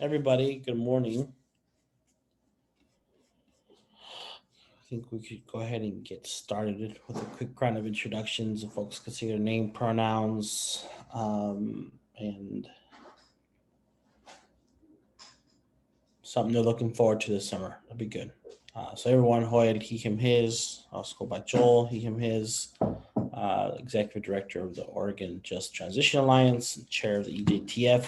Everybody, good morning. I think we could go ahead and get started with a quick round of introductions. If folks can see their name, pronouns, and something they're looking forward to this summer. That'd be good. So everyone, Hoyt, he, him, his. Also go by Joel, he, him, his. Executive Director of the Oregon Just Transition Alliance, and Chair of the EJTF.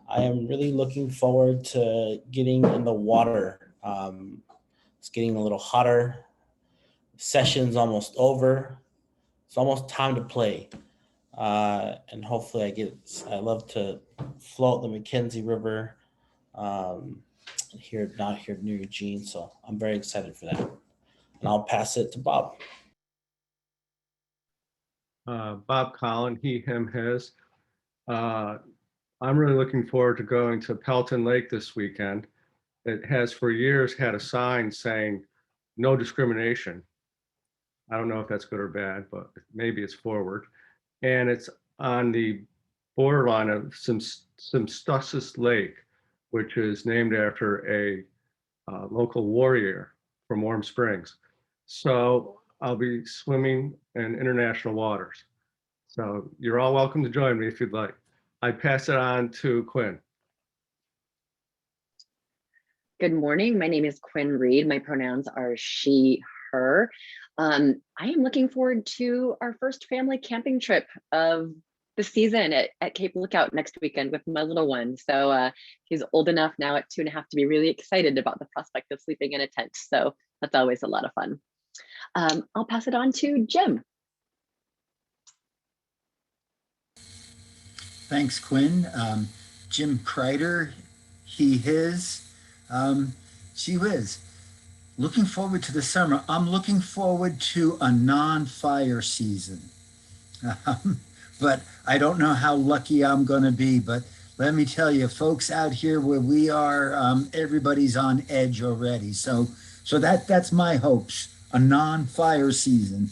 I am really looking forward to getting in the water. It's getting a little hotter. Session's almost over. It's almost time to play. And hopefully I love to float the McKenzie River here, not here near Eugene. So I'm very excited for that. And I'll pass it to Bob. Bob Collin, he, him, his. I'm really looking forward to going to Pelton Lake this weekend. It has for years had a sign saying no discrimination. I don't know if that's good or bad, but maybe it's forward. And it's on the borderline of Simstussis Lake, which is named after a local warrior from Warm Springs. So I'll be swimming in international waters. So you're all welcome to join me if you'd like. I pass it on to Quinn. Good morning. My name is Quinn Reed. My pronouns are she, her. I am looking forward to our first family camping trip of the season at Cape Lookout next weekend with my little one. So he's old enough now at 2.5 to be really excited about the prospect of sleeping in a tent. So that's always a lot of fun. I'll pass it on to Jim. Thanks, Quinn. Jim Kreider, he, his, she, whiz. Looking forward to the summer. I'm looking forward to a non-fire season. But I don't know how lucky I'm going to be. But let me tell you, folks out here where we are, everybody's on edge already. So that's my hopes, a non-fire season.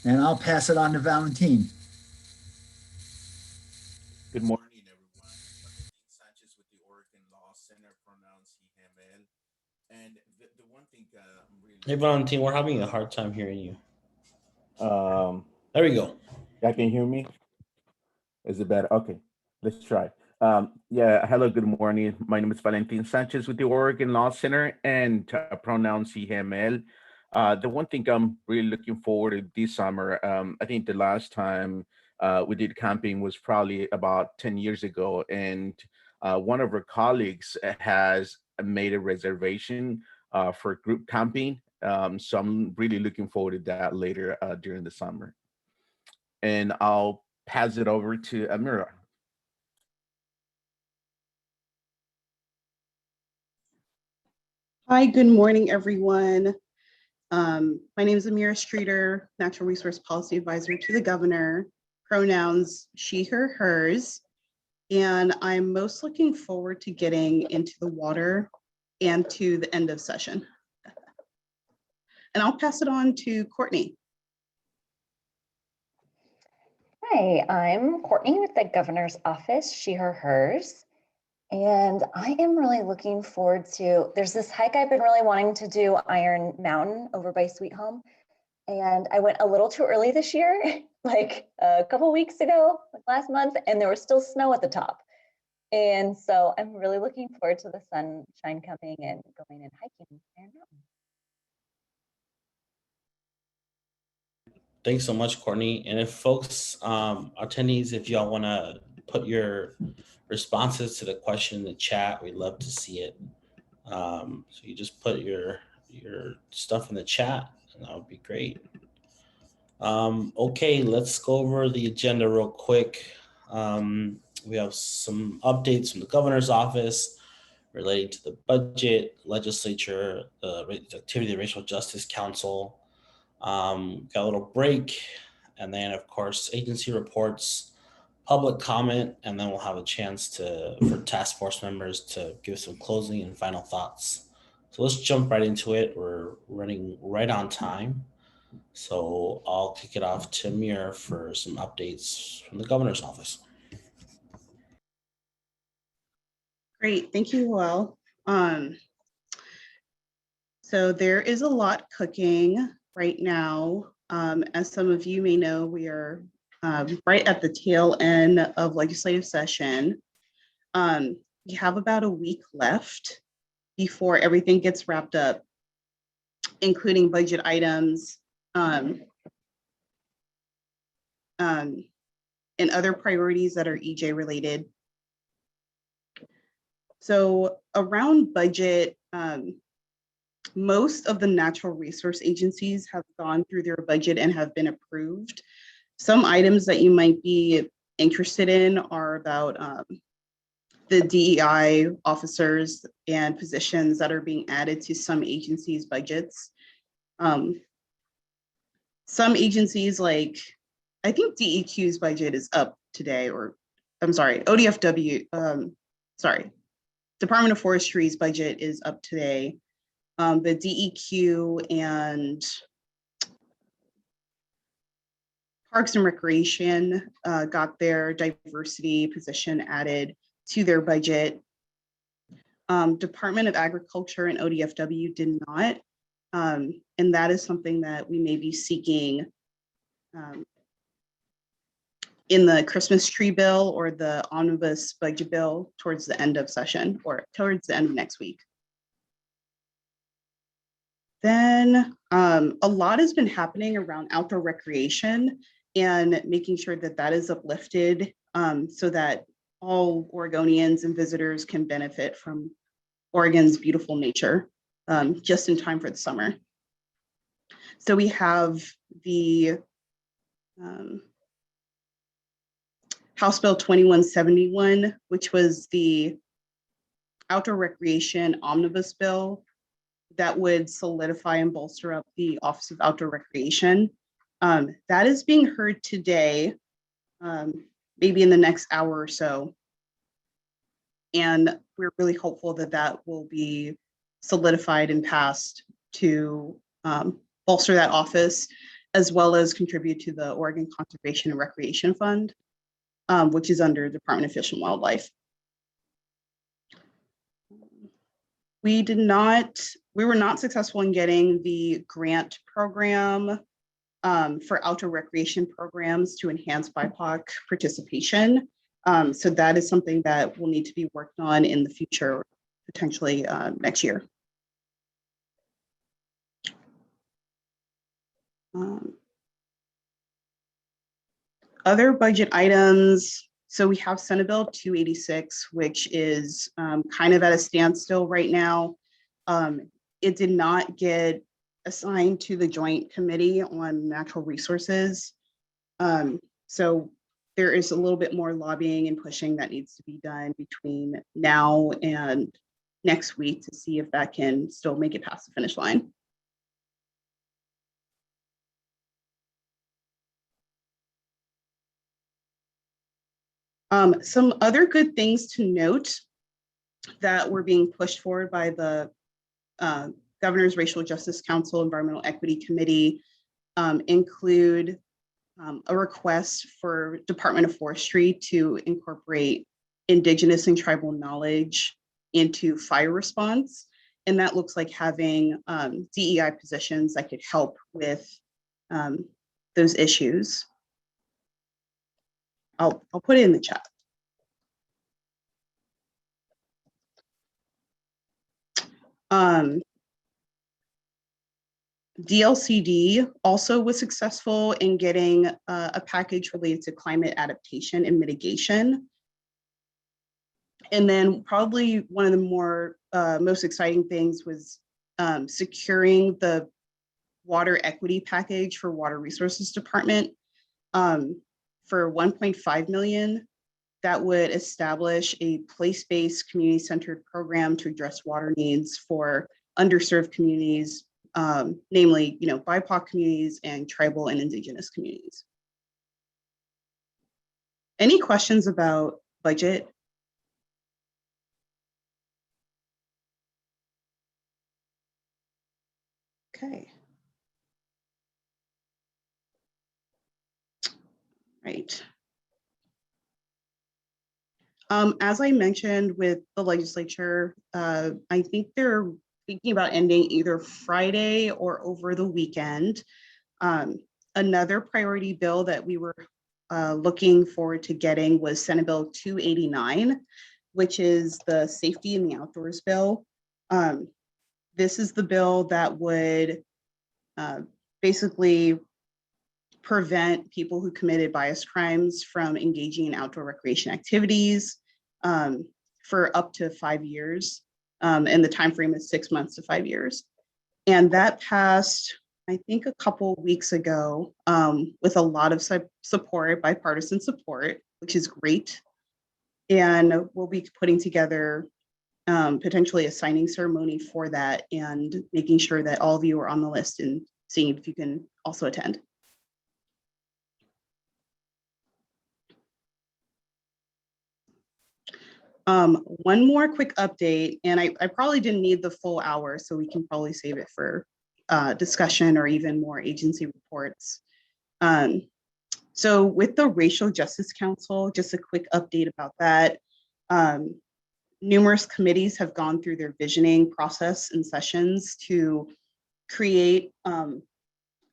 And I'll pass it on to Valentine. Good morning, everyone. Valentin Sanchez with the Oregon Law Center, pronouns he, him, él. And the one thing I'm really. Hey, Valentine, we're having a hard time hearing you. There we go. Y'all can hear me? Is it better? Okay, let's try. Yeah, hello, good morning. My name is Valentin Sanchez with the Oregon Law Center, and pronouns he, him, él. The one thing I'm really looking forward to this summer, I think the last time we did camping was probably about 10 years ago. And one of our colleagues has made a reservation for group camping. So I'm really looking forward to that later during the summer. And I'll pass it over to Amira. Hi, good morning, everyone. My name is Amira Streeter, Natural Resource Policy Advisor to the Governor, pronouns she, her, hers, and I'm most looking forward to getting into the water and to the end of session. And I'll pass it on to Courtney. Hi, I'm Courtney with the Governor's Office, she, her, hers. And I am really looking forward to, there's this hike I've been really wanting to do, Iron Mountain over by Sweet Home. And I went a little too early this year, like a couple weeks ago, like last month, and there was still snow at the top. And so I'm really looking forward to the sunshine coming and going and hiking Iron Mountain. Thanks so much, Courtney. And if folks, attendees, if y'all want to put your responses to the question in the chat, we'd love to see it. So you just put your stuff in the chat, and that would be great. Okay, let's go over the agenda real quick. We have some updates from the governor's office relating to the budget, legislature, the activity of the Racial Justice Council. Got a little break, and then of course agency reports, public comment, and then we'll have a chance for task force members to give some closing and final thoughts. So let's jump right into it. We're running right on time, so I'll kick it off to Amir for some updates from the governor's office. Great, thank you, Joelle. So there is a lot cooking right now. As some of you may know, we are right at the tail end of legislative session. We have about a week left before everything gets wrapped up, including budget items and other priorities that are EJ related. So around budget, most of the natural resource agencies have gone through their budget and have been approved. Some items that you might be interested in are about the DEI officers and positions that are being added to some agencies' budgets. Some agencies, like I think DEQ's budget is up today, or I'm sorry, ODFW, Department of Forestry's budget is up today. The DEQ and Parks and Recreation got their diversity position added to their budget. Department of Agriculture and ODFW did not. And that is something that we may be seeking in the Christmas tree bill or the omnibus budget bill towards the end of session or towards the end of next week. Then a lot has been happening around outdoor recreation and making sure that that is uplifted so that all Oregonians and visitors can benefit from Oregon's beautiful nature just in time for the summer. So we have the House Bill 2171, which was the outdoor recreation omnibus bill that would solidify and bolster up the Office of Outdoor Recreation. That is being heard today, maybe in the next hour or so. And we're really hopeful that that will be solidified and passed to bolster that office, as well as contribute to the Oregon Conservation and Recreation Fund, which is under Department of Fish and Wildlife. We were not successful in getting the grant program for outdoor recreation programs to enhance BIPOC participation. So that is something that will need to be worked on in the future, potentially next year. Other budget items. So we have Senate Bill 286, which is kind of at a standstill right now. It did not get assigned to the Joint Committee on Natural Resources. So there is a little bit more lobbying and pushing that needs to be done between now and next week to see if that can still make it past the finish line. Some other good things to note that were being pushed forward by the Governor's Racial Justice Council Environmental Equity Committee include a request for Department of Forestry to incorporate Indigenous and tribal knowledge into fire response. And that looks like having DEI positions that could help with those issues. I'll put it in the chat. DLCD also was successful in getting a package related to climate adaptation and mitigation. And then probably one of the more most exciting things was securing the water equity package for Water Resources Department for $1.5 million. That would establish a place-based community-centered program to address water needs for underserved communities, namely, BIPOC communities and tribal and Indigenous communities. Any questions about budget? Okay. Right. As I mentioned with the legislature, I think they're thinking about ending either Friday or over the weekend. Another priority bill that we were looking forward to getting was Senate Bill 289, which is the Safety in the Outdoors bill. This is the bill that would basically prevent people who committed bias crimes from engaging in outdoor recreation activities for up to 5 years. And the time frame is 6 months to 5 years. And that passed, I think, a couple weeks ago with a lot of support, bipartisan support, which is great. And we'll be putting together potentially a signing ceremony for that and making sure that all of you are on the list and seeing if you can also attend. One more quick update, and I probably didn't need the full hour, so we can probably save it for discussion or even more agency reports. So with the Racial Justice Council, just a quick update about that. Numerous committees have gone through their visioning process and sessions to create a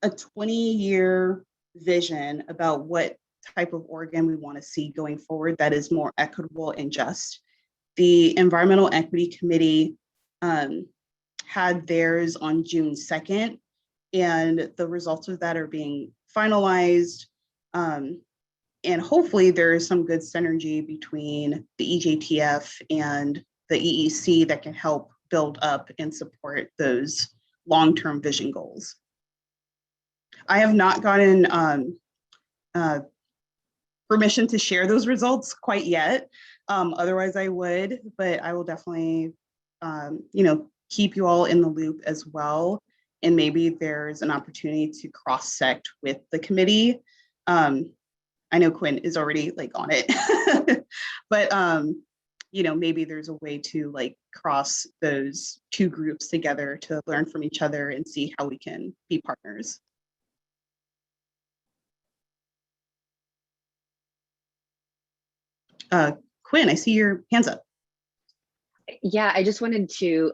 20-year vision about what type of Oregon we want to see going forward that is more equitable and just. The Environmental Equity Committee had theirs on June 2nd, and the results of that are being finalized. And hopefully there is some good synergy between the EJTF and the EEC that can help build up and support those long-term vision goals. I have not gotten permission to share those results quite yet. Otherwise I would, but I will definitely, keep you all in the loop as well. And maybe there's an opportunity to cross-sect with the committee. I know Quinn is already on it, but maybe there's a way to cross those two groups together to learn from each other and see how we can be partners. Quinn, I see your hands up. Yeah, I just wanted to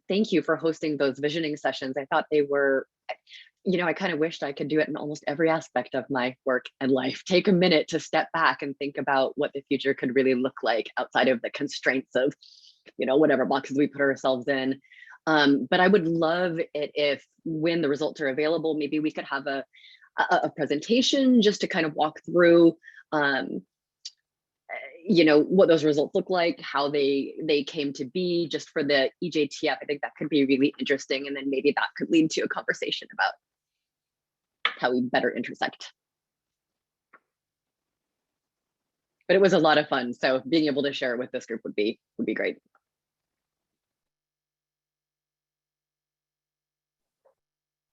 thank you for hosting those visioning sessions. I thought they were, I kind of wished I could do it in almost every aspect of my work and life. Take a minute to step back and think about what the future could really look like outside of the constraints of, whatever boxes we put ourselves in. But I would love it if, when the results are available, maybe we could have a presentation just to kind of walk through what those results look like, how they came to be, just for the EJTF. I think that could be really interesting. And then maybe that could lead to a conversation about how we better intersect. But it was a lot of fun. So being able to share it with this group would be great.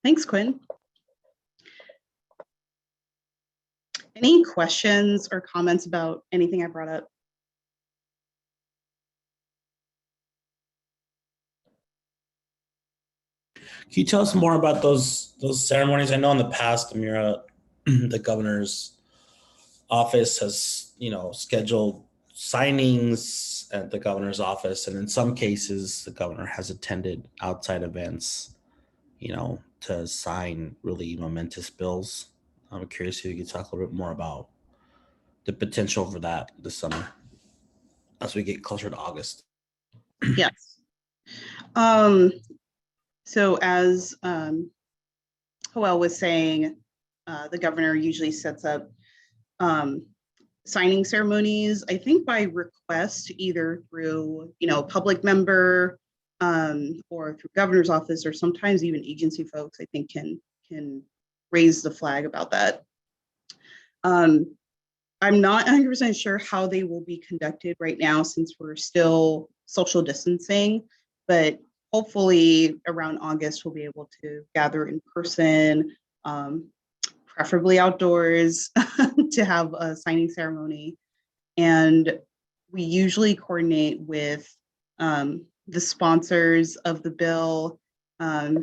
Thanks, Quinn. Any questions or comments about anything I brought up? Can you tell us more about those ceremonies? I know in the past, Amira, the governor's office has, scheduled signings at the governor's office, and in some cases, the governor has attended outside events, to sign really momentous bills. I'm curious if you could talk a little bit more about the potential for that this summer as we get closer to August. Yes. So as Joel was saying, the governor usually sets up signing ceremonies, I think by request, either through, a public member or through governor's office, or sometimes even agency folks, I think can raise the flag about that. I'm not 100% sure how they will be conducted right now since we're still social distancing, but hopefully around August, we'll be able to gather in person, preferably outdoors, to have a signing ceremony. And we usually coordinate with the sponsors of the bill,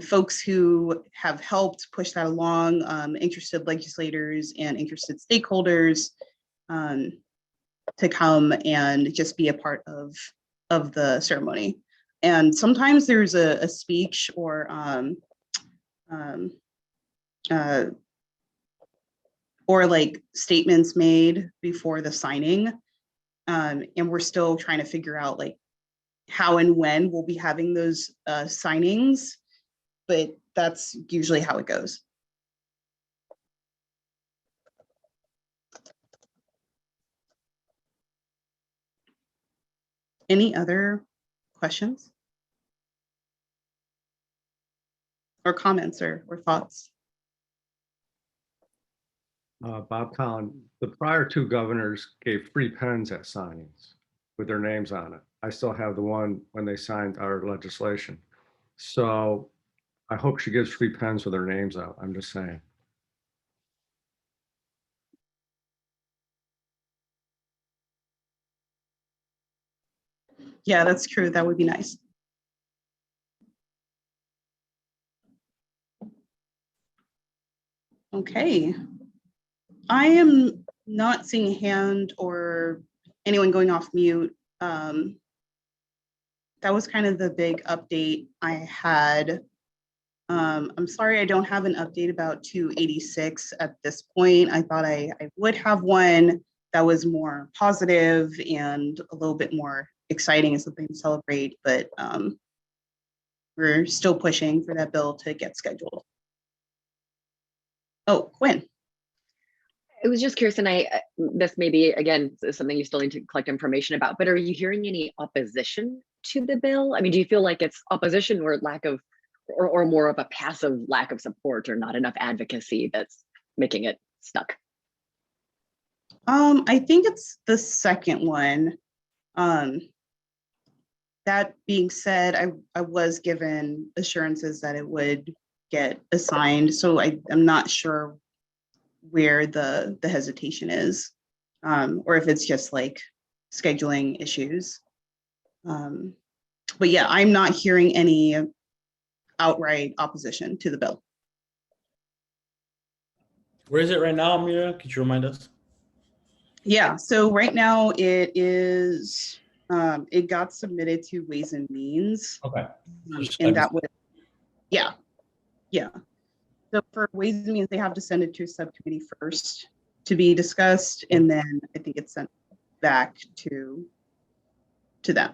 folks who have helped push that along, interested legislators and interested stakeholders. to come and just be a part of the ceremony. And sometimes there's a speech or like statements made before the signing. And we're still trying to figure out like how and when we'll be having those signings, but that's usually how it goes. Any other questions? Or comments or thoughts? Bob Collin, the prior two governors gave free pens at signings with their names on it. I still have the one when they signed our legislation. So I hope she gives free pens with their names out. I'm just saying. Yeah, that's true. That would be nice. Okay. I am not seeing a hand or anyone going off mute. That was kind of the big update I had. I'm sorry I don't have an update about 286 at this point. I thought I would have one that was more positive and a little bit more exciting and something to celebrate, but we're still pushing for that bill to get scheduled. Oh, Quinn. I was just curious, and this may be, again, something you still need to collect information about, but are you hearing any opposition to the bill? I mean, do you feel like it's opposition or lack of, or more of a passive lack of support or not enough advocacy that's making it stuck? I think it's the second one. That being said, I was given assurances that it would get assigned, so I'm not sure where the hesitation is, or if it's just like scheduling issues. But yeah, I'm not hearing any outright opposition to the bill. Where is it right now, Amira? Could you remind us? Yeah, so right now it is, it got submitted to Ways and Means. Okay. And that was, yeah. So for Ways and Means, they have to send it to a subcommittee first to be discussed, and then I think it's sent back to them.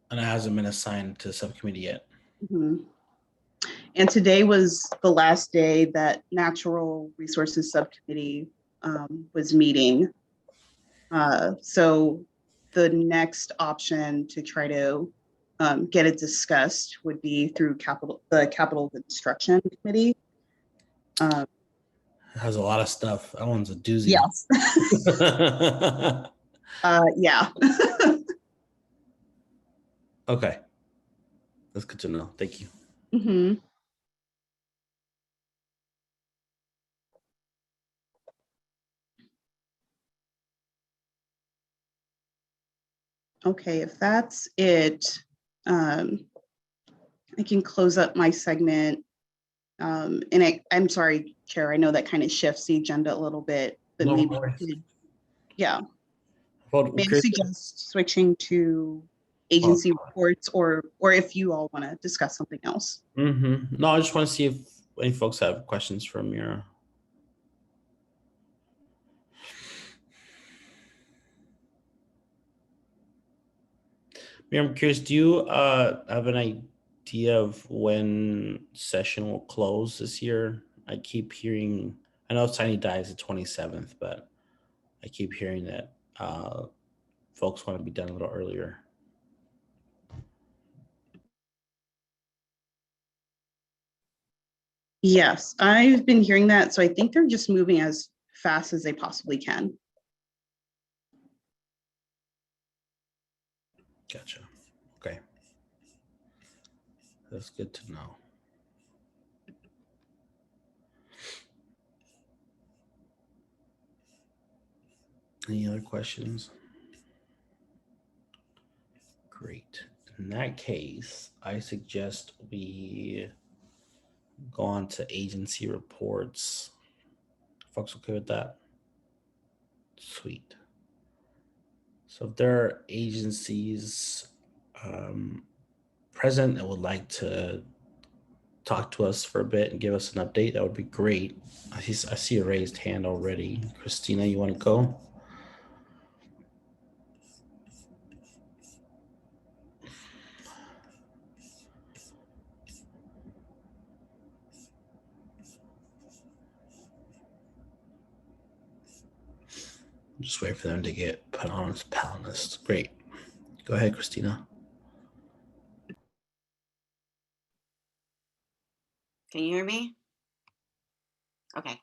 And it hasn't been assigned to subcommittee yet. Mm-hmm. And today was the last day that Natural Resources Subcommittee was meeting. So the next option to try to get it discussed would be through the Capital Construction Committee. It has a lot of stuff. That one's a doozy. Yes. Yeah. Okay. That's good to know. Thank you. Mm-hmm. Okay, if that's it, I can close up my segment. And I'm sorry, Chair, I know that kind of shifts the agenda a little bit, but No maybe, worries. yeah. Well, May I suggest switching to agency reports, or if you all want to discuss something else? Mm-hmm. No, I just want to see if any folks have questions for Amira. Mira, I'm curious, do you have an idea of when session will close this year? I keep hearing, I know Tiny dies the 27th, but I keep hearing that folks want to be done a little earlier. Yes, I've been hearing that. So I think they're just moving as fast as they possibly can. Gotcha. Okay. That's good to know. Any other questions? Great. In that case, I suggest we go on to agency reports. Folks okay with that? Sweet. So if there are agencies present that would like to talk to us for a bit and give us an update, that would be great. I see a raised hand already. Christina, you want to go? Just wait for them to get put on its panel list. Great. Go ahead, Christina. Can you hear me? Okay.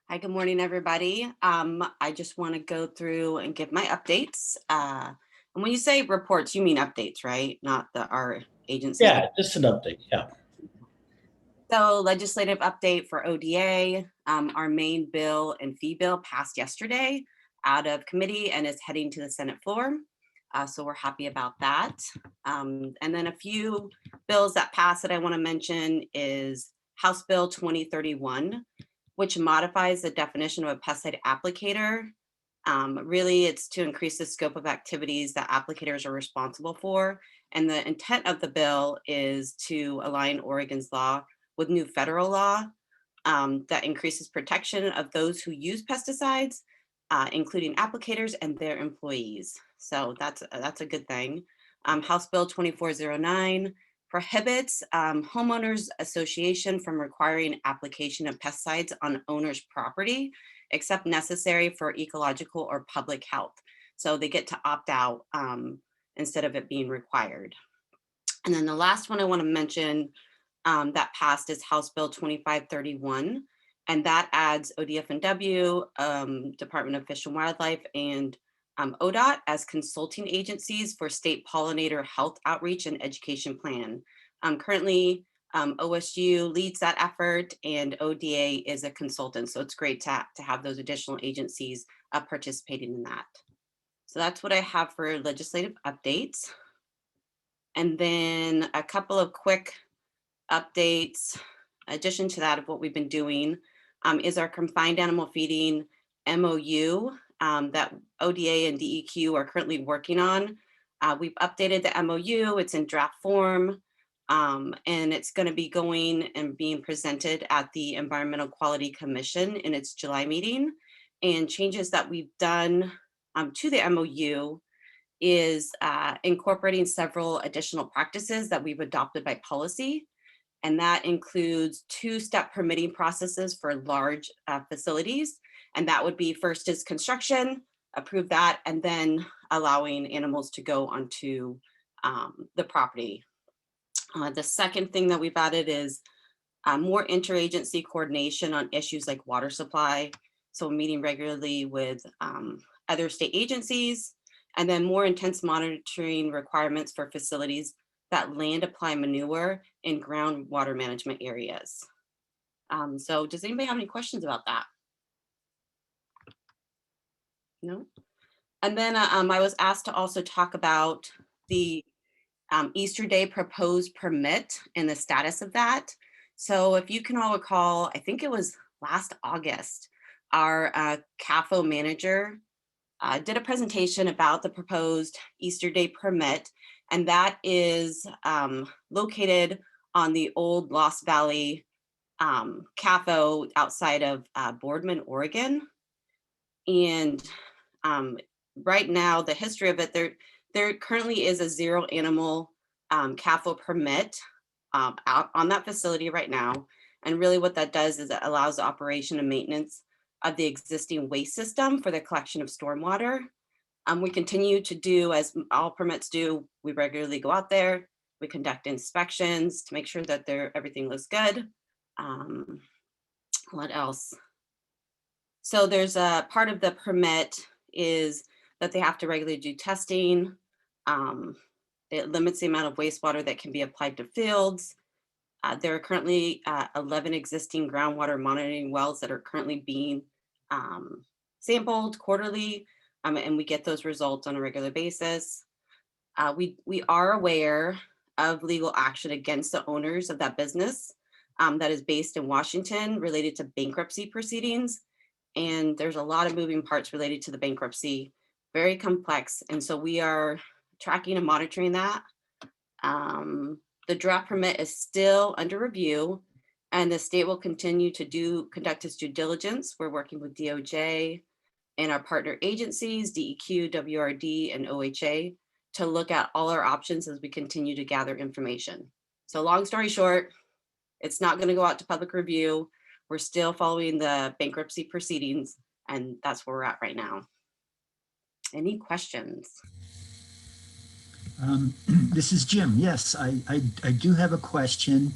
Hi, good morning, everybody. I just want to go through and give my updates. And when you say reports, you mean updates, right? Not our agency. Yeah, just an update. Yeah. So legislative update for ODA. Our main bill and fee bill passed yesterday out of committee and is heading to the Senate floor. So we're happy about that. And then a few bills that passed that I want to mention is House Bill 2031, which modifies the definition of a pesticide applicator. Really, it's to increase the scope of activities that applicators are responsible for. And the intent of the bill is to align Oregon's law with new federal law that increases protection of those who use pesticides, including applicators and their employees. So that's a good thing. House Bill 2409 prohibits homeowners association from requiring application of pesticides on owner's property, except necessary for ecological or public health. So they get to opt out instead of it being required. And then the last one I want to mention that passed is House Bill 2531, and that adds ODF&W, Department of Fish and Wildlife, and ODOT as consulting agencies for state pollinator health outreach and education plan. Currently, OSU leads that effort and ODA is a consultant. So it's great to have those additional agencies participating in that. So that's what I have for legislative updates. And then a couple of quick updates, addition to that of what we've been doing, is our confined animal feeding MOU that ODA and DEQ are currently working on. We've updated the MOU, it's in draft form, and it's going to be going and being presented at the Environmental Quality Commission in its July meeting. And changes that we've done to the MOU is incorporating several additional practices that we've adopted by policy. And that includes two-step permitting processes for large facilities. And that would be first is construction, approve that, and then allowing animals to go onto the property. The second thing that we've added is more interagency coordination on issues like water supply. So meeting regularly with other state agencies, and then more intense monitoring requirements for facilities that land apply manure in groundwater management areas. So does anybody have any questions about that? No? And then I was asked to also talk about the Easter Day proposed permit and the status of that. So if you can all recall, I think it was last August, our CAFO manager did a presentation about the proposed Easter Day permit, and that is located on the old Lost Valley CAFO outside of Boardman, Oregon. And right now, the history of it, there currently is a zero animal CAFO permit out on that facility right now. And really what that does is it allows the operation and maintenance of the existing waste system for the collection of stormwater. We continue to do, as all permits do, we regularly go out there, we conduct inspections to make sure that everything looks good. What else? So there's a part of the permit is that they have to regularly do testing. It limits the amount of wastewater that can be applied to fields. There are currently 11 existing groundwater monitoring wells that are currently being sampled quarterly, and we get those results on a regular basis. We are aware of legal action against the owners of that business that is based in Washington related to bankruptcy proceedings. And there's a lot of moving parts related to the bankruptcy very complex. And so we are tracking and monitoring that. The draft permit is still under review, and the state will continue to conduct its due diligence. We're working with DOJ and our partner agencies, DEQ, WRD, and OHA, to look at all our options as we continue to gather information. So long story short, it's not going to go out to public review. We're still following the bankruptcy proceedings, and that's where we're at right now. Any questions? This is Jim. Yes, I do have a question.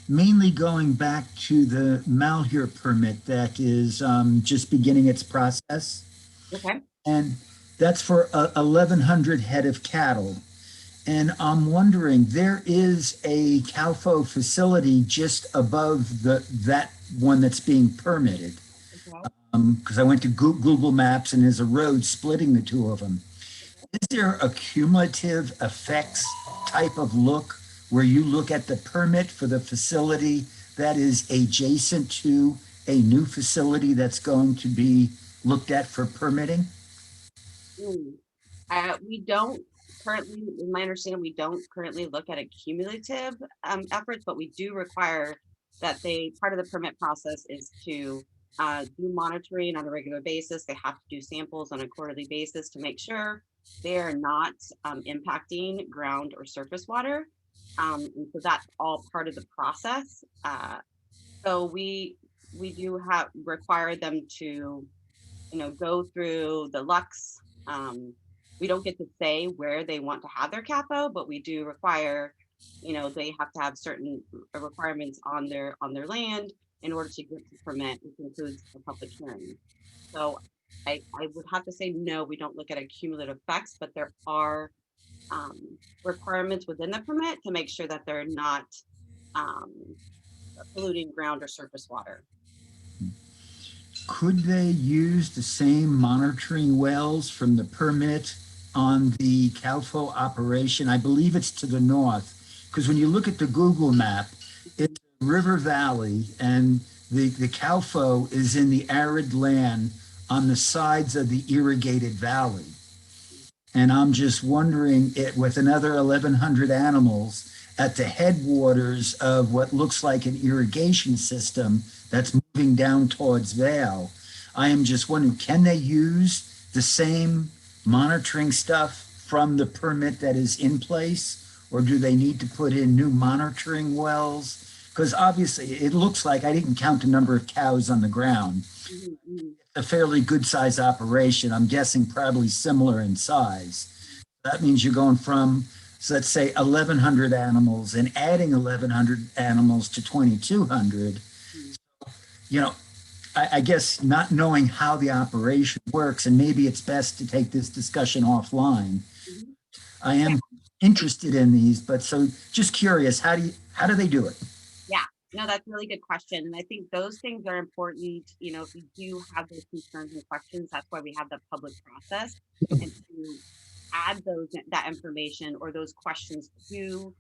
Mainly going back to the Malheur permit that is just beginning its process. Okay. And that's for 1,100 head of cattle. And I'm wondering, there is a CALFO facility just above that one that's being permitted. Because I went to Google Maps and there's a road splitting the two of them. Is there a cumulative effects type of look where you look at the permit for the facility that is adjacent to a new facility that's going to be looked at for permitting? We don't currently, in my understanding, we don't currently look at a cumulative efforts, but we do require that part of the permit process is to do monitoring on a regular basis. They have to do samples on a quarterly basis to make sure they are not impacting ground or surface water. And so that's all part of the process. So we do require them to, go through the Lux. We don't get to say where they want to have their capo, but we do require, they have to have certain requirements on their land in order to get the permit, which includes a public hearing. So I would have to say, no, we don't look at cumulative effects, but there are requirements within the permit to make sure that they're not polluting ground or surface water. Could they use the same monitoring wells from the permit on the CALFO operation? I believe it's to the north, because when you look at the Google map, it's a river valley and the CALFO is in the arid land on the sides of the irrigated valley. And I'm just wondering, with another 1,100 animals at the headwaters of what looks like an irrigation system that's moving down towards Vale, I am just wondering, can they use the same monitoring stuff from the permit that is in place? Or do they need to put in new monitoring wells? Because obviously it looks like, I didn't count the number of cows on the ground. Mm-hmm. A fairly good size operation. I'm guessing probably similar in size. That means you're going from, so let's say 1,100 animals and adding 1,100 animals to 2,200. I guess not knowing how the operation works, and maybe it's best to take this discussion offline. Mm-hmm. I am interested in these, but so just curious, how do they do it? Yeah, no, that's a really good question. And I think those things are important. If you do have those concerns and questions, that's why we have the public process, and to add that information or those questions to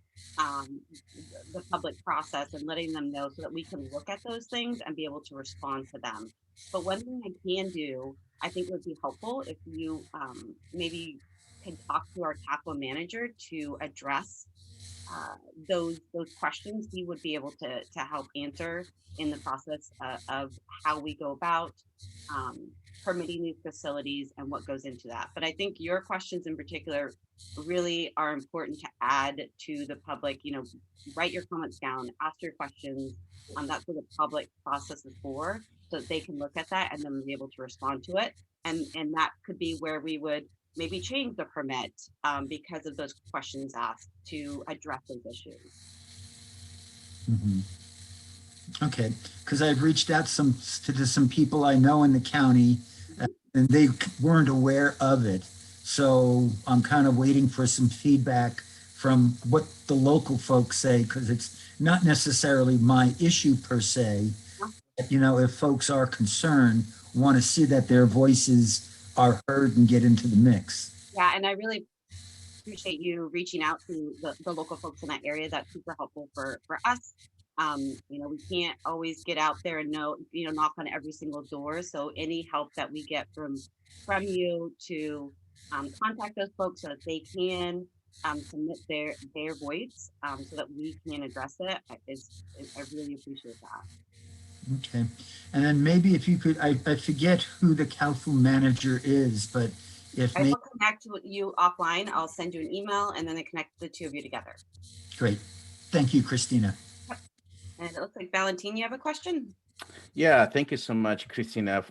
the public process and letting them know so that we can look at those things and be able to respond to them. But one thing I can do, I think would be helpful if you maybe can talk to our capital manager to address those questions. He would be able to help answer in the process of how we go about permitting these facilities and what goes into that. But I think your questions in particular really are important to add to the public. Write your comments down, ask your questions. That's what the public process is for, so that they can look at that and then be able to respond to it. And that could be where we would maybe change the permit because of those questions asked to address those issues. Mm-hmm. Okay, because I've reached out to some people I know in the county, and they weren't aware of it. So I'm kind of waiting for some feedback from what the local folks say, because it's not necessarily my issue per se. If folks are concerned, want to see that their voices are heard and get into the mix. Yeah, and I really appreciate you reaching out to the local folks in that area. That's super helpful for us. We can't always get out there and knock on every single door. So any help that we get from you to contact those folks so that they can submit their voice so that we can address it I really appreciate that. Okay. And then maybe if you could, I forget who the council manager is, but if I maybe, will connect with you offline. I'll send you an email and then I connect the two of you together. great. Thank you, Christina. And it looks like Valentine, you have a question? Yeah, thank you so much, Christina.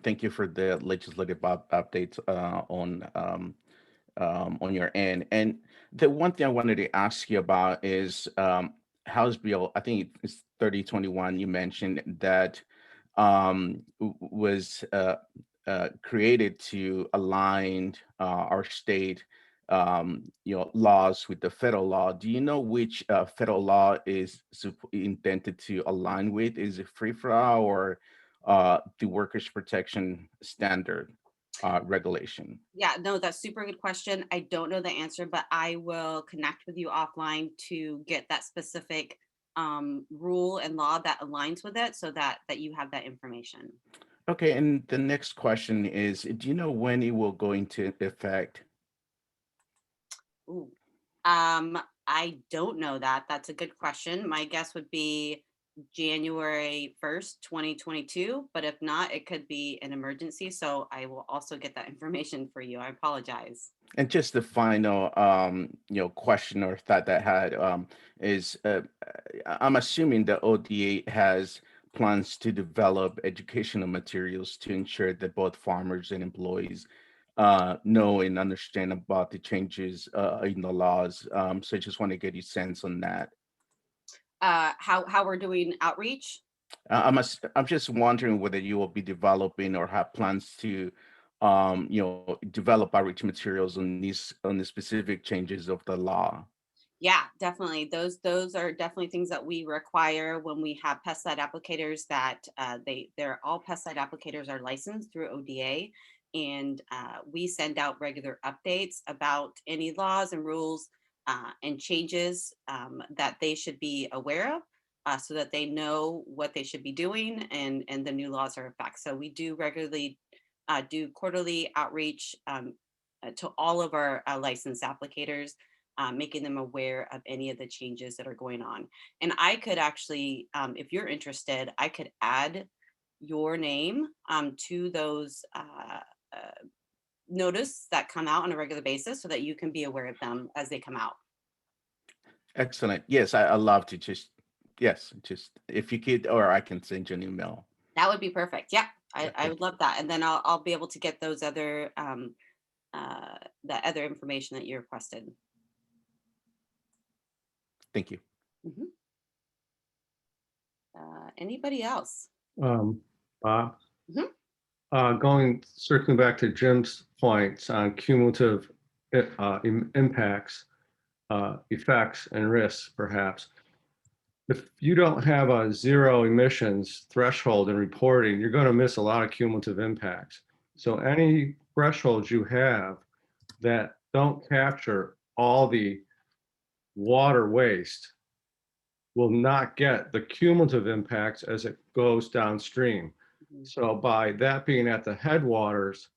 Thank you for the legislative updates on your end. And the one thing I wanted to ask you about is House Bill, I think it's 3021, you mentioned that was created to align our state laws with the federal law. Do you know which federal law is intended to align with? Is it free for all or the workers protection standard regulation? Yeah, no, that's super good question. I don't know the answer, but I will connect with you offline to get that specific rule and law that aligns with it so that you have that information. Okay, and the next question is, do you know when it will go into effect? Ooh. I don't know that. That's a good question. My guess would be January 1st, 2022, but if not, it could be an emergency. So I will also get that information for you. I apologize. And just the final, question or thought that I had is, I'm assuming the ODA has plans to develop educational materials to ensure that both farmers and employees know and understand about the changes in the laws. So I just want to get your sense on that. How we're doing outreach? I'm just wondering whether you will be developing or have plans to, develop outreach materials on the specific changes of the law. Yeah, definitely. Those are definitely things that we require when we have pesticide applicators that they're all pesticide applicators are licensed through ODA, and we send out regular updates about any laws and rules and changes that they should be aware of, so that they know what they should be doing and the new laws are in effect. So we do regularly do quarterly outreach to all of our licensed applicators, making them aware of any of the changes that are going on. And I could actually, if you're interested, I could add your name to those notice that come out on a regular basis so that you can be aware of them as they come out. Excellent. Yes, I love to just if you could, or I can send you an email. That would be perfect. Yeah, I Thank would love that. And then I'll be able to get those other that other information that you requested. Thank you. Mhm. Anybody else? Bob, Mhm. circling back to Jim's points on cumulative impacts, effects and risks, perhaps. If you don't have a zero emissions threshold in reporting, you're going to miss a lot of cumulative impacts. So any thresholds you have that don't capture all the water waste will not get the cumulative impacts as it goes downstream. Mhm. So by that being at the headwaters,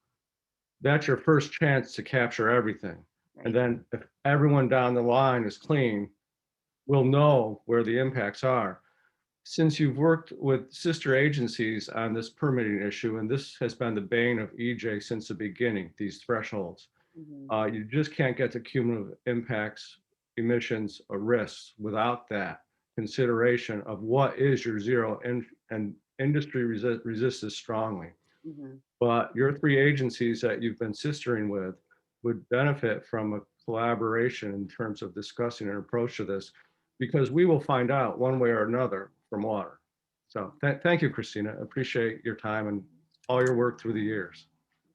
that's your first chance to capture everything. Right. And then if everyone down the line is clean, we'll know where the impacts are. Since you've worked with sister agencies on this permitting issue, and this has been the bane of EJ since the beginning, these thresholds, Mhm. you just can't get to cumulative impacts, emissions, or risks without that consideration of what is your zero, and industry resists this strongly. Mhm. But your three agencies that you've been sistering with would benefit from a collaboration in terms of discussing an approach to this, because we will find out one way or another from water. So thank you, Christina. Appreciate your time and all your work through the years.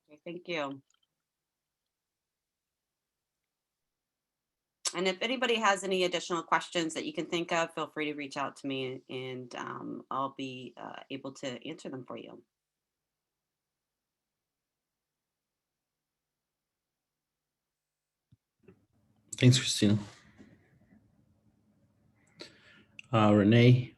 Okay, thank you. And if anybody has any additional questions that you can think of, feel free to reach out to me and I'll be able to answer them for you. Thanks, Christina. Renee.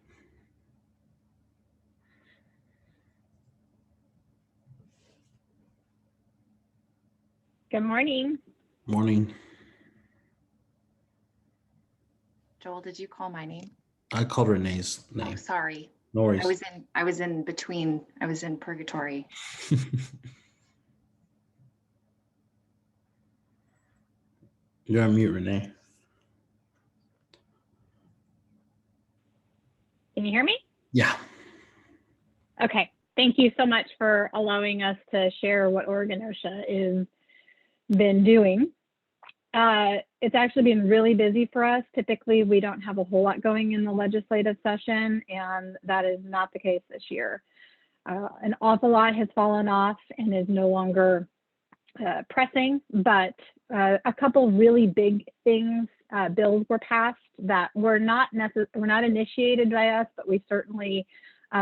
Good morning. Morning. Joel, did you call my name? I called Renee's Oh, name. sorry. No worries. I was in between. I was in purgatory. You're on mute, Renee. Can you hear me? Yeah. Okay. Thank you so much for allowing us to share what Oregon OSHA has been doing. It's actually been really busy for us. Typically, we don't have a whole lot going in the legislative session, and that is not the case this year. An awful lot has fallen off and is no longer pressing, but a couple really big things, bills were passed that were not initiated by us, but we certainly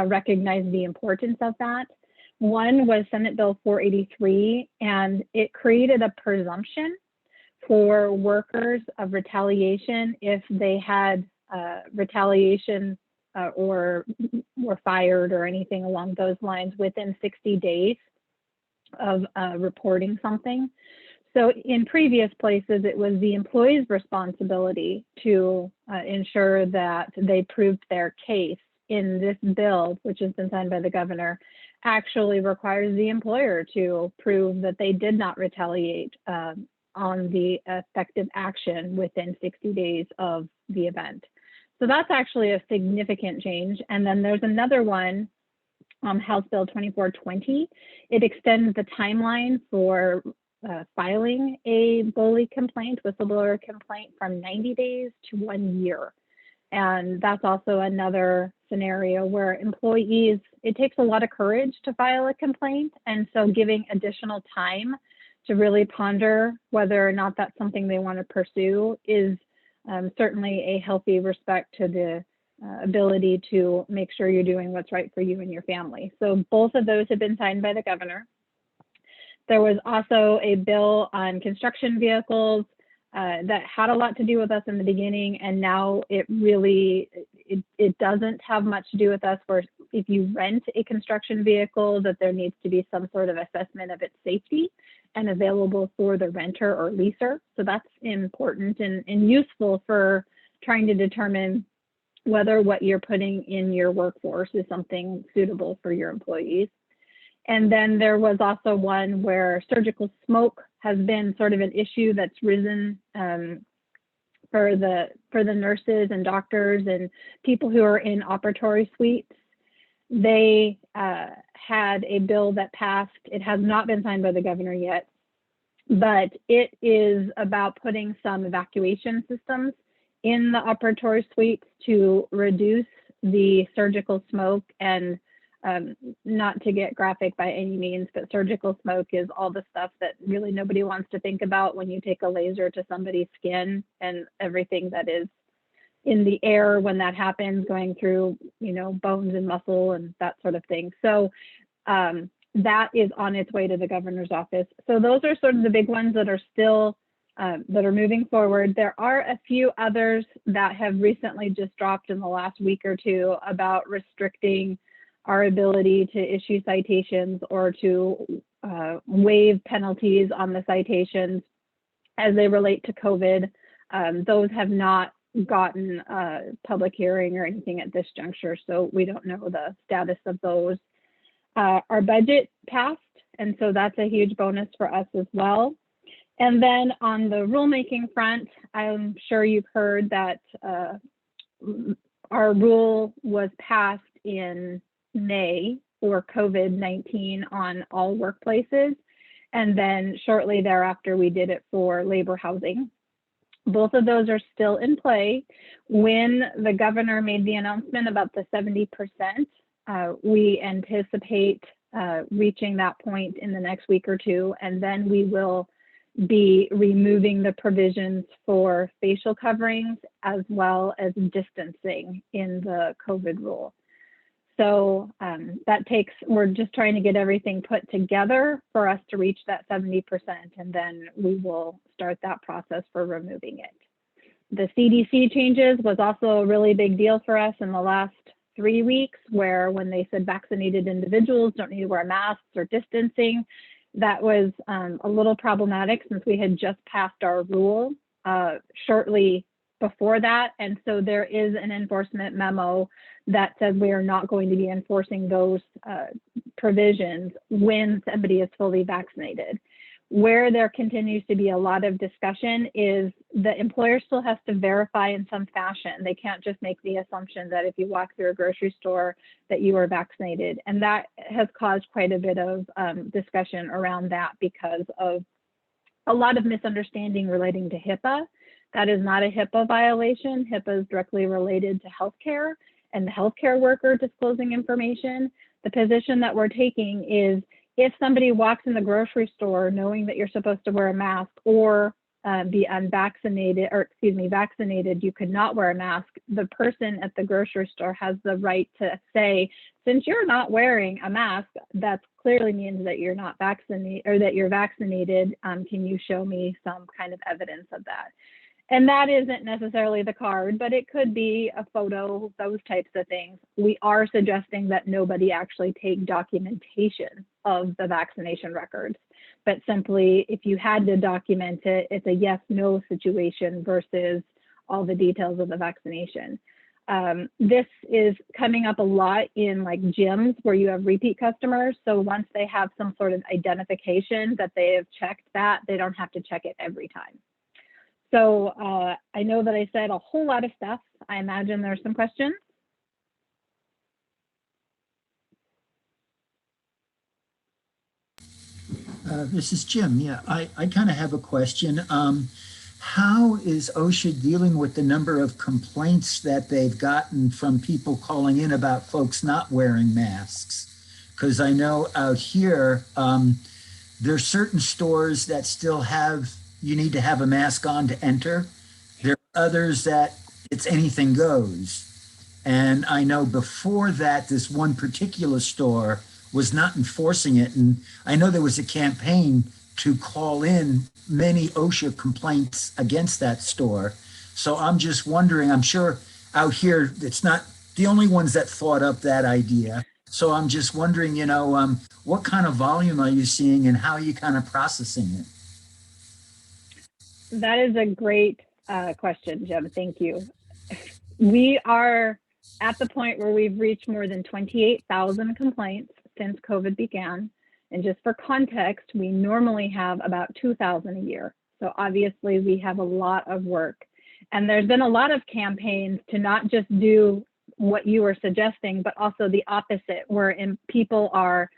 recognize the importance of that. One was Senate Bill 483, and it created a presumption for workers of retaliation if they had retaliation or were fired or anything along those lines within 60 days of reporting something. So in previous places, it was the employee's responsibility to ensure that they proved their case. In this bill, which has been signed by the governor, actually requires the employer to prove that they did not retaliate on the effective action within 60 days of the event. So that's actually a significant change. And then there's another one, House Bill 2420. It extends the timeline for filing a bully complaint, whistleblower complaint, from 90 days to 1 year. And that's also another scenario where employees, it takes a lot of courage to file a complaint. And so giving additional time to really ponder whether or not that's something they want to pursue is certainly a healthy respect to the ability to make sure you're doing what's right for you and your family. So both of those have been signed by the governor. There was also a bill on construction vehicles that had a lot to do with us in the beginning, and now it really, it doesn't have much to do with us, where if you rent a construction vehicle, that there needs to be some sort of assessment of its safety and available for the renter or leaser. So that's important and useful for trying to determine whether what you're putting in your workforce is something suitable for your employees. And then there was also one where surgical smoke has been sort of an issue that's risen for the nurses and doctors and people who are in operatory suites. They had a bill that passed. It has not been signed by the governor yet, but it is about putting some evacuation systems in the operatory suites to reduce the surgical smoke. And not to get graphic by any means, but surgical smoke is all the stuff that really nobody wants to think about when you take a laser to somebody's skin, and everything that is in the air when that happens, going through, you know, bones and muscle and that sort of thing. So that is on its way to the governor's office. So those are sort of the big ones that are still that are moving forward. There are a few others that have recently just dropped in the last week or two about restricting our ability to issue citations or to waive penalties on the citations as they relate to COVID. Those have not gotten a public hearing or anything at this juncture, so we don't know the status of those. Our budget passed, and so that's a huge bonus for us as well. And then on the rulemaking front, I'm sure you've heard that our rule was passed in May for COVID-19 on all workplaces. And then shortly thereafter, we did it for labor housing. Both of those are still in play. When the governor made the announcement about the 70%, we anticipate reaching that point in the next week or two, and then we will be removing the provisions for facial coverings as well as distancing in the COVID rule. So that takes, we're just trying to get everything put together for us to reach that 70%, and then we will start that process for removing it. The CDC changes was also a really big deal for us in the last 3 weeks, where when they said vaccinated individuals don't need to wear masks or distancing, That was a little problematic since we had just passed our rule shortly before that. And so there is an enforcement memo that says we are not going to be enforcing those provisions when somebody is fully vaccinated. Where there continues to be a lot of discussion is the employer still has to verify in some fashion. They can't just make the assumption that if you walk through a grocery store that you are vaccinated. And that has caused quite a bit of discussion around that because of a lot of misunderstanding relating to HIPAA. That is not a HIPAA violation. HIPAA is directly related to healthcare and the healthcare worker disclosing information. The position that we're taking is if somebody walks in the grocery store knowing that you're supposed to wear a mask or be unvaccinated, or excuse me, vaccinated, you could not wear a mask, the person at the grocery store has the right to say, since you're not wearing a mask, that clearly means that you're not vaccinated or that you're vaccinated. Can you show me some kind of evidence of that? And that isn't necessarily the card, but it could be a photo, those types of things. We are suggesting that nobody actually take documentation of the vaccination records, but simply if you had to document it, it's a yes, no situation versus all the details of the vaccination. This is coming up a lot in like gyms where you have repeat customers. So once they have some sort of identification that they have checked that, they don't have to check it every time. So I know that I said a whole lot of stuff. I imagine there's some questions. This is Jim. Yeah, I kind of have a question. How is OSHA dealing with the number of complaints that they've gotten from people calling in about folks not wearing masks? Because I know out here, there's certain stores that still have, you need to have a mask on to enter. There are others that it's anything goes. And I know before that, this one particular store was not enforcing it. And I know there was a campaign to call in many OSHA complaints against that store. So I'm just wondering, I'm sure out here, it's not the only ones that thought up that idea. So I'm just wondering, you know, what kind of volume are you seeing and how are you kind of processing it? That is a great question, Jim. Thank you. We are at the point where we've reached more than 28,000 complaints since COVID began. And just for context, we normally have about 2,000 a year. So obviously we have a lot of work. And there's been a lot of campaigns to not just do what you were suggesting, but also the opposite, where people are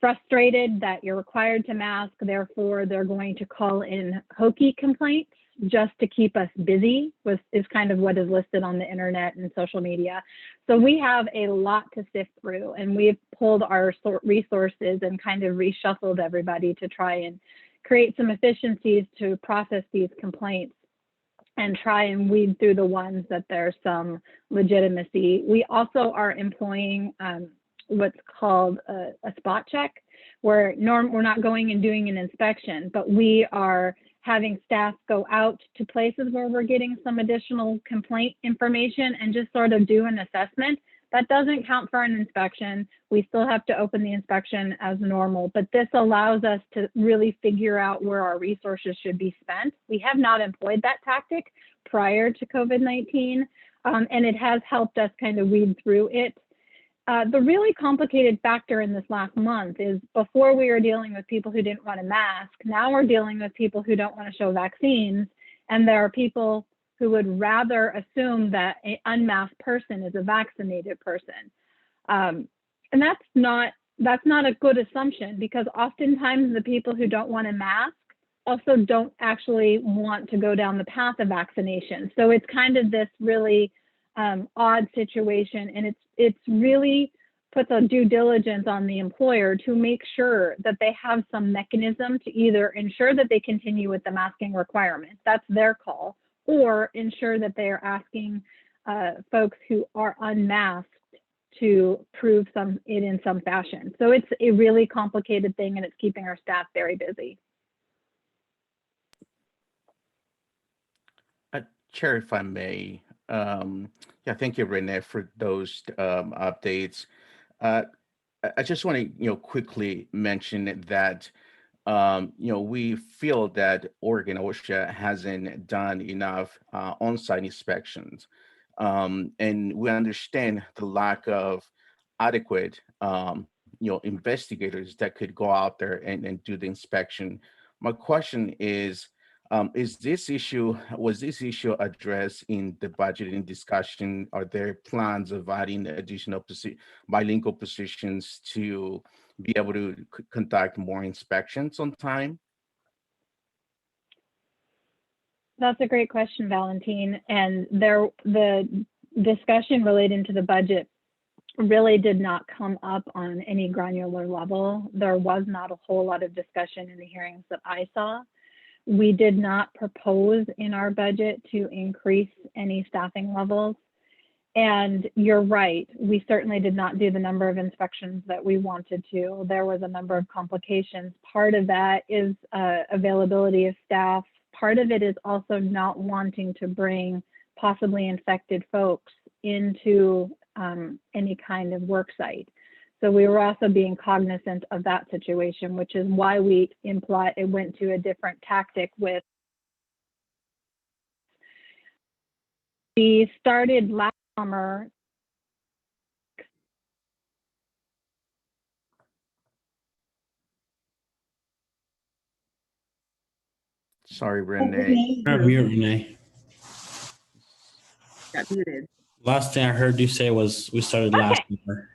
frustrated that you're required to mask, therefore they're going to call in hokey complaints just to keep us busy, is kind of what is listed on the internet and social media. So we have a lot to sift through, and we've pulled our resources and kind of reshuffled everybody to try and create some efficiencies to process these complaints and try and weed through the ones that there's some legitimacy. We also are employing what's called a spot check, where we're not going and doing an inspection, but we are having staff go out to places where we're getting some additional complaint information and just sort of do an assessment. That doesn't count for an inspection. We still have to open the inspection as normal, but this allows us to really figure out where our resources should be spent. We have not employed that tactic prior to COVID-19, and it has helped us kind of weed through it. The really complicated factor in this last month is before we were dealing with people who didn't want a mask, now we're dealing with people who don't want to show vaccines, and there are people who would rather assume that an unmasked person is a vaccinated person. And that's not a good assumption, because oftentimes the people who don't want a mask also don't actually want to go down the path of vaccination. So it's kind of this really odd situation, and it's really puts a due diligence on the employer to make sure that they have some mechanism to either ensure that they continue with the masking requirement, that's their call, or ensure that they are asking folks who are unmasked to prove it in some fashion. So it's a really complicated thing, and it's keeping our staff very busy. Chair, if I may, yeah, thank you, Renee, for those updates. I just want to, quickly mention that we feel that Oregon OSHA hasn't done enough on-site inspections. And we understand the lack of adequate, investigators that could go out there and do the inspection. My question is was this issue addressed in the budgeting discussion? Are there plans of adding additional bilingual positions to be able to conduct more inspections on time? That's a great question, Valentine. And the discussion relating to the budget really did not come up on any granular level. There was not a whole lot of discussion in the hearings that I saw. We did not propose in our budget to increase any staffing levels. And you're right, we certainly did not do the number of inspections that we wanted to. There was a number of complications. Part of that is availability of staff. Part of it is also not wanting to bring possibly infected folks into any kind of work site. So we were also being cognizant of that situation, which is why we went to a different tactic with. We started last summer. Sorry, Renee. You're on mute, Renee. Got muted. Last thing I heard you say was we started last summer.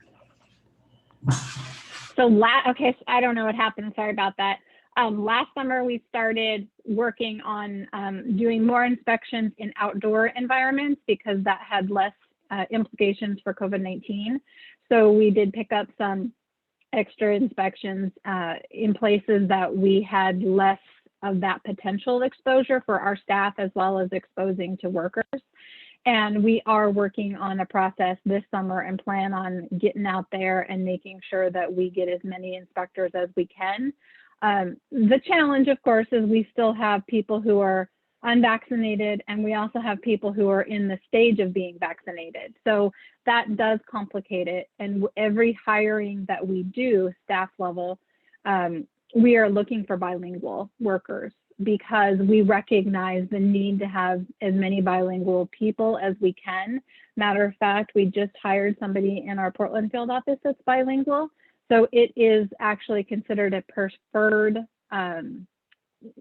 So okay, so I don't know what happened. Sorry about that. Last summer, we started working on doing more inspections in outdoor environments because that had less implications for COVID-19. So we did pick up some extra inspections in places that we had less of that potential exposure for our staff as well as exposing to workers. And we are working on a process this summer and plan on getting out there and making sure that we get as many inspectors as we can. The challenge, of course, is we still have people who are unvaccinated, and we also have people who are in the stage of being vaccinated. So that does complicate it. And every hiring that we do, staff level, we are looking for bilingual workers because we recognize the need to have as many bilingual people as we can. Matter of fact, we just hired somebody in our Portland field office that's bilingual. So it is actually considered a preferred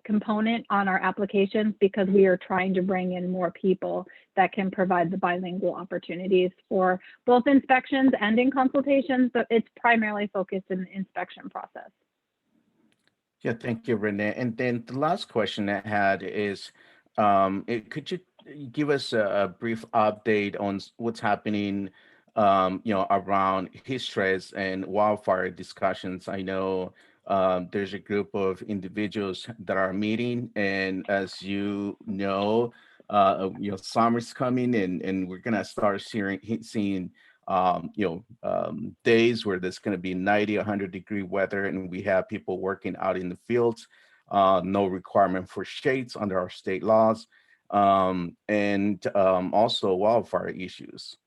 component on our applications because we are trying to bring in more people that can provide the bilingual opportunities for both inspections and in consultations, but it's primarily focused in the inspection process. Yeah, thank you, Renee. And then the last question I had is, could you give us a brief update on what's happening, around heat stress and wildfire discussions? I know there's a group of individuals that are meeting, and as you know, summer's coming, and we're gonna start seeing days where there's going to be 90, 100-degree weather, and we have people working out in the fields, no requirement for shades under our state laws, and also wildfire issues.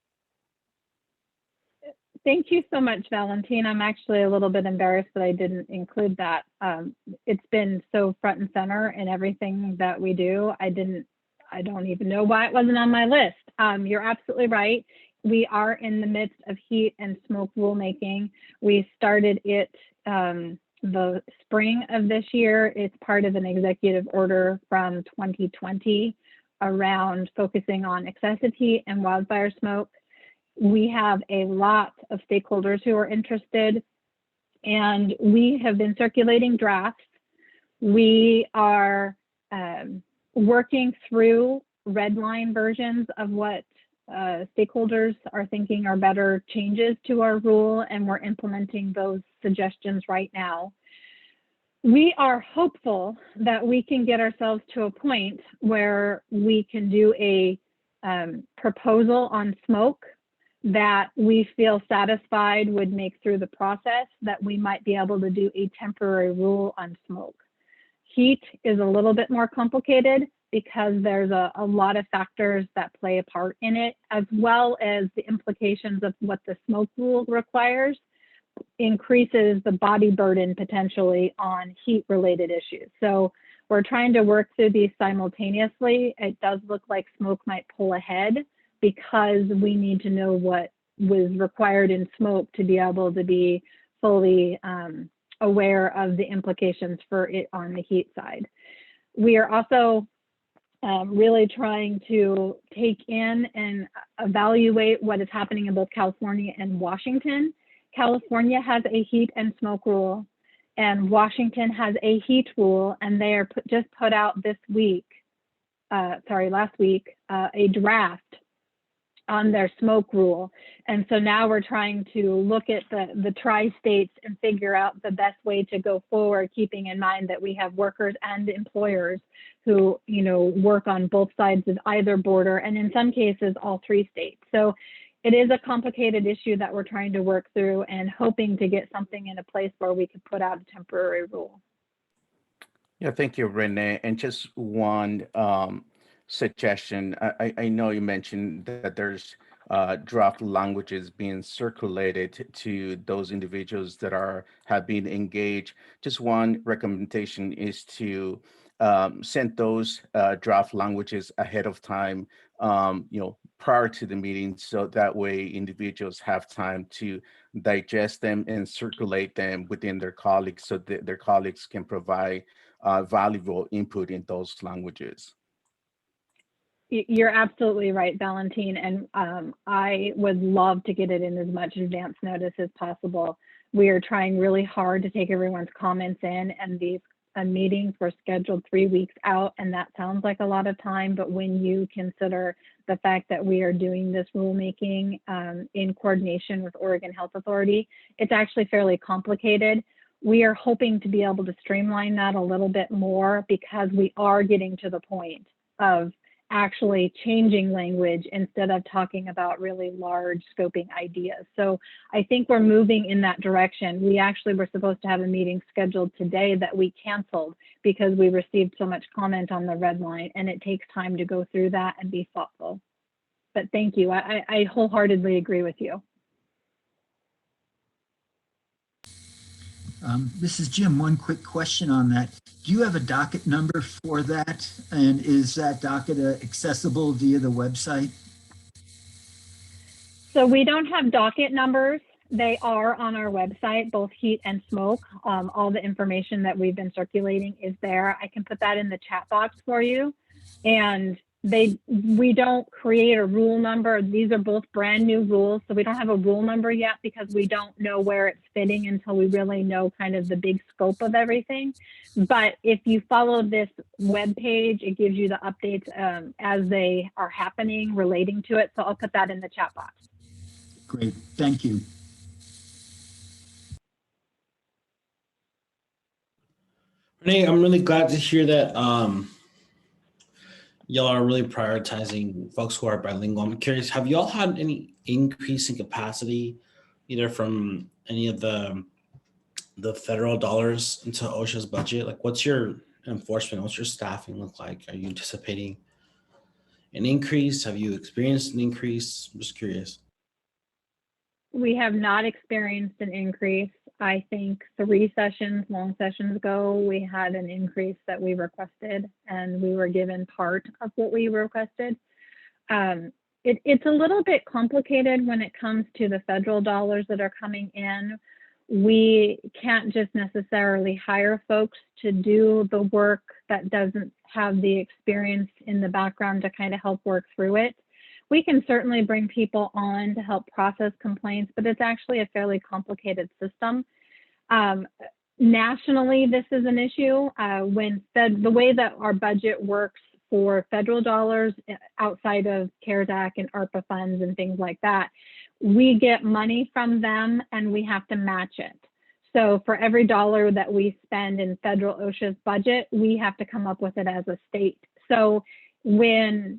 Thank you so much, Valentine. I'm actually a little bit embarrassed that I didn't include that. It's been so front and center in everything that we do. I don't even know why it wasn't on my list. You're absolutely right. We are in the midst of heat and smoke rulemaking. We started it the spring of this year. It's part of an executive order from 2020 around focusing on excessive heat and wildfire smoke. We have a lot of stakeholders who are interested, and we have been circulating drafts. We are working through red line versions of what stakeholders are thinking are better changes to our rule, and we're implementing those suggestions right now. We are hopeful that we can get ourselves to a point where we can do a proposal on smoke that we feel satisfied would make through the process, that we might be able to do a temporary rule on smoke. Heat is a little bit more complicated because there's a lot of factors that play a part in it, as well as the implications of what the smoke rule requires. increases the body burden potentially on heat related issues. So we're trying to work through these simultaneously. It does look like smoke might pull ahead because we need to know what was required in smoke to be able to be fully aware of the implications for it on the heat side. We are also really trying to take in and evaluate what is happening in both California and Washington. California has a heat and smoke rule, and Washington has a heat rule, and they are just put out this week, last week, a draft on their smoke rule. And so now we're trying to look at the tri-states and figure out the best way to go forward, keeping in mind that we have workers and employers who, you know, work on both sides of either border, and in some cases, all three states. So it is a complicated issue that we're trying to work through and hoping to get something in a place where we could put out a temporary rule. Yeah, thank you, Renee. And just one suggestion. I know you mentioned that there's draft languages being circulated to those individuals that have been engaged. Just one recommendation is to send those draft languages ahead of time, prior to the meeting, so that way individuals have time to digest them and circulate them within their colleagues, so that their colleagues can provide valuable input in those languages. You're absolutely right, Valentine, and I would love to get it in as much advance notice as possible. We are trying really hard to take everyone's comments in, and these meetings were scheduled 3 weeks out, and that sounds like a lot of time, but when you consider the fact that we are doing this rulemaking in coordination with Oregon Health Authority, it's actually fairly complicated. We are hoping to be able to streamline that a little bit more, because we are getting to the point of actually changing language instead of talking about really large scoping ideas. So I think we're moving in that direction. We actually were supposed to have a meeting scheduled today that we canceled because we received so much comment on the red line, and it takes time to go through that and be thoughtful. But thank you. I wholeheartedly agree with you. This is Jim. One quick question on that. Do you have a docket number for that? And is that docket accessible via the website? So we don't have docket numbers. They are on our website, both heat and smoke. All the information that we've been circulating is there. I can put that in the chat box for you. And we don't create a rule number. These are both brand new rules. So we don't have a rule number yet, because we don't know where it's fitting until we really know kind of the big scope of everything. But if you follow this web page, it gives you the updates as they are happening relating to it. So I'll put that in the chat box. Great, thank you. Renee, I'm really glad to hear that y'all are really prioritizing folks who are bilingual. I'm curious, have y'all had any increase in capacity, either from any of the federal dollars into OSHA's budget? Like, what's your enforcement? What's your staffing look like? Are you anticipating an increase? Have you experienced an increase? I'm just curious. We have not experienced an increase. I think 3 long sessions ago, we had an increase that we requested, and we were given part of what we requested. It's a little bit complicated when it comes to the federal dollars that are coming in. We can't just necessarily hire folks to do the work that doesn't have the experience in the background to kind of help work through it. We can certainly bring people on to help process complaints, but it's actually a fairly complicated system. Nationally, this is an issue. The way that our budget works for federal dollars outside of CARES Act and ARPA funds and things like that, we get money from them and we have to match it. So for every dollar that we spend in federal OSHA's budget, we have to come up with it as a state. So when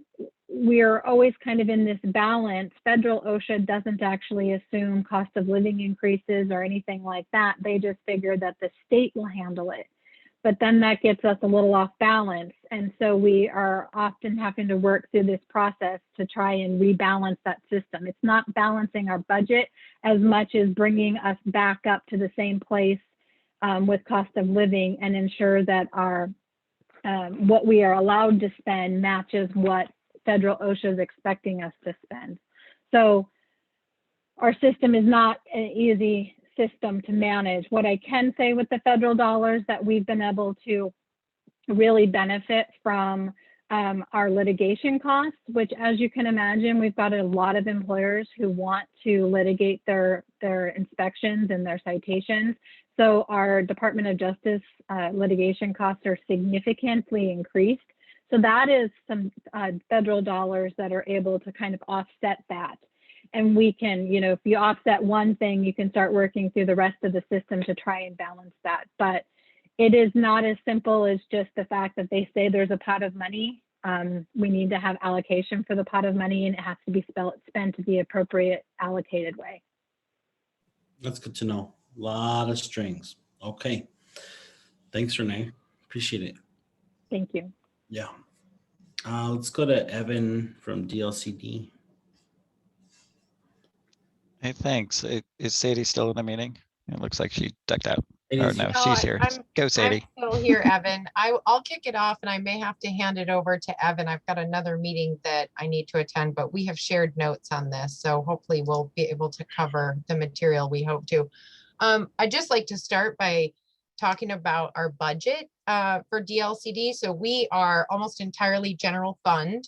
we're always kind of in this balance, federal OSHA doesn't actually assume cost of living increases or anything like that. They just figure that the state will handle it. but then that gets us a little off balance. And so we are often having to work through this process to try and rebalance that system. It's not balancing our budget as much as bringing us back up to the same place with cost of living, and ensure that our what we are allowed to spend matches what federal OSHA is expecting us to spend. So our system is not an easy system to manage. What I can say with the federal dollars that we've been able to really benefit from our litigation costs, which, as you can imagine, we've got a lot of employers who want to litigate their inspections and their citations. So our Department of Justice litigation costs are significantly increased. So that is some federal dollars that are able to kind of offset that. And we can, you know, if you offset one thing, you can start working through the rest of the system to try and balance that. But it is not as simple as just the fact that they say there's a pot of money. We need to have allocation for the pot of money, and it has to be spent to the appropriate allocated way. That's good to know. A lot of strings. Okay. Thanks, Renee. Appreciate it. Thank you. Yeah. Let's go to Evan from DLCD. Hey, thanks. Is Sadie still in the meeting? It looks like she ducked out. It Or is- no, No, she's here. Go, I'm Sadie. still here, Evan. I'll kick it off, and I may have to hand it over to Evan. I've got another meeting that I need to attend, but we have shared notes on this, so hopefully we'll be able to cover the material we hope to. I'd just like to start by talking about our budget for DLCD. So we are almost entirely general fund.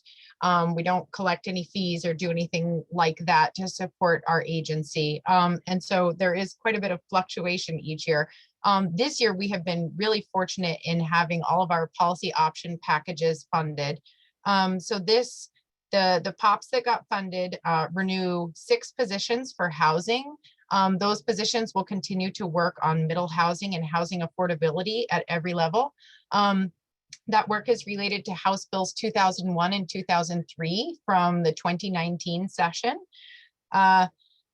We don't collect any fees or do anything like that to support our agency. And so there is quite a bit of fluctuation each year. This year, we have been really fortunate in having all of our policy option packages funded. So the POPs that got funded renew 6 positions for housing. Those positions will continue to work on middle housing and housing affordability at every level. That work is related to House Bills 2001 and 2003 from the 2019 session.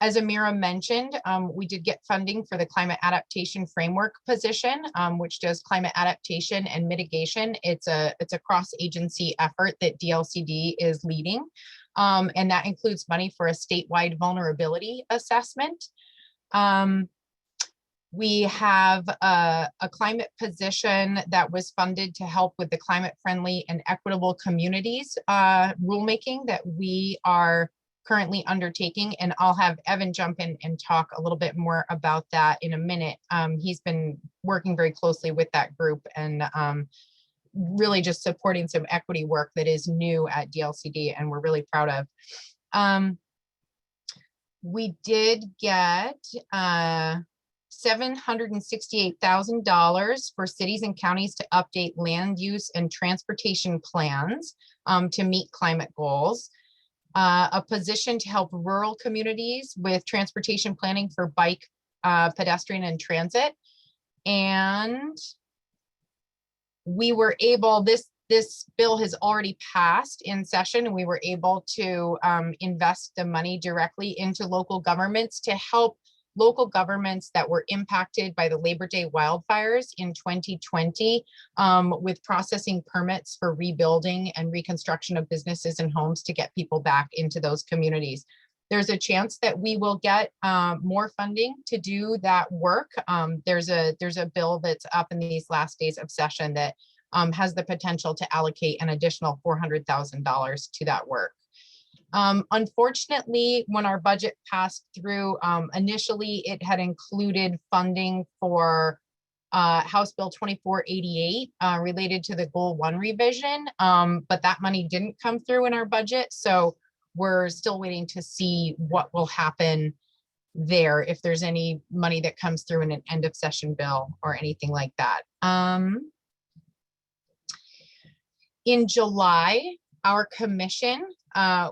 As Amira mentioned, we did get funding for the climate adaptation framework position, which does climate adaptation and mitigation. It's a cross-agency effort that DLCD is leading. And that includes money for a statewide vulnerability assessment. We have a climate position that was funded to help with the climate-friendly and equitable communities rulemaking that we are currently undertaking. And I'll have Evan jump in and talk a little bit more about that in a minute. He's been working very closely with that group and really just supporting some equity work that is new at DLCD, and we're really proud of. We did get $768,000 for cities and counties to update land use and transportation plans to meet climate goals. A position to help rural communities with transportation planning for bike, pedestrian, and transit. And we were able, this bill has already passed in session, and we were able to invest the money directly into local governments to help local governments that were impacted by the Labor Day wildfires in 2020 with processing permits for rebuilding and reconstruction of businesses and homes to get people back into those communities. There's a chance that we will get more funding to do that work. There's a bill that's up in these last days of session that has the potential to allocate an additional $400,000 to that work. Unfortunately, when our budget passed through, initially it had included funding for House Bill 2488 related to the Goal 1 revision, but that money didn't come through in our budget. So we're still waiting to see what will happen there, if there's any money that comes through in an end of session bill or anything like that. In July, our commission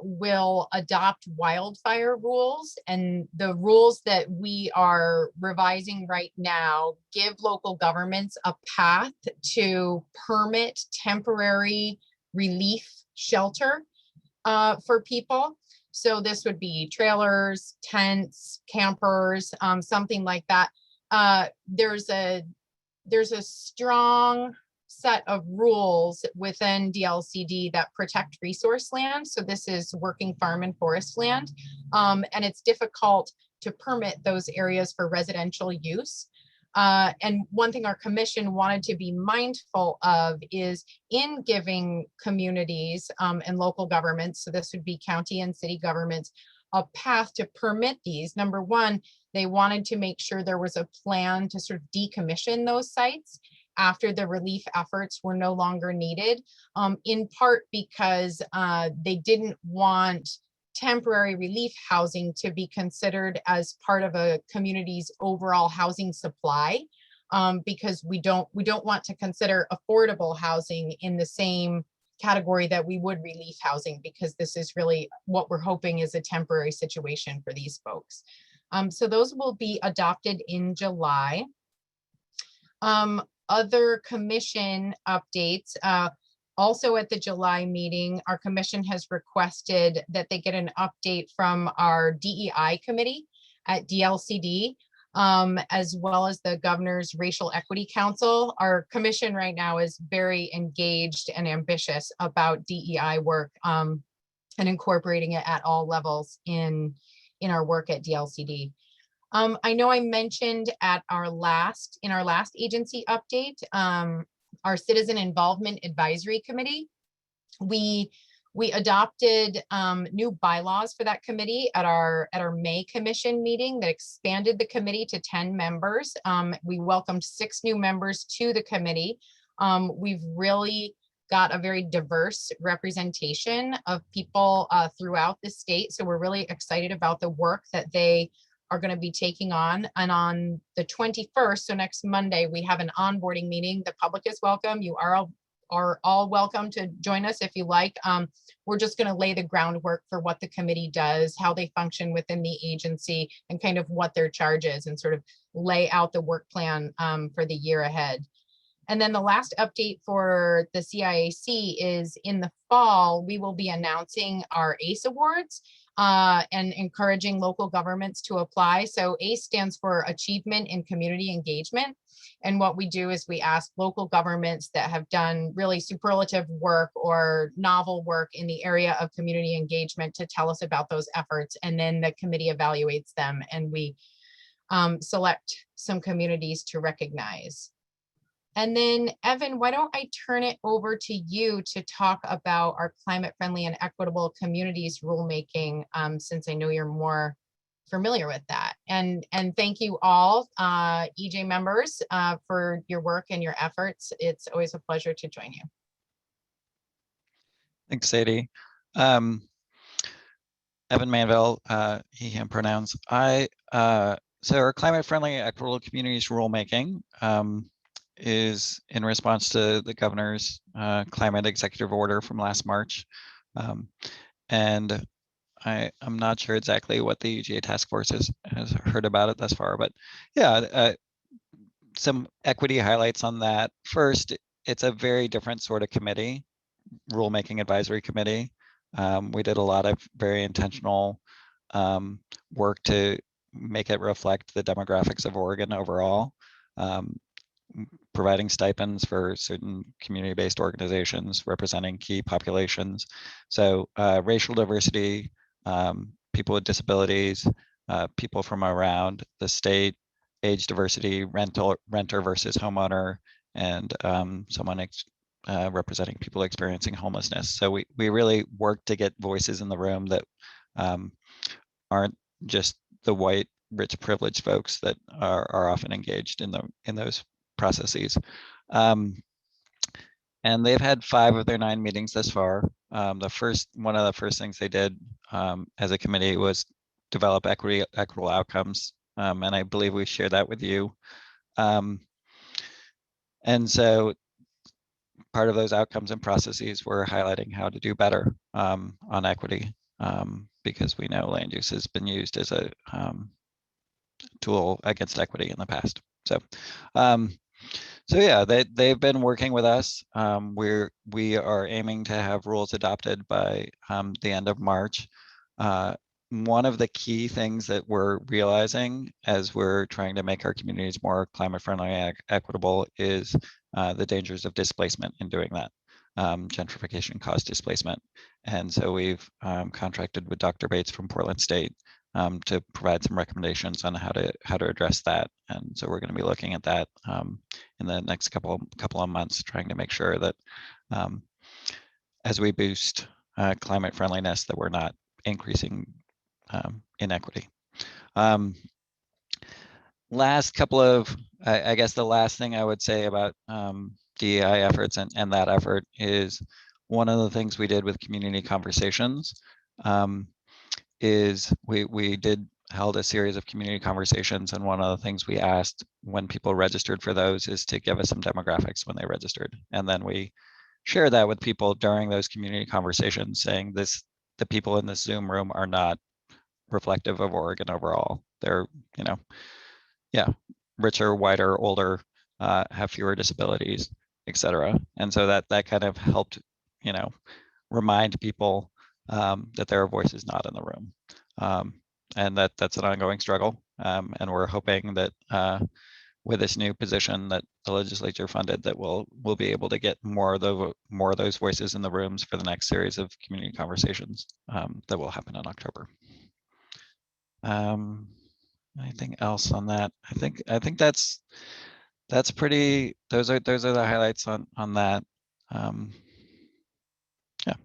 will adopt wildfire rules, and the rules that we are revising right now give local governments a path to permit temporary relief shelter for people. So this would be trailers, tents, campers, something like that. There's a there's a strong set of rules within DLCD that protect resource land. So this is working farm and forest land. And it's difficult to permit those areas for residential use. And one thing our commission wanted to be mindful of is in giving communities and local governments, so this would be county and city governments, a path to permit these. Number one, they wanted to make sure there was a plan to sort of decommission those sites after the relief efforts were no longer needed, in part because they didn't want temporary relief housing to be considered as part of a community's overall housing supply, because we don't want to consider affordable housing in the same category that we would relief housing, because this is really what we're hoping is a temporary situation for these folks. So those will be adopted in July. Other commission updates, also at the July meeting, our commission has requested that they get an update from our DEI committee at DLCD, as well as the Governor's Racial Equity Council. Our commission right now is very engaged and ambitious about DEI work, and incorporating it at all levels in our work at DLCD. I know I mentioned in our last agency update, our Citizen Involvement Advisory Committee. We adopted new bylaws for that committee at our May commission meeting that expanded the committee to 10 members. We welcomed 6 new members to the committee. We've really got a very diverse representation of people throughout the state. So we're really excited about the work that they are going to be taking on. And on the 21st, so next Monday, we have an onboarding meeting. The public is welcome. You are all welcome to join us if you like. We're just going to lay the groundwork for what the committee does, how they function within the agency, and kind of what their charge is, and sort of lay out the work plan for the year ahead. And then the last update for the CIAC is in the fall, we will be announcing our ACE Awards and encouraging local governments to apply. So ACE stands for Achievement in Community Engagement. And what we do is we ask local governments that have done really superlative work or novel work in the area of community engagement to tell us about those efforts. And then the committee evaluates them, and we select some communities to recognize. And then, Evan, why don't I turn it over to you to talk about our climate friendly and equitable communities rulemaking, since I know you're more familiar with that. And thank you all, EJ members, for your work and your efforts. It's always a pleasure to join you. Thanks, Sadie. Evan Manville, he, him pronouns. So our climate friendly equitable communities rulemaking is in response to the governor's climate executive order from last March. And I'm not sure exactly what the UGA task force has heard about it thus far, but yeah, some equity highlights on that. First, it's a very different sort of committee, rulemaking advisory committee. We did a lot of very intentional work to make it reflect the demographics of Oregon overall. Providing stipends for certain community-based organizations representing key populations. So racial diversity, people with disabilities, people from around the state, age diversity, renter versus homeowner, and someone representing people experiencing homelessness. So we really work to get voices in the room that aren't just the white, rich, privileged folks that are often engaged in those processes. And they've had 5 of their 9 meetings thus far. One of the first things they did as a committee was develop equitable outcomes. And I believe we shared that with you. And so part of those outcomes and processes were highlighting how to do better on equity, because we know land use has been used as a tool against equity in the past. So yeah, they've been working with us. We are aiming to have rules adopted by the end of March. one of the key things that we're realizing as we're trying to make our communities more climate friendly and equitable is the dangers of displacement in doing that. Gentrification caused displacement. And so we've contracted with Dr. Bates from Portland State to provide some recommendations on how to address that. And so we're going to be looking at that in the next couple of months, trying to make sure that as we boost climate friendliness, that we're not increasing inequity. Last couple of, I guess the last thing I would say about DEI efforts and that effort is one of the things we did with community conversations is we held a series of community conversations, and one of the things we asked when people registered for those is to give us some demographics when they registered, and then we share that with people during those community conversations, saying the people in this Zoom room are not reflective of Oregon overall. They're, richer, whiter, older, have fewer disabilities, et cetera. And so that kind of helped, remind people that their voice is not in the room. And that's an ongoing struggle. And we're hoping that with this new position that the legislature funded, that we'll be able to get more of those voices in the rooms for the next series of community conversations that will happen in October. Anything else on that? I think that's pretty. Those are the highlights on that. Yeah.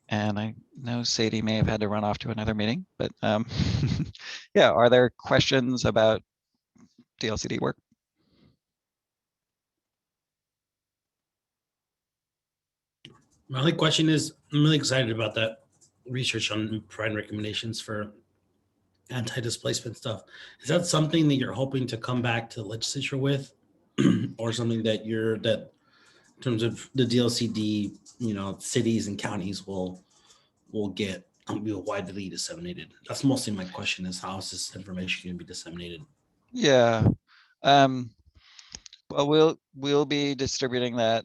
And I know Sadie may have had to run off to another meeting, but yeah. Are there questions about DLCD work? My only question is, I'm really excited about that research on providing recommendations for anti-displacement stuff. Is that something that you're hoping to come back to the legislature with, or something that in terms of the DLCD, cities and counties will get be widely disseminated? That's mostly my question: is how is this information going to be disseminated? Yeah. Well, we'll be distributing that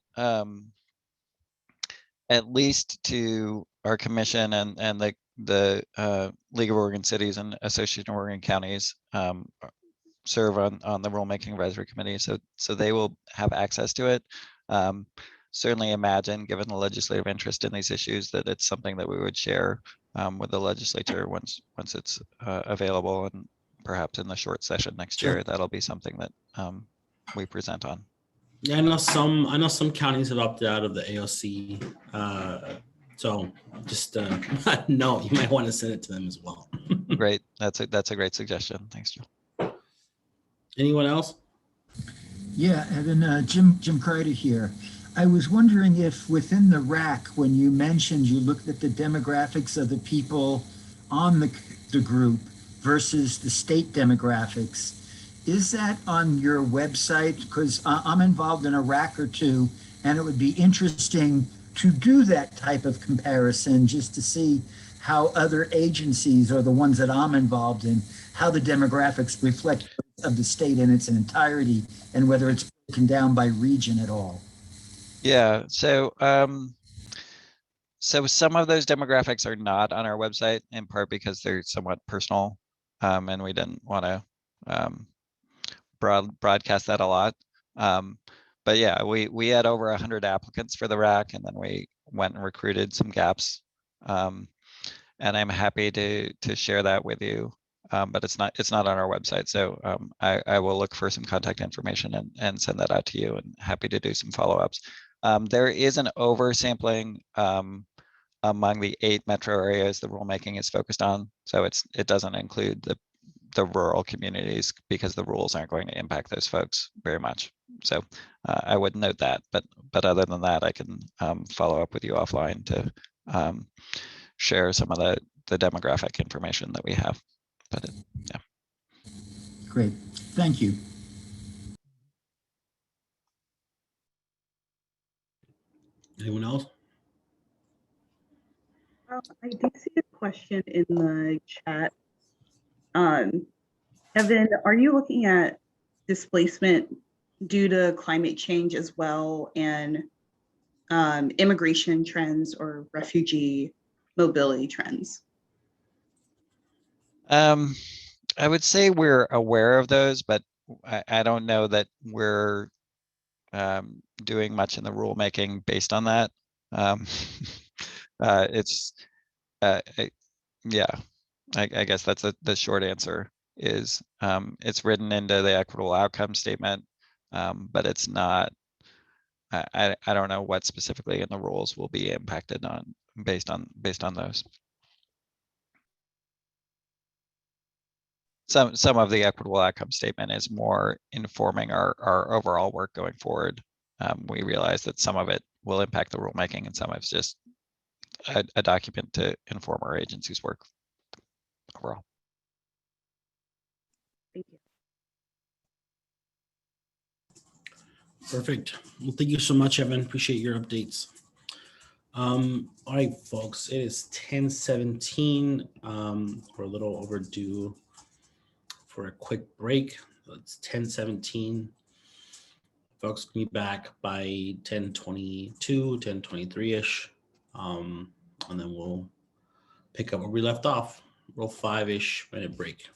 at least to our commission and the League of Oregon Cities and Association of Oregon Counties serve on the rulemaking advisory committee, so they will have access to it. Certainly imagine, given the legislative interest in these issues, that it's something that we would share with the legislature once it's available, and perhaps in the short session next year, that'll be something that we present on. Yeah, I know some counties have opted out of the AOC. So just no, you might want to send it to them as well. Great. That's a great suggestion. Thanks, Joe. Anyone else? Yeah, Evan, Jim Kreider here. I was wondering if within the RAC, when you mentioned you looked at the demographics of the people on the group versus the state demographics, is that on your website? Because I'm involved in a RAC or two, and it would be interesting to do that type of comparison just to see how other agencies, or the ones that I'm involved in, how the demographics reflect of the state in its entirety, and whether it's broken down by region at all. Yeah, so some of those demographics are not on our website, in part because they're somewhat personal, and we didn't want to broadcast that a lot. But yeah, we had over 100 applicants for the RAC, and then we went and recruited some gaps. And I'm happy to share that with you. But it's not on our website. So I will look for some contact information and send that out to you, and happy to do some follow-ups. There is an oversampling among the 8 metro areas the rulemaking is focused on. So it doesn't include the rural communities, because the rules aren't going to impact those folks very much. So I would note that, but other than that, I can follow up with you offline to share some of the demographic information that we have. But yeah. Great, thank you. Anyone else? I did see a question in the chat. Evan, are you looking at displacement due to climate change as well, and immigration trends or refugee mobility trends? I would say we're aware of those, but I don't know that we're doing much in the rulemaking based on that. It's, yeah, I guess that's the short answer is it's written into the equitable outcome statement, but it's not, I don't know what specifically in the rules will be impacted on based on those. Some of the equitable outcome statement is more informing our overall work going forward. We realize that some of it will impact the rulemaking and some of it's just a document to inform our agency's work overall. Thank you. Perfect. Well, thank you so much, Evan. Appreciate your updates. All right, folks, it is 10:17. We're a little overdue for a quick break. It's 10:17. Folks can be back by 10:22, 10:23-ish. And then we'll pick up where we left off. Real 5-ish minute break.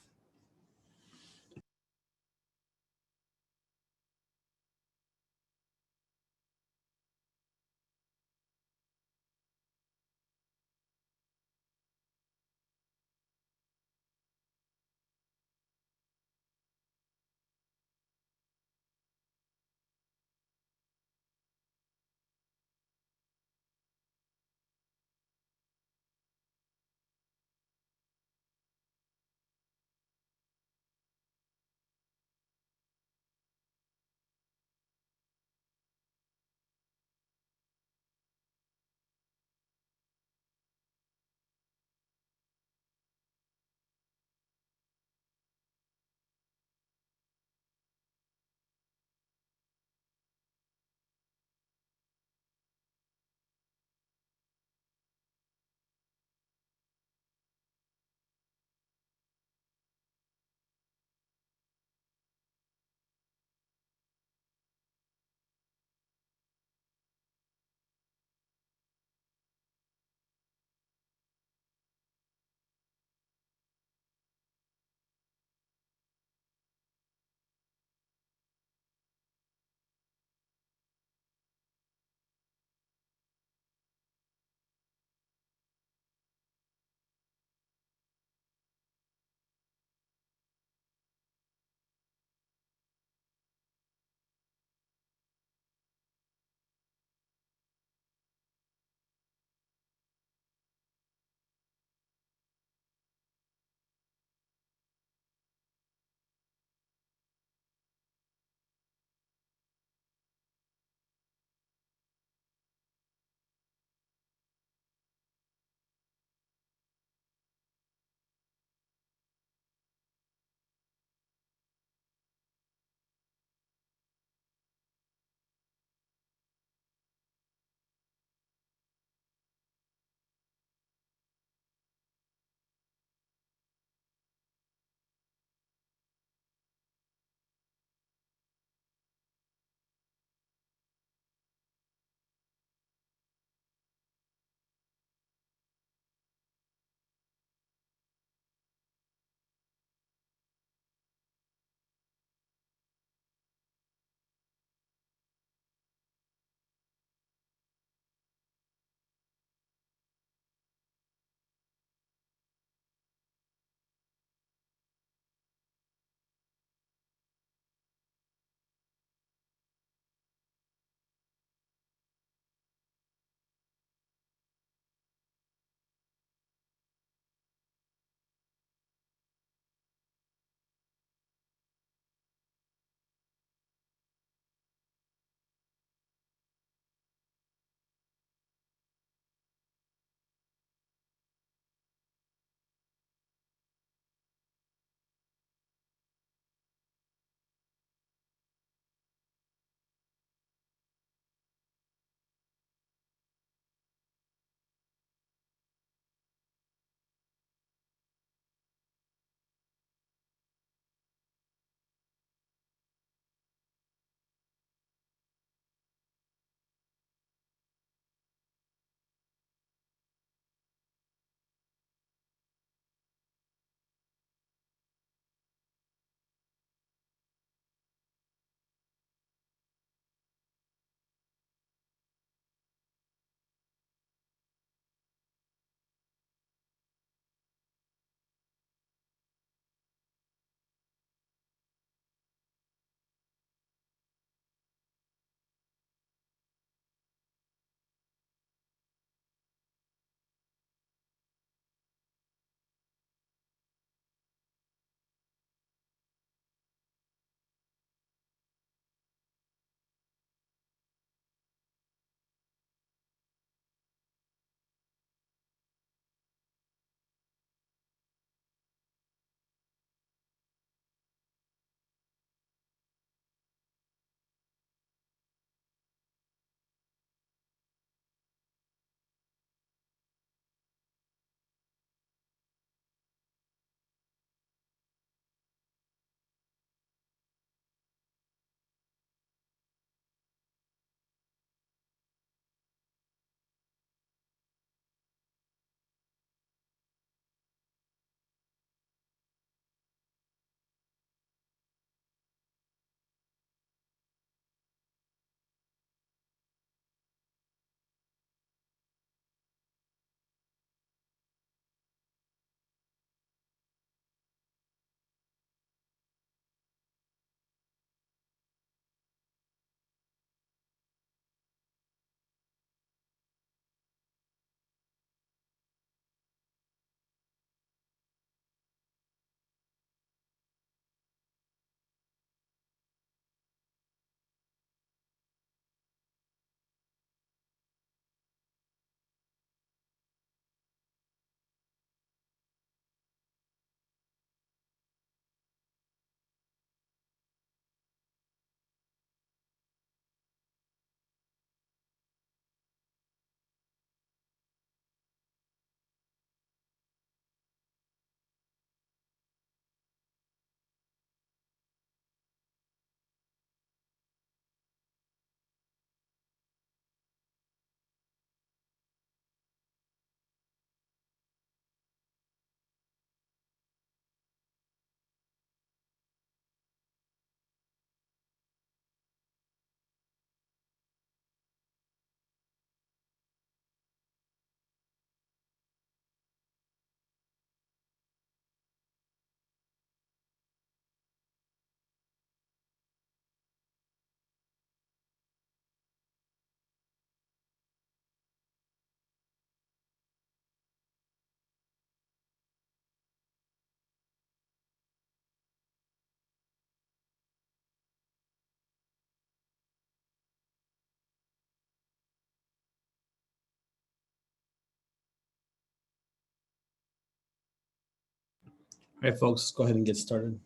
All right, folks, let's go ahead and get started.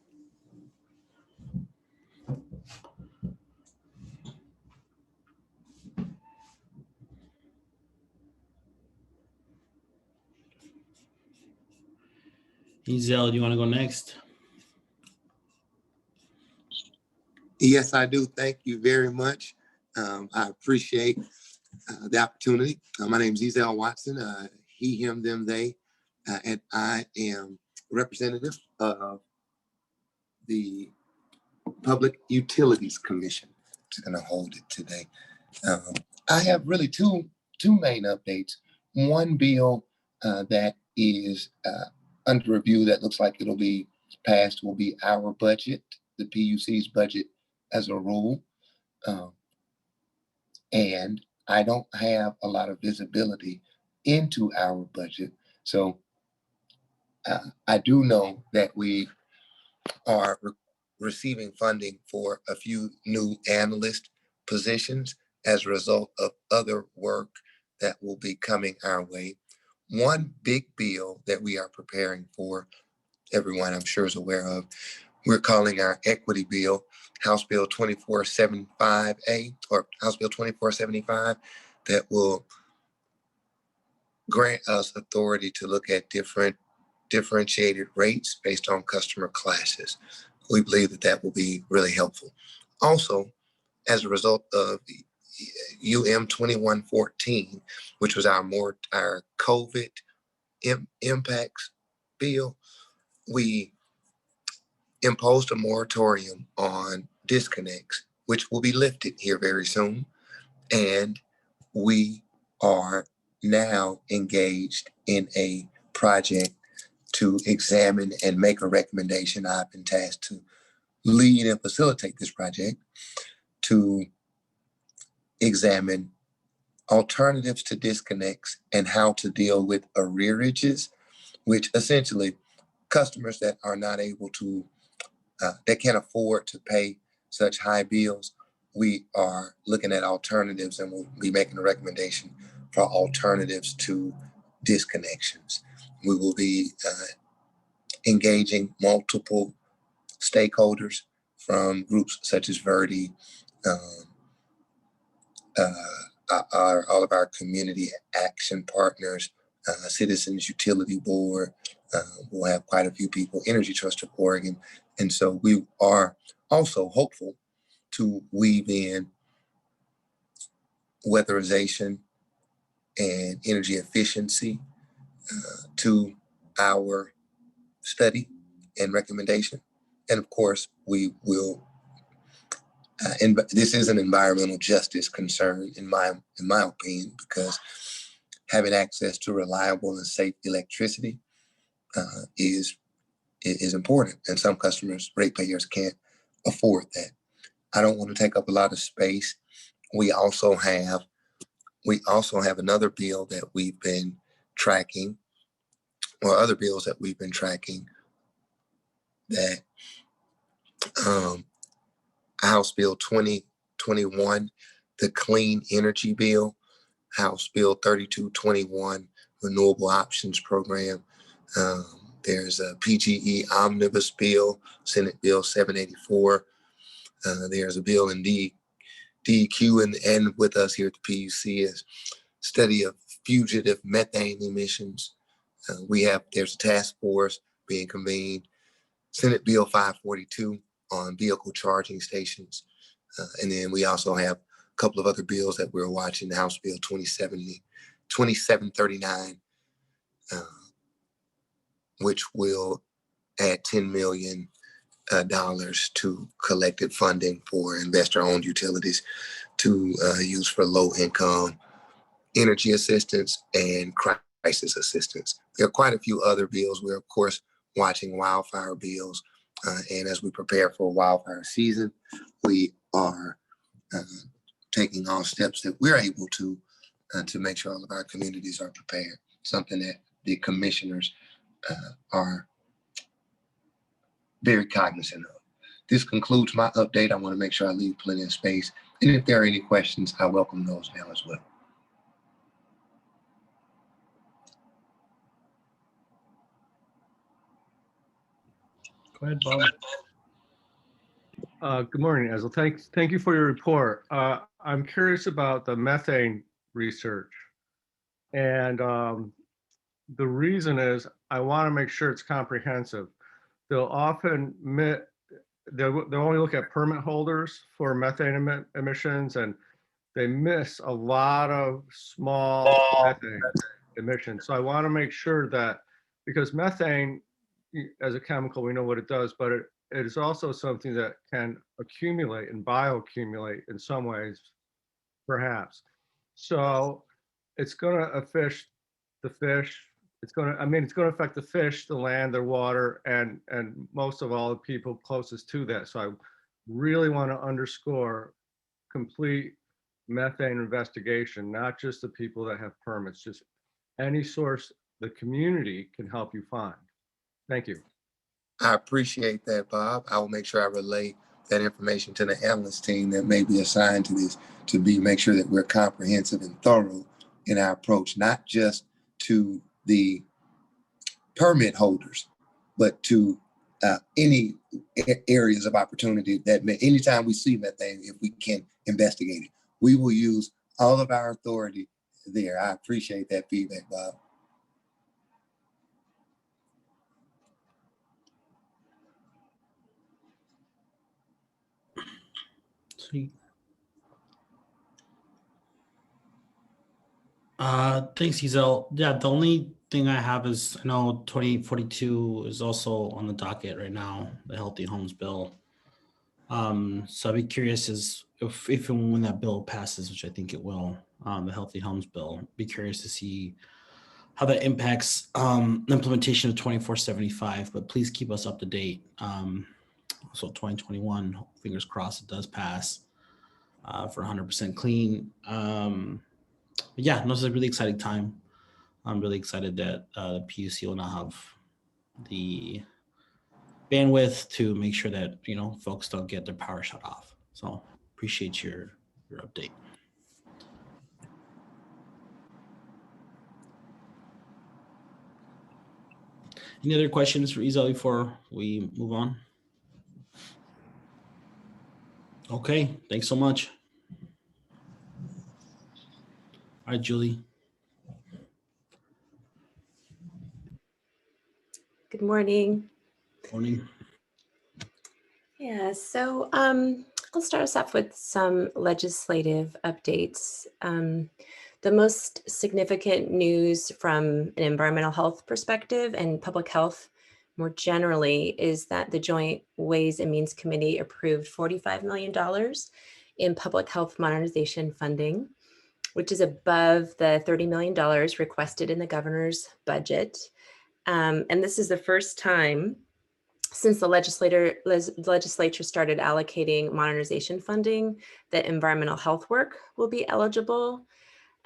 Ezel, do you want to go next? Yes, I do. Thank you very much. I appreciate the opportunity. My name is Ezel Watson. He, him, them, they, and I am representative of the Public Utilities Commission. Just going to hold it today. I have really two main updates. One bill that is under review that looks like it'll be passed will be our budget, the PUC's budget as a rule. And I don't have a lot of visibility into our budget. So I do know that we are receiving funding for a few new analyst positions as a result of other work that will be coming our way. One big bill that we are preparing for, everyone I'm sure is aware of, we're calling our equity bill House Bill 2475A or House Bill 2475, that will grant us authority to look at differentiated rates based on customer classes. We believe that that will be really helpful. Also, as a result of the UM 2114, which was our COVID impacts bill, we imposed a moratorium on disconnects, which will be lifted here very soon. And we are now engaged in a project to examine and make a recommendation. I've been tasked to lead and facilitate this project to examine alternatives to disconnects and how to deal with arrearages, which essentially customers that are not able to, that can't afford to pay such high bills. We are looking at alternatives and we'll be making a recommendation for alternatives to disconnections. We will be engaging multiple stakeholders from groups such as Verdi, all of our community action partners, Citizens Utility Board. We'll have quite a few people, Energy Trust of Oregon. And so we are also hopeful to weave in weatherization and energy efficiency to our study and recommendation. And of course, we will, and this is an environmental justice concern in my opinion, because having access to reliable and safe electricity is important. And some customers, ratepayers, can't afford that. I don't want to take up a lot of space. We also have another bill that we've been tracking, or other bills that we've been tracking, that House Bill 2021, the Clean Energy Bill, House Bill 3221, Renewable Options Program. There's a PGE Omnibus Bill, Senate Bill 784. There's a bill in DEQ, and with us here at the PUC is study of fugitive methane emissions. There's a task force being convened, Senate Bill 542 on vehicle charging stations. And then we also have a couple of other bills that we're watching, the House Bill 2739, which will add $10 million to collected funding for investor-owned utilities to use for low-income energy assistance and crisis assistance. There are quite a few other bills. We're, of course, watching wildfire bills. And as we prepare for wildfire season, we are taking all steps that we're able to make sure all of our communities are prepared, something that the commissioners are very cognizant of. This concludes my update. I want to make sure I leave plenty of space. And if there are any questions, I welcome those now as well. Go ahead, Bob. Good morning, Ezel. Thank you for your report. I'm curious about the methane research. And the reason is I want to make sure it's comprehensive. They'll often they'll only look at permit holders for methane emissions, and they miss a lot of small methane emissions. So I want to make sure that, because methane as a chemical, we know what it does, but it is also something that can accumulate and bioaccumulate in some ways, perhaps. So it's going to affect the fish. It's going to affect the fish, the land, their water, and most of all, the people closest to that. So I really want to underscore complete methane investigation, not just the people that have permits, just any source the community can help you find. Thank you. I appreciate that, Bob. I will make sure I relay that information to the analyst team that may be assigned to this to make sure that we're comprehensive and thorough in our approach, not just to the permit holders, but to any areas of opportunity that anytime we see methane, if we can investigate it, we will use all of our authority there. I appreciate that feedback, Bob. Sweet. Thanks, Giselle. Yeah, the only thing I have is I know 2042 is also on the docket right now, the Healthy Homes Bill. So I'd be curious as if and when that bill passes, which I think it will, the Healthy Homes Bill, be curious to see how that impacts the implementation of 2475, but please keep us up to date. So 2021, fingers crossed it does pass for 100% clean. But yeah, no, this is a really exciting time. I'm really excited that the PUC will now have the bandwidth to make sure that, you know, folks don't get their power shut off. So appreciate your update. Any other questions for Isel before we move on? Okay, thanks so much. All right, Julie. Good morning. Morning. Yeah, so I'll start us off with some legislative updates. The most significant news from an environmental health perspective and public health more generally is that the Joint Ways and Means Committee approved $45 million in public health modernization funding, which is above the $30 million requested in the governor's budget. And this is the first time since the legislature started allocating modernization funding that environmental health work will be eligible.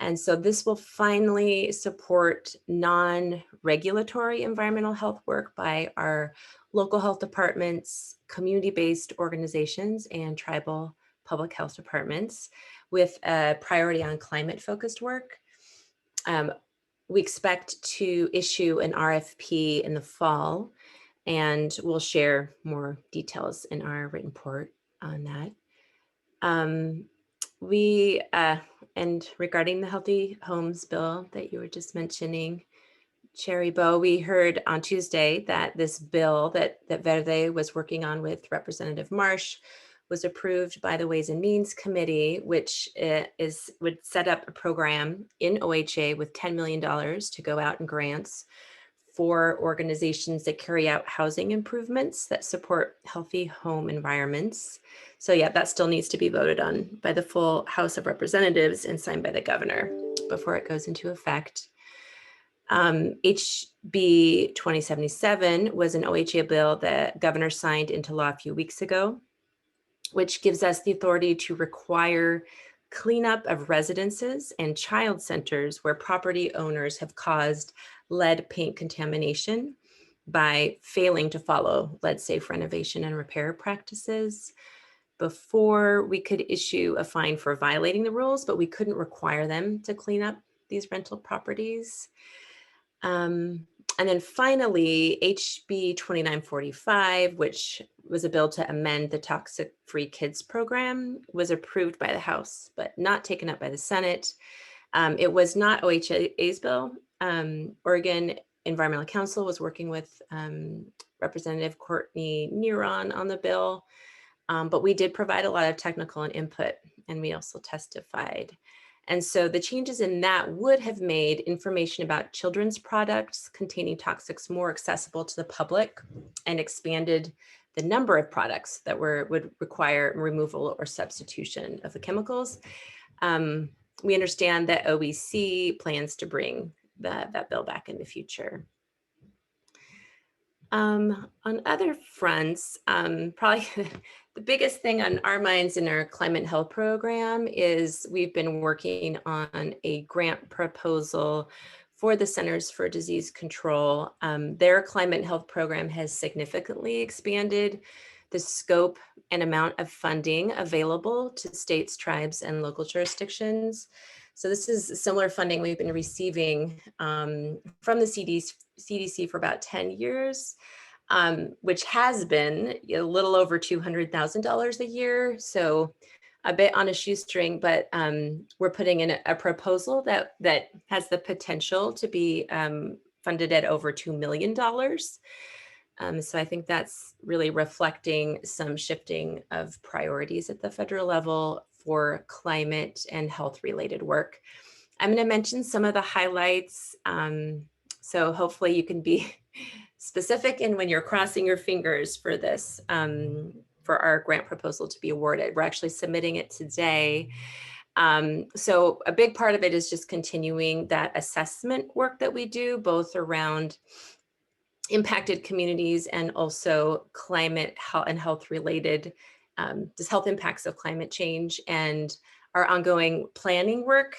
And so this will finally support non-regulatory environmental health work by our local health departments, community-based organizations, and tribal public health departments with a priority on climate-focused work. We expect to issue an RFP in the fall, and we'll share more details in our written report on that. And regarding the Healthy Homes Bill that you were just mentioning, Cherry Bow, we heard on Tuesday that this bill that Verde was working on with Representative Marsh was approved by the Ways and Means Committee, which would set up a program in OHA with $10 million to go out in grants for organizations that carry out housing improvements that support healthy home environments. So yeah, that still needs to be voted on by the full House of Representatives and signed by the governor before it goes into effect. HB 2077 was an OHA bill that governor signed into law a few weeks ago, which gives us the authority to require cleanup of residences and child centers where property owners have caused lead paint contamination by failing to follow lead safe renovation and repair practices. Before, we could issue a fine for violating the rules, but we couldn't require them to clean up these rental properties. And then finally, HB 2945, which was a bill to amend the Toxic Free Kids program, was approved by the House, but not taken up by the Senate. It was not OHA's bill. Oregon Environmental Council was working with Representative Courtney Neron on the bill, but we did provide a lot of technical and input, and we also testified. And so the changes in that would have made information about children's products containing toxics more accessible to the public and expanded the number of products that would require removal or substitution of the chemicals. We understand that OEC plans to bring that bill back in the future. On other fronts, probably the biggest thing on our minds in our climate and health program is we've been working on a grant proposal for the Centers for Disease Control. Their climate and health program has significantly expanded the scope and amount of funding available to states, tribes, and local jurisdictions. So this is similar funding we've been receiving from the CDC for about 10 years, which has been a little over $200,000 a year. So a bit on a shoestring, but we're putting in a proposal that has the potential to be funded at over $2 million. So I think that's really reflecting some shifting of priorities at the federal level for climate and health related work. I'm going to mention some of the highlights. So hopefully you can be specific in when you're crossing your fingers for this, for our grant proposal to be awarded. We're actually submitting it today. So a big part of it is just continuing that assessment work that we do, both around impacted communities and also climate and health related, just health impacts of climate change, and our ongoing planning work,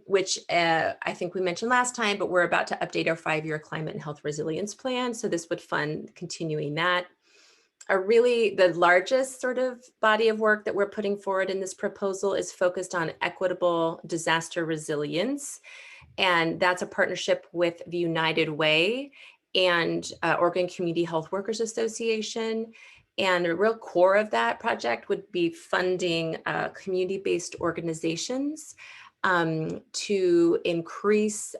which I think we mentioned last time, but we're about to update our 5-year climate and health resilience plan. So this would fund continuing that. Really, the largest sort of body of work that we're putting forward in this proposal is focused on equitable disaster resilience. And that's a partnership with the United Way and Oregon Community Health Workers Association. And the real core of that project would be funding community-based organizations to increase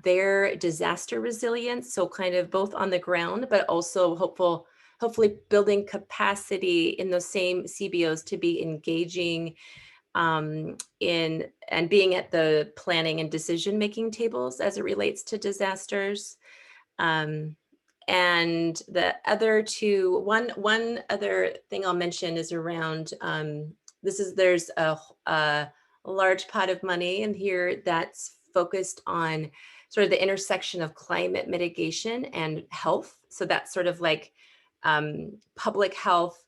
their disaster resilience. So kind of both on the ground, but also hopefully building capacity in those same CBOs to be engaging in and being at the planning and decision-making tables as it relates to disasters. And the other two, one other thing I'll mention is around, there's a large pot of money in here that's focused on sort of the intersection of climate mitigation and health. So that's sort of like public health,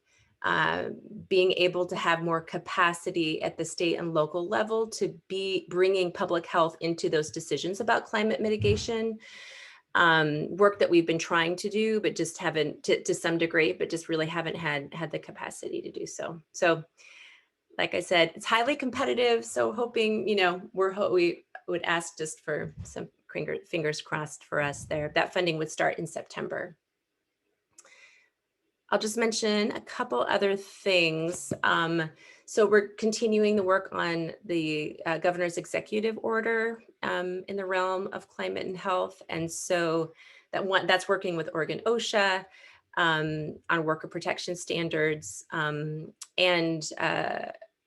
being able to have more capacity at the state and local level to be bringing public health into those decisions about climate mitigation, work that we've been trying to do, but just haven't to some degree, but just really haven't had the capacity to do so. So like I said, it's highly competitive. So hoping, we would ask just for some fingers crossed for us there. That funding would start in September. I'll just mention a couple other things. So we're continuing the work on the governor's executive order in the realm of climate and health. And so that's working with Oregon OSHA on worker protection standards, and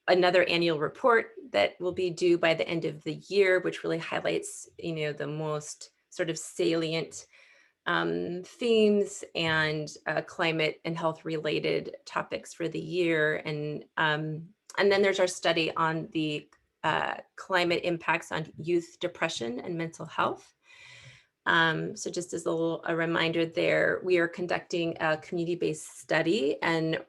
another annual report that will be due by the end of the year, which really highlights, the most sort of salient themes and climate and health related topics for the year. And then there's our study on the climate impacts on youth depression and mental health. So just as a reminder there, we are conducting a community-based study and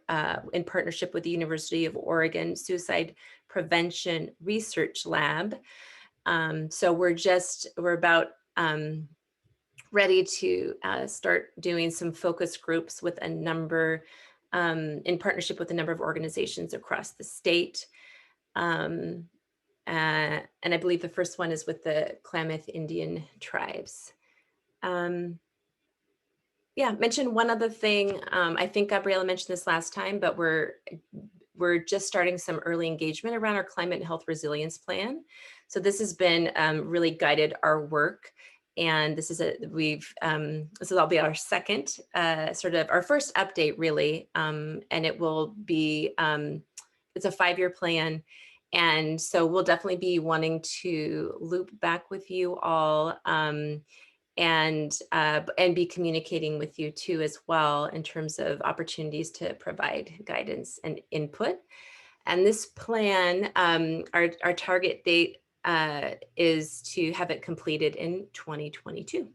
in partnership with the University of Oregon Suicide Prevention Research Lab. So we're about ready to start doing some focus groups with a number, in partnership with a number of organizations across the state. And I believe the first one is with the Klamath Indian tribes. Yeah, mention one other thing. I think Gabriela mentioned this last time, but we're just starting some early engagement around our climate and health resilience plan. So this has been really guided our work. And this is this will be our second sort of our first update really. And it will be, it's a 5-year plan. And so we'll definitely be wanting to loop back with you all and be communicating with you too as well in terms of opportunities to provide guidance and input. And this plan, our target date is to have it completed in 2022.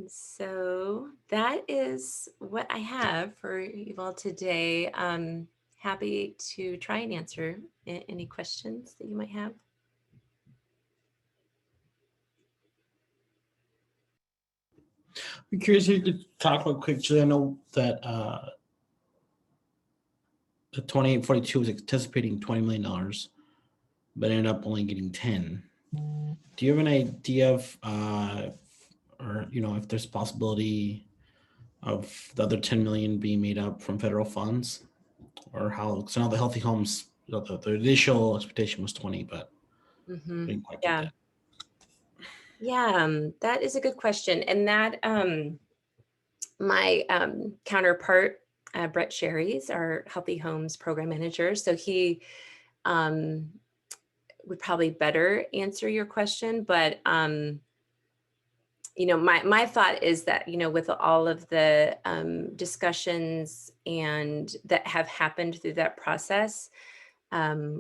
So that is what I have for you all today. Happy to try and answer any questions that you might have. I'm curious if you could talk real quick, Julie. I know that the 2842 was anticipating $20 million, but ended up only getting 10. Do you have an idea of, or if there's possibility of the other 10 million being made up from federal funds, or how? Because I know the healthy homes, the initial expectation was 20, but we didn't quite get that. Yeah, that is a good question. And that my counterpart, Brett Sherry's our Healthy Homes program manager. So he would probably better answer your question. But, my thought is that, with all of the discussions and that have happened through that process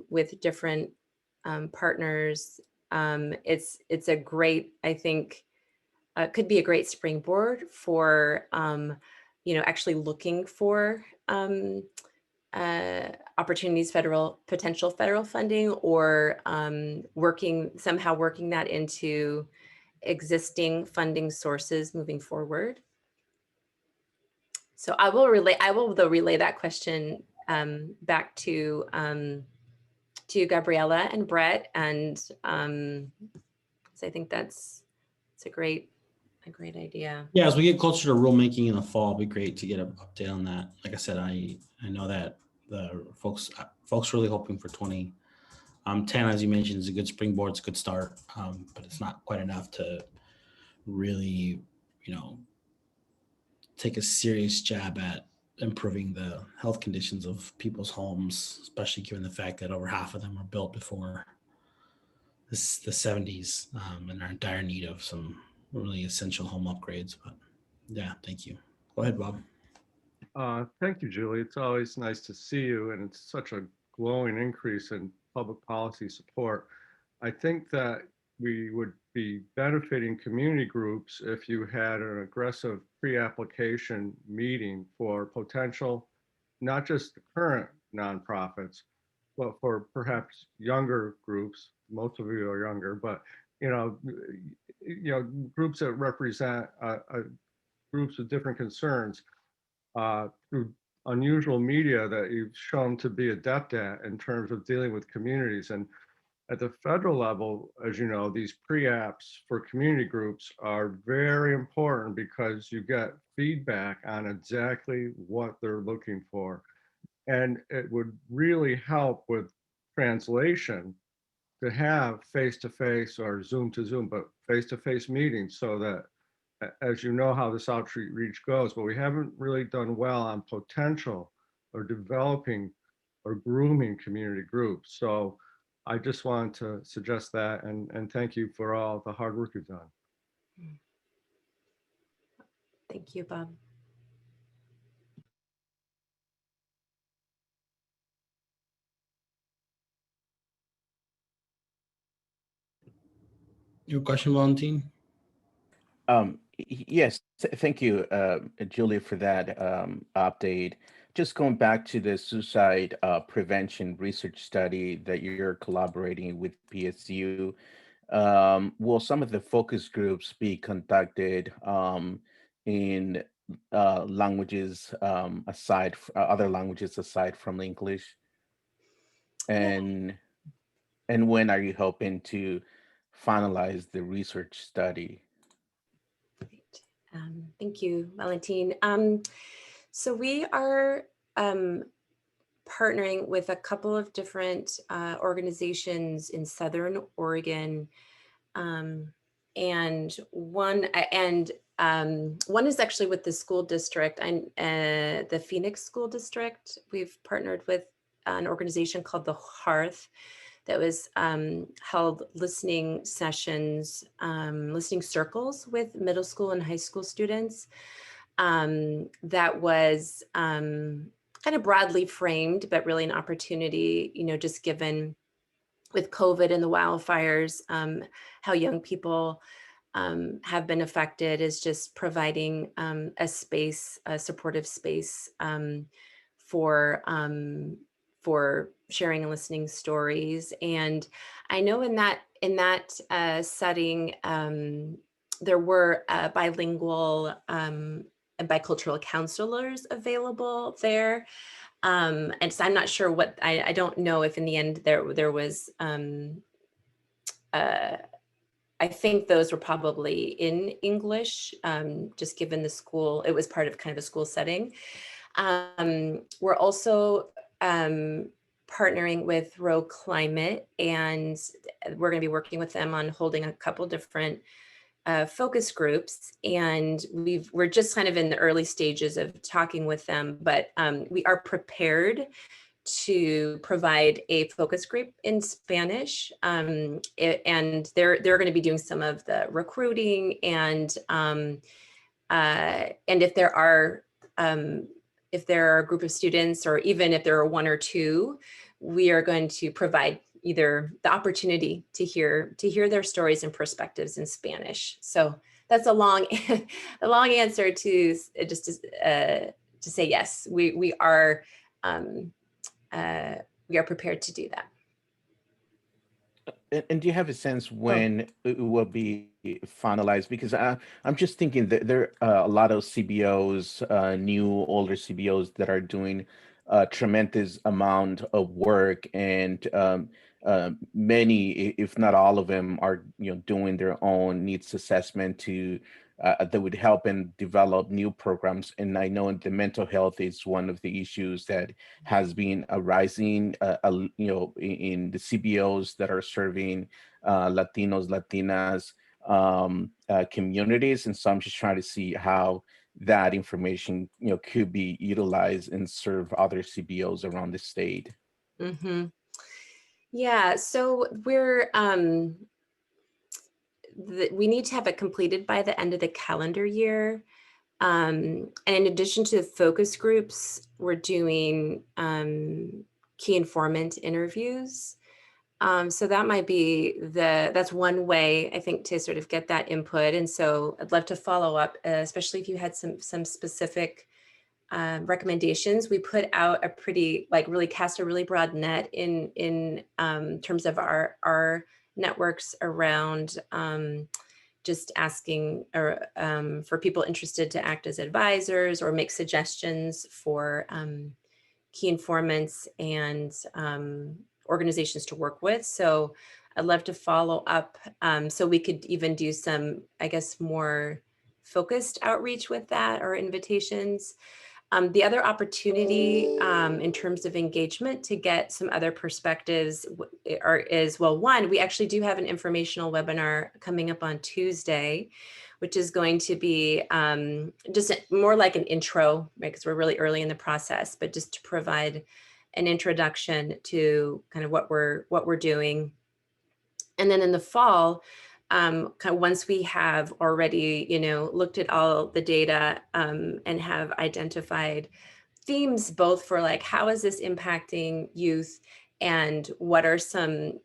with different partners, it's a great, I think, could be a great springboard for, actually looking for opportunities, potential federal funding, or somehow working that into existing funding sources moving forward. So I will relay that question back to Gabriela and Brett, and so I think that's a great idea. Yeah, as we get closer to rulemaking in the fall, it'd be great to get an update on that. Like I said, I know that the folks really hoping for 20. 10, as you mentioned, is a good springboard. It's a good start, but it's not quite enough to really, take a serious jab at improving the health conditions of people's homes, especially given the fact that over half of them were built before the 70s and are in dire need of some really essential home upgrades. But yeah, thank you. Go ahead, Bob. Thank you, Julie. It's always nice to see you, and it's such a glowing increase in public policy support. I think that we would be benefiting community groups if you had an aggressive pre-application meeting for potential, not just the current nonprofits, but for perhaps younger groups. Most of you are younger, but groups that represent groups with different concerns through unusual media that you've shown to be adept at in terms of dealing with communities. And at the federal level, as you know, these pre-apps for community groups are very important because you get feedback on exactly what they're looking for. And it would really help with translation to have face-to-face or Zoom to Zoom, but face-to-face meetings, so that, as you know how this outreach goes, but we haven't really done well on potential or developing or grooming community groups. So I just wanted to suggest that, and thank you for all the hard work you've done. Thank you, Bob. Your question, Valentin? Yes, thank you, Julie, for that update. Just going back to the suicide prevention research study that you're collaborating with PSU, will some of the focus groups be conducted in languages other languages aside from English? And when are you hoping to finalize the research study? Thank you, Valentine. So we are partnering with a couple of different organizations in Southern Oregon. And one is actually with the school district and the Phoenix School District. We've partnered with an organization called the Hearth that was held listening sessions, listening circles with middle school and high school students. That was kind of broadly framed, but really an opportunity, just given with COVID and the wildfires, how young people have been affected, is just providing a space, a supportive space for sharing and listening stories. And I know in that setting, there were bilingual and bicultural counselors available there. And so I'm not sure what, I don't know if in the end there was, I think those were probably in English, just given the school, it was part of kind of a school setting. We're also partnering with Row Climate, and we're going to be working with them on holding a couple different focus groups, and we're just kind of in the early stages of talking with them, but we are prepared to provide a focus group in Spanish, and they're going to be doing some of the recruiting, and if there are a group of students, or even if there are one or two, we are going to provide either the opportunity to hear their stories and perspectives in Spanish. So that's a long answer to just to say yes, we are prepared to do that. And do you have a sense when it will be finalized? Because I'm just thinking that there are a lot of CBOs, new, older CBOs that are doing a tremendous amount of work, and many, if not all of them, are doing their own needs assessment to that would help and develop new programs. And I know the mental health is one of the issues that has been arising, in the CBOs that are serving Latinos, Latinas communities. And so I'm just trying to see how that information, could be utilized and serve other CBOs around the state. Mm-hmm. Yeah, so we need to have it completed by the end of the calendar year. And in addition to the focus groups, we're doing key informant interviews. So that might be that's one way, I think, to sort of get that input. And so I'd love to follow up, especially if you had some specific recommendations. We put out a pretty, really cast a really broad net in terms of our networks around just asking for people interested to act as advisors or make suggestions for key informants and organizations to work with. So I'd love to follow up so we could even do some, I guess, more focused outreach with that, or invitations. The other opportunity in terms of engagement to get some other perspectives is, well, one, we actually do have an informational webinar coming up on Tuesday, which is going to be just more like an intro, right? Because we're really early in the process, but just to provide an introduction to kind of what we're doing. And then in the fall, kind of once we have already, looked at all the data and have identified themes, both for how is this impacting youth, and what are some,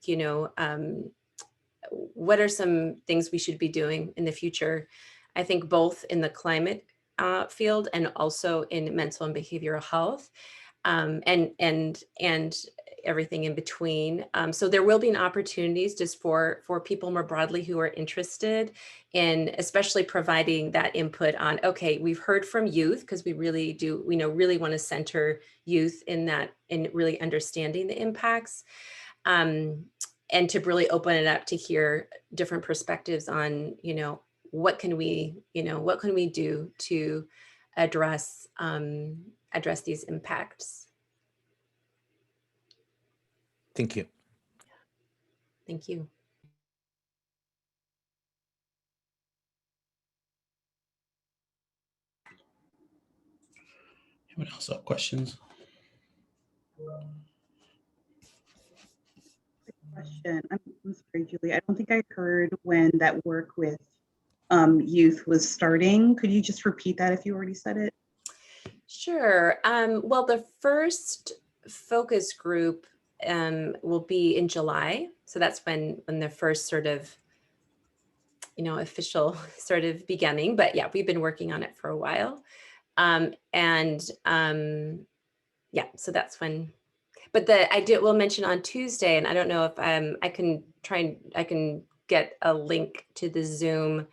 what are some things we should be doing in the future? I think both in the climate field and also in mental and behavioral health, and everything in between. So there will be opportunities just for people more broadly who are interested in, especially providing that input on, okay, we've heard from youth, because we really do, really want to center youth in that, in really understanding the impacts, and to really open it up to hear different perspectives on, what can we do to address these impacts? Thank you. Thank you. Anyone else have questions? Question. I'm sorry, Julie. I don't think I heard when that work with youth was starting. Could you just repeat that if you already said it? Sure. Well, the first focus group will be in July. So that's when the first sort of, official sort of beginning. But yeah, we've been working on it for a while. So that's when. But we'll mention on Tuesday, and I don't know if I can get a link to the Zoom,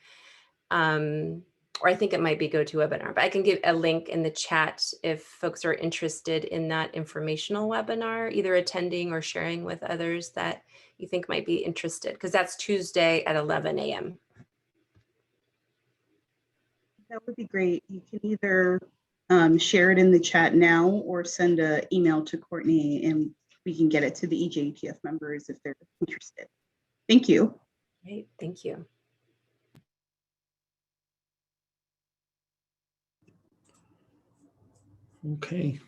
or I think it might be GoToWebinar, but I can give a link in the chat if folks are interested in that informational webinar, either attending or sharing with others that you think might be interested, because that's Tuesday at 11 a.m. That would be great. You can either share it in the chat now or send an email to Courtney and we can get it to the EJTF members if they're interested. Thank you. Great, thank you. Okay.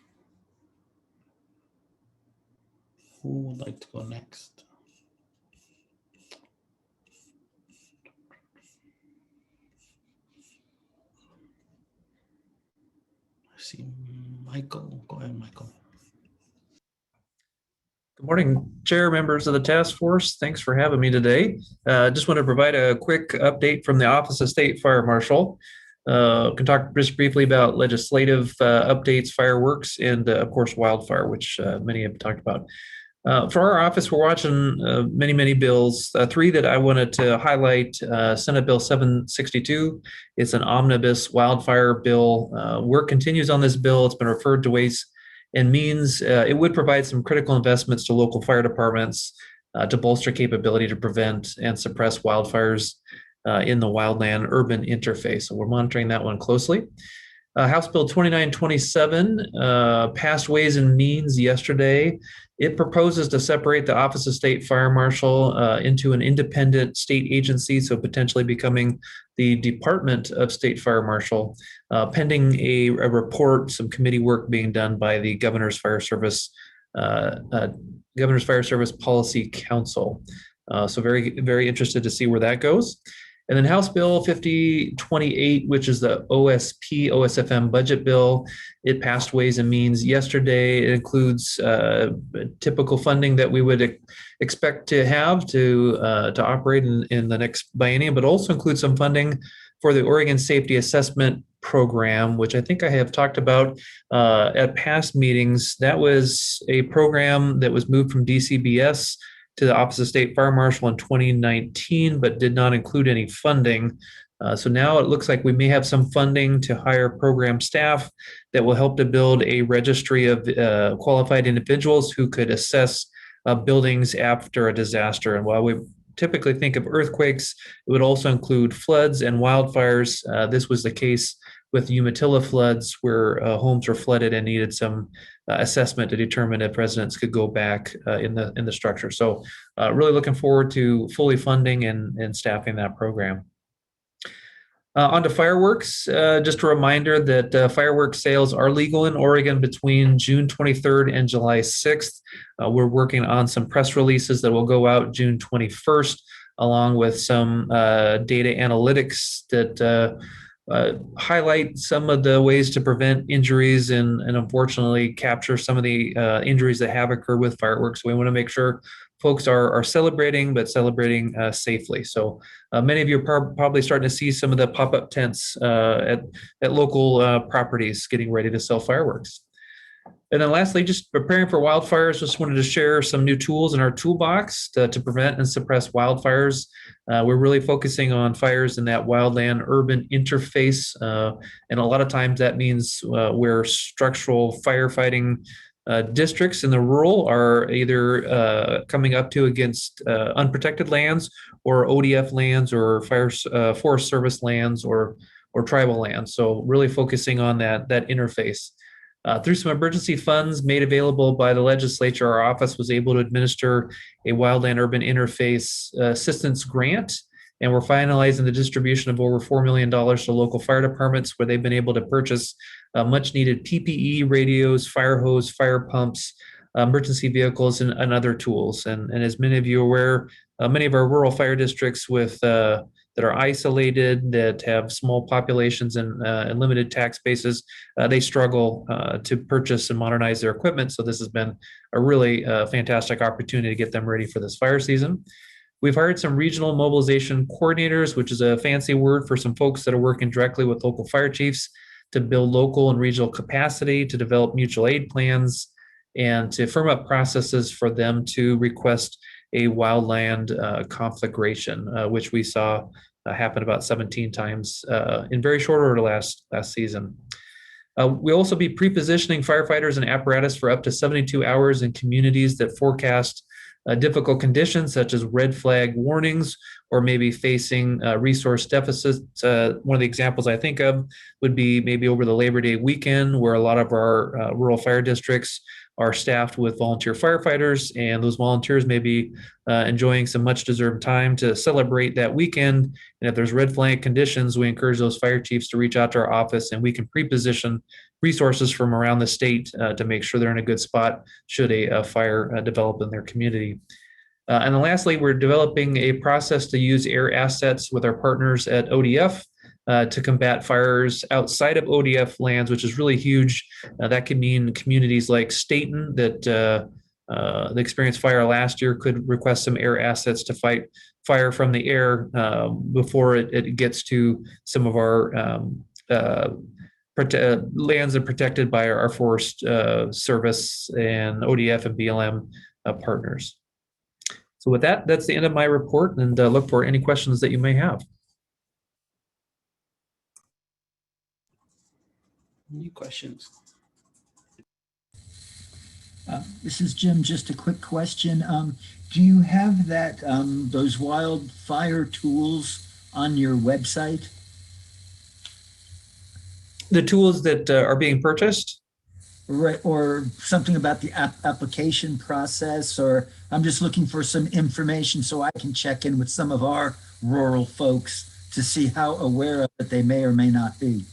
Who would like to go next? I see Michael. Go ahead, Michael. Good morning, Chair, members of the task force. Thanks for having me today. Just want to provide a quick update from the Office of State Fire Marshal. Can talk just briefly about legislative updates, fireworks, and of course wildfire, which many have talked about. For our office, we're watching many bills. Three that I wanted to highlight: Senate Bill 762. It's an omnibus wildfire bill. Work continues on this bill. It's been referred to Ways and Means. It would provide some critical investments to local fire departments to bolster capability to prevent and suppress wildfires in the wildland urban interface. So we're monitoring that one closely. House Bill 2927 passed Ways and Means yesterday. It proposes to separate the Office of State Fire Marshal into an independent state agency, so potentially becoming the Department of State Fire Marshal, pending a report, some committee work being done by the Governor's Fire Service Policy Council. So very interested to see where that goes. And then House Bill 5028, which is the OSFM budget bill, it passed Ways and Means yesterday. It includes typical funding that we would expect to have to operate in the next biennium, but also includes some funding for the Oregon Safety Assessment Program, which I think I have talked about at past meetings. That was a program that was moved from DCBS to the Office of State Fire Marshal in 2019, but did not include any funding. So now it looks like we may have some funding to hire program staff that will help to build a registry of qualified individuals who could assess buildings after a disaster. And while we typically think of earthquakes, it would also include floods and wildfires. This was the case with Umatilla floods, where homes were flooded and needed some assessment to determine if residents could go back in the structure. So really looking forward to fully funding and staffing that program. On to fireworks. Just a reminder that fireworks sales are legal in Oregon between June 23rd and July 6th. We're working on some press releases that will go out June 21st, along with some data analytics that highlight some of the ways to prevent injuries and unfortunately capture some of the injuries that have occurred with fireworks. So we want to make sure folks are celebrating, but celebrating safely. So many of you are probably starting to see some of the pop-up tents at local properties getting ready to sell fireworks. And then lastly, just preparing for wildfires, just wanted to share some new tools in our toolbox to prevent and suppress wildfires. We're really focusing on fires in that wildland urban interface. And a lot of times that means where structural firefighting districts in the rural are either coming up to against unprotected lands or ODF lands or Forest Service lands or tribal lands. So really focusing on that interface. Through some emergency funds made available by the legislature, our office was able to administer a wildland urban interface assistance grant, and we're finalizing the distribution of over $4 million to local fire departments, where they've been able to purchase much needed PPE, radios, fire hose, fire pumps, emergency vehicles, and other tools. And as many of you are aware, many of our rural fire districts that are isolated, that have small populations and limited tax bases, they struggle to purchase and modernize their equipment. So this has been a really fantastic opportunity to get them ready for this fire season. We've hired some regional mobilization coordinators, which is a fancy word for some folks that are working directly with local fire chiefs to build local and regional capacity, to develop mutual aid plans, and to firm up processes for them to request a wildland conflagration, which we saw happen about 17 times in very short order last season. We'll also be pre-positioning firefighters and apparatus for up to 72 hours in communities that forecast difficult conditions such as red flag warnings or maybe facing resource deficits. One of the examples I think of would be maybe over the Labor Day weekend, where a lot of our rural fire districts are staffed with volunteer firefighters, and those volunteers may be enjoying some much deserved time to celebrate that weekend. And if there's red flag conditions, we encourage those fire chiefs to reach out to our office, and we can pre-position resources from around the state to make sure they're in a good spot should a fire develop in their community. And then lastly, we're developing a process to use air assets with our partners at ODF to combat fires outside of ODF lands, which is really huge. That could mean communities like Staten that experienced fire last year could request some air assets to fight fire from the air before it gets to some of our lands that are protected by our Forest Service and ODF and BLM partners. So with that, that's the end of my report, and look for any questions that you may have. Any questions? This is Jim. Just a quick question. Do you have that those wildfire tools on your website? The tools that are being purchased? Right, or something about the application process, or I'm just looking for some information so I can check in with some of our rural folks to see how aware of it they may or may not be.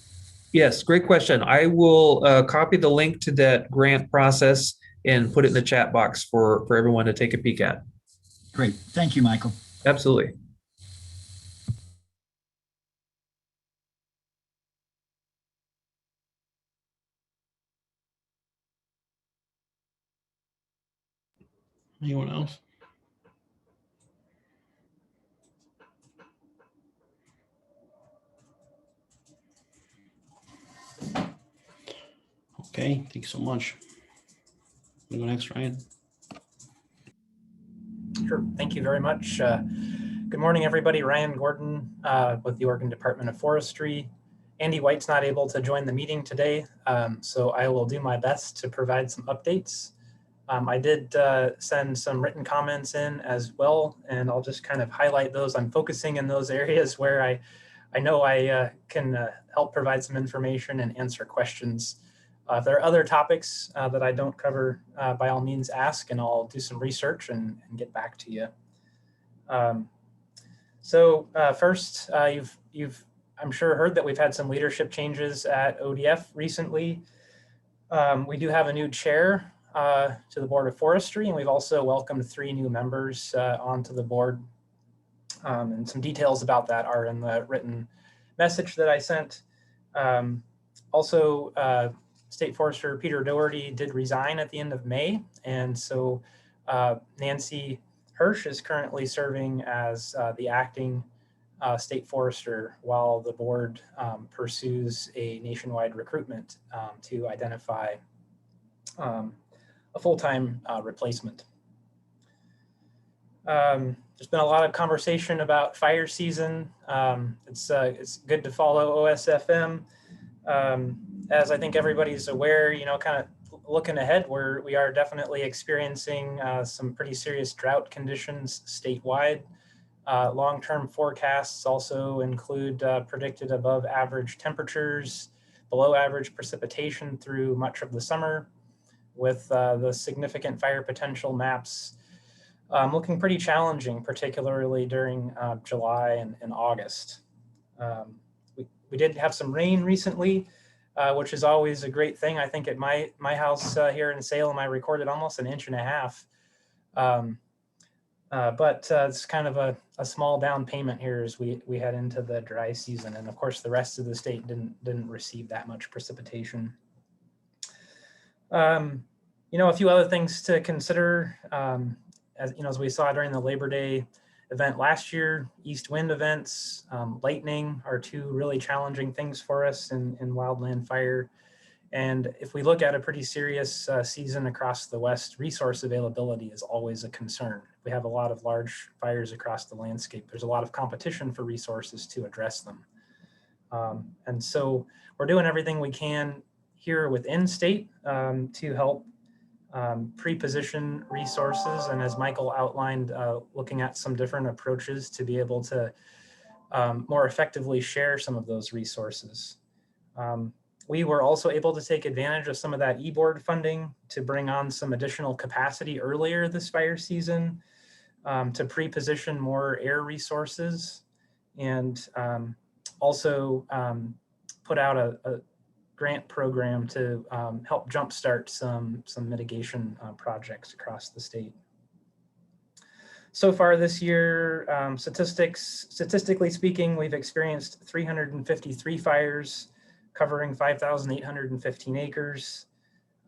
Yes, great question. I will copy the link to that grant process and put it in the chat box for everyone to take a peek at. Great. Thank you, Michael. Absolutely. Anyone else? Okay, thanks so much. We'll go next, Ryan. Sure, thank you very much. Good morning, everybody. Ryan Gordon with the Oregon Department of Forestry. Andy White's not able to join the meeting today, so I will do my best to provide some updates. I did send some written comments in as well, and I'll just kind of highlight those. I'm focusing in those areas where I know I can help provide some information and answer questions. If there are other topics that I don't cover, by all means ask, and I'll do some research and get back to you. First, you've I'm sure heard that we've had some leadership changes at ODF recently. We do have a new chair to the Board of Forestry, and we've also welcomed 3 new members onto the board. And some details about that are in the written message that I sent. State Forester Peter Doherty did resign at the end of May, and so Nancy Hirsch is currently serving as the acting State Forester while the board pursues a nationwide recruitment to identify a full-time replacement. There's been a lot of conversation about fire season. It's good to follow OSFM. As I think everybody's aware, kind of looking ahead, we are definitely experiencing some pretty serious drought conditions statewide. Long-term forecasts also include predicted above average temperatures, below average precipitation through much of the summer, with the significant fire potential maps looking pretty challenging, particularly during July and August. We did have some rain recently, which is always a great thing. I think at my house here in Salem, I recorded almost 1.5 inches. But it's kind of a small down payment here as we head into the dry season. And of course, the rest of the state didn't receive that much precipitation. You know, a few other things to consider, as we saw during the Labor Day event last year, east wind events, lightning are two really challenging things for us in wildland fire. And if we look at a pretty serious season across the West, resource availability is always a concern. We have a lot of large fires across the landscape. There's a lot of competition for resources to address them. And so we're doing everything we can here within state to help pre-position resources. And as Michael outlined, looking at some different approaches to be able to more effectively share some of those resources. We were also able to take advantage of some of that e-board funding to bring on some additional capacity earlier this fire season to pre-position more air resources, and also put out a grant program to help jumpstart some mitigation projects across the state. So far this year, statistically speaking, we've experienced 353 fires covering 5,815 acres.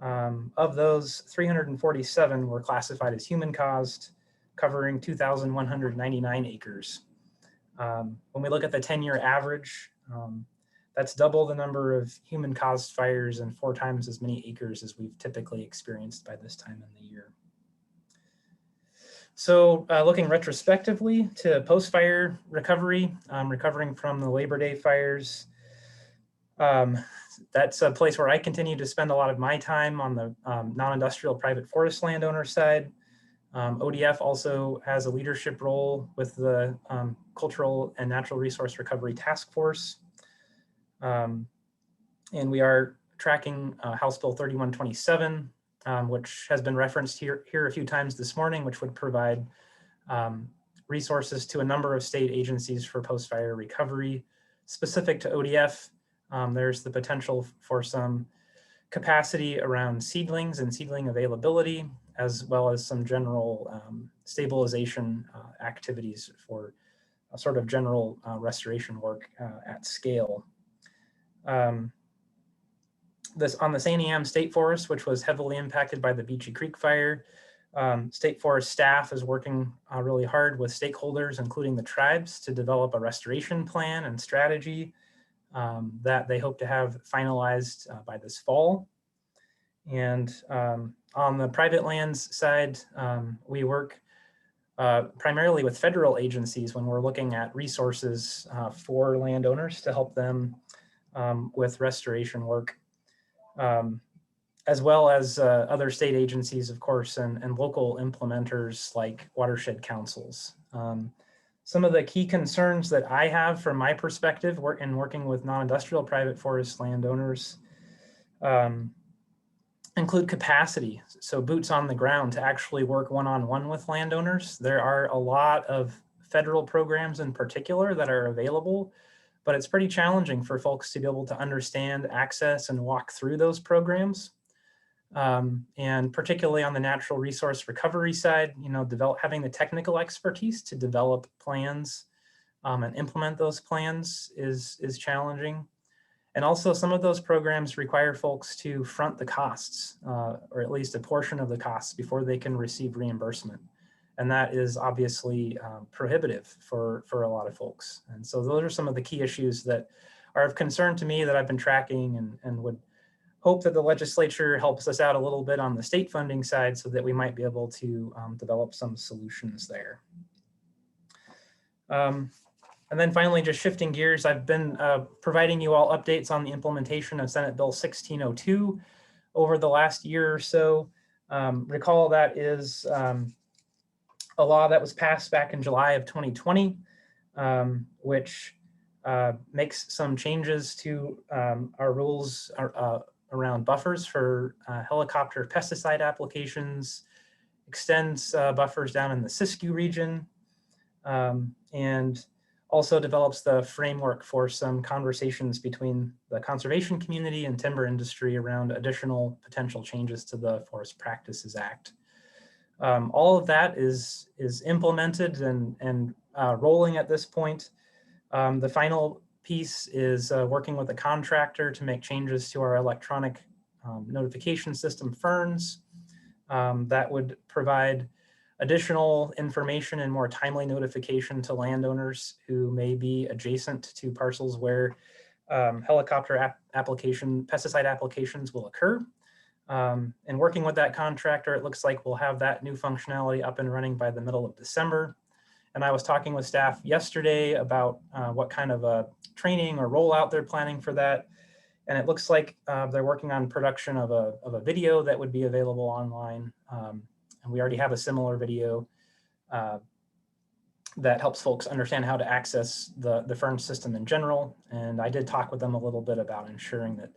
Of those, 347 were classified as human caused, covering 2,199 acres. When we look at the 10-year average, that's double the number of human caused fires and 4 times as many acres as we've typically experienced by this time in the year. So looking retrospectively to post-fire recovery, recovering from the Labor Day fires, that's a place where I continue to spend a lot of my time on the non-industrial private forest landowner side. ODF also has a leadership role with the Cultural and Natural Resource Recovery Task Force. And we are tracking House Bill 3127, which has been referenced here a few times this morning, which would provide resources to a number of state agencies for post-fire recovery. Specific to ODF, there's the potential for some capacity around seedlings and seedling availability, as well as some general stabilization activities for a sort of general restoration work at scale. This on the Santiam State Forest, which was heavily impacted by the Beachy Creek fire, State Forest staff is working really hard with stakeholders, including the tribes, to develop a restoration plan and strategy that they hope to have finalized by this fall. And on the private lands side, we work primarily with federal agencies when we're looking at resources for landowners to help them with restoration work, as well as other state agencies, of course, and local implementers like watershed councils. Some of the key concerns that I have from my perspective in working with non-industrial private forest landowners include capacity, so boots on the ground to actually work one-on-one with landowners. There are a lot of federal programs in particular that are available, but it's pretty challenging for folks to be able to understand, access, and walk through those programs. And particularly on the natural resource recovery side, you know, having the technical expertise to develop plans and implement those plans is challenging. And also some of those programs require folks to front the costs, or at least a portion of the costs before they can receive reimbursement. And that is obviously prohibitive for a lot of folks. And so those are some of the key issues that are of concern to me that I've been tracking, and would hope that the legislature helps us out a little bit on the state funding side so that we might be able to develop some solutions there. And then finally, just shifting gears, I've been providing you all updates on the implementation of Senate Bill 1602, over the last year or so. Recall that is a law that was passed back in July of 2020, which makes some changes to our rules around buffers for helicopter pesticide applications, extends buffers down in the Siskiyou region, and also develops the framework for some conversations between the conservation community and timber industry around additional potential changes to the Forest Practices Act. All of that is implemented and rolling at this point. The final piece is working with a contractor to make changes to our electronic notification system, Ferns, that would provide additional information and more timely notification to landowners who may be adjacent to parcels where helicopter pesticide applications will occur. And working with that contractor, it looks like we'll have that new functionality up and running by the middle of December. And I was talking with staff yesterday about what kind of a training or rollout they're planning for that. And it looks like they're working on production of a video that would be available online. And we already have a similar video that helps folks understand how to access the Fern system in general. And I did talk with them a little bit about ensuring that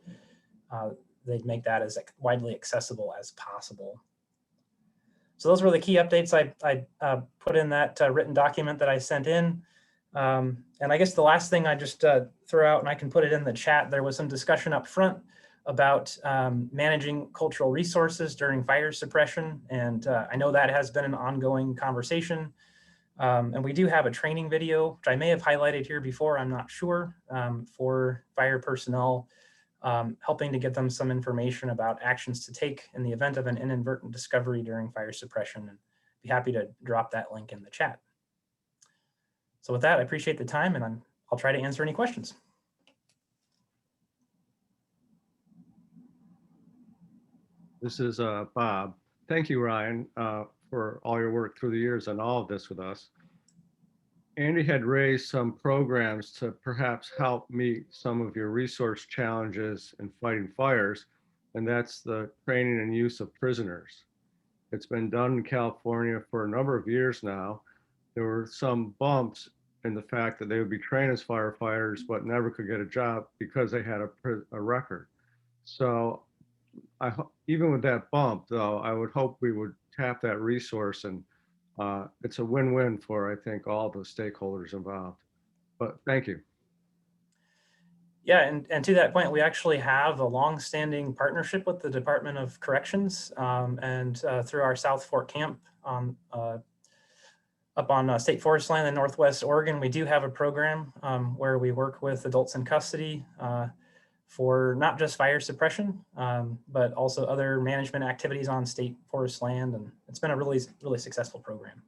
they'd make that as widely accessible as possible. So those were the key updates I put in that written document that I sent in. And I guess the last thing I just throw out, and I can put it in the chat, there was some discussion up front about managing cultural resources during fire suppression. And I know that has been an ongoing conversation. And we do have a training video, which I may have highlighted here before, I'm not sure, for fire personnel, helping to get them some information about actions to take in the event of an inadvertent discovery during fire suppression. And be happy to drop that link in the chat. So with that, I appreciate the time, and I'll try to answer any questions. This is Bob. Thank you, Ryan, for all your work through the years on all of this with us. Andy had raised some programs to perhaps help meet some of your resource challenges in fighting fires, and that's the training and use of prisoners. It's been done in California for a number of years now. There were some bumps in the fact that they would be trained as firefighters, but never could get a job because they had a record. So even with that bump, though, I would hope we would tap that resource, and it's a win-win for, I think, all the stakeholders involved. But thank you. Yeah, and to that point, we actually have a long-standing partnership with the Department of Corrections, and through our South Fork camp up on state forest land in Northwest Oregon, we do have a program where we work with adults in custody for not just fire suppression, but also other management activities on state forest land. And it's been a really, really successful program.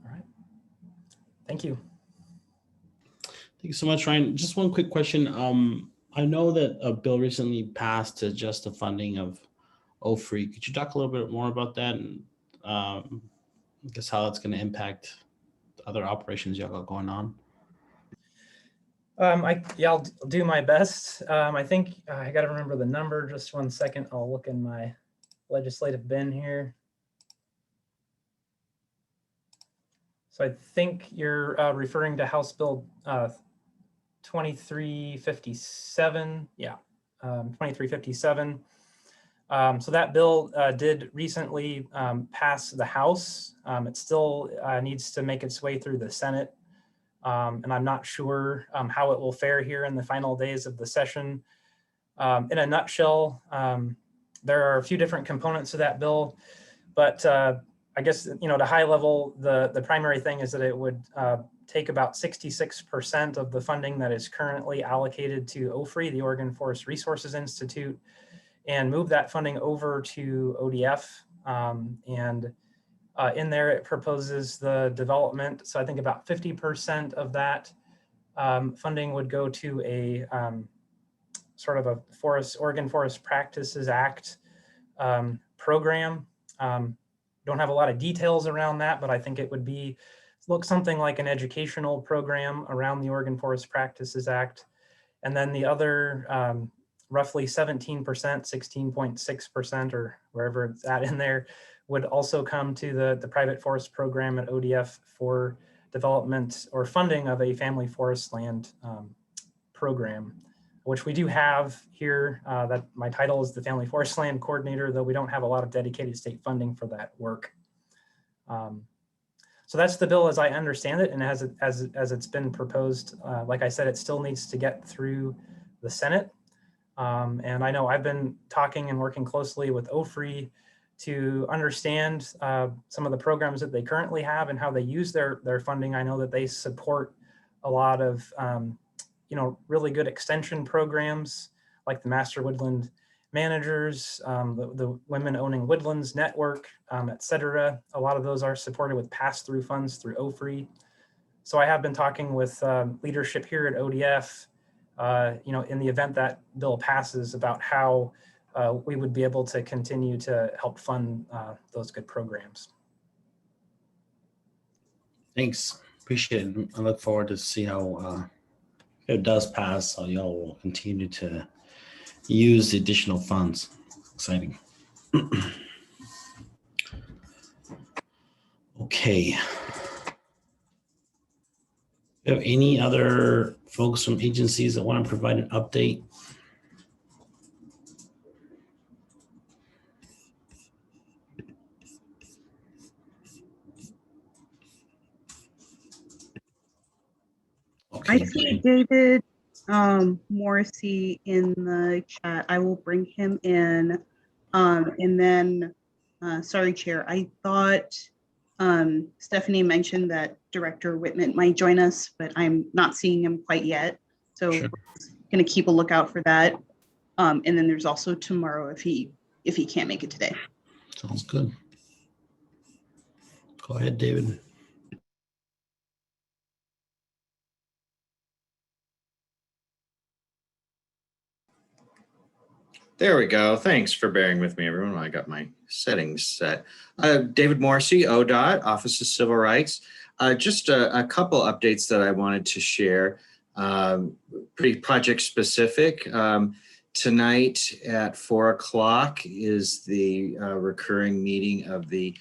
All right. Thank you. Thank you so much, Ryan. Just one quick question. I know that a bill recently passed to adjust the funding of OFRI. Could you talk a little bit more about that, and I guess how that's going to impact other operations y'all got going on? I'll do my best. I think I got to remember the number. Just 1 second. I'll look in my legislative bin here. So I think you're referring to House Bill 2357. Yeah, 2357. So that bill did recently pass the House. It still needs to make its way through the Senate. And I'm not sure how it will fare here in the final days of the session. In a nutshell, there are a few different components to that bill, but I guess, at a high level, the primary thing is that it would take about 66% of the funding that is currently allocated to OFRI, the Oregon Forest Resources Institute, and move that funding over to ODF. In there, it proposes the development. So I think about 50% of that funding would go to a sort of a Oregon Forest Practices Act program don't have a lot of details around that, but I think it would look something like an educational program around the Oregon Forest Practices Act. And then the other roughly 17%, 16.6%, or wherever it's at in there, would also come to the private forest program at ODF for development or funding of a family forest land program, which we do have here. That my title is the Family Forest Land Coordinator, though we don't have a lot of dedicated state funding for that work. So that's the bill as I understand it, and as it's been proposed. Like I said, it still needs to get through the Senate. And I know I've been talking and working closely with OFRI to understand some of the programs that they currently have and how they use their funding. I know that they support a lot of really good extension programs like the Master Woodland Managers, the Women Owning Woodlands Network, et cetera. A lot of those are supported with pass-through funds through OFRI. So I have been talking with leadership here at ODF, in the event that bill passes, about how we would be able to continue to help fund those good programs. Thanks, appreciate it. I look forward to see how if it does pass, how y'all will continue to use the additional funds. Exciting. Okay. Do you have any other folks from agencies that want to provide an update? I see David Morrissey in the chat. I will bring him in. And then, sorry, Chair, I thought Stephanie mentioned that Director Whitman might join us, but I'm not seeing him quite yet. So Sure. Going to keep a lookout for that. And then there's also tomorrow if he can't make it today. Sounds good. Go ahead, David. There we go. Thanks for bearing with me, everyone. I got my settings set. David Morrissey, ODOT, Office of Civil Rights. Just a couple updates that I wanted to share, pretty project specific. Tonight at 4 o'clock is the recurring meeting of the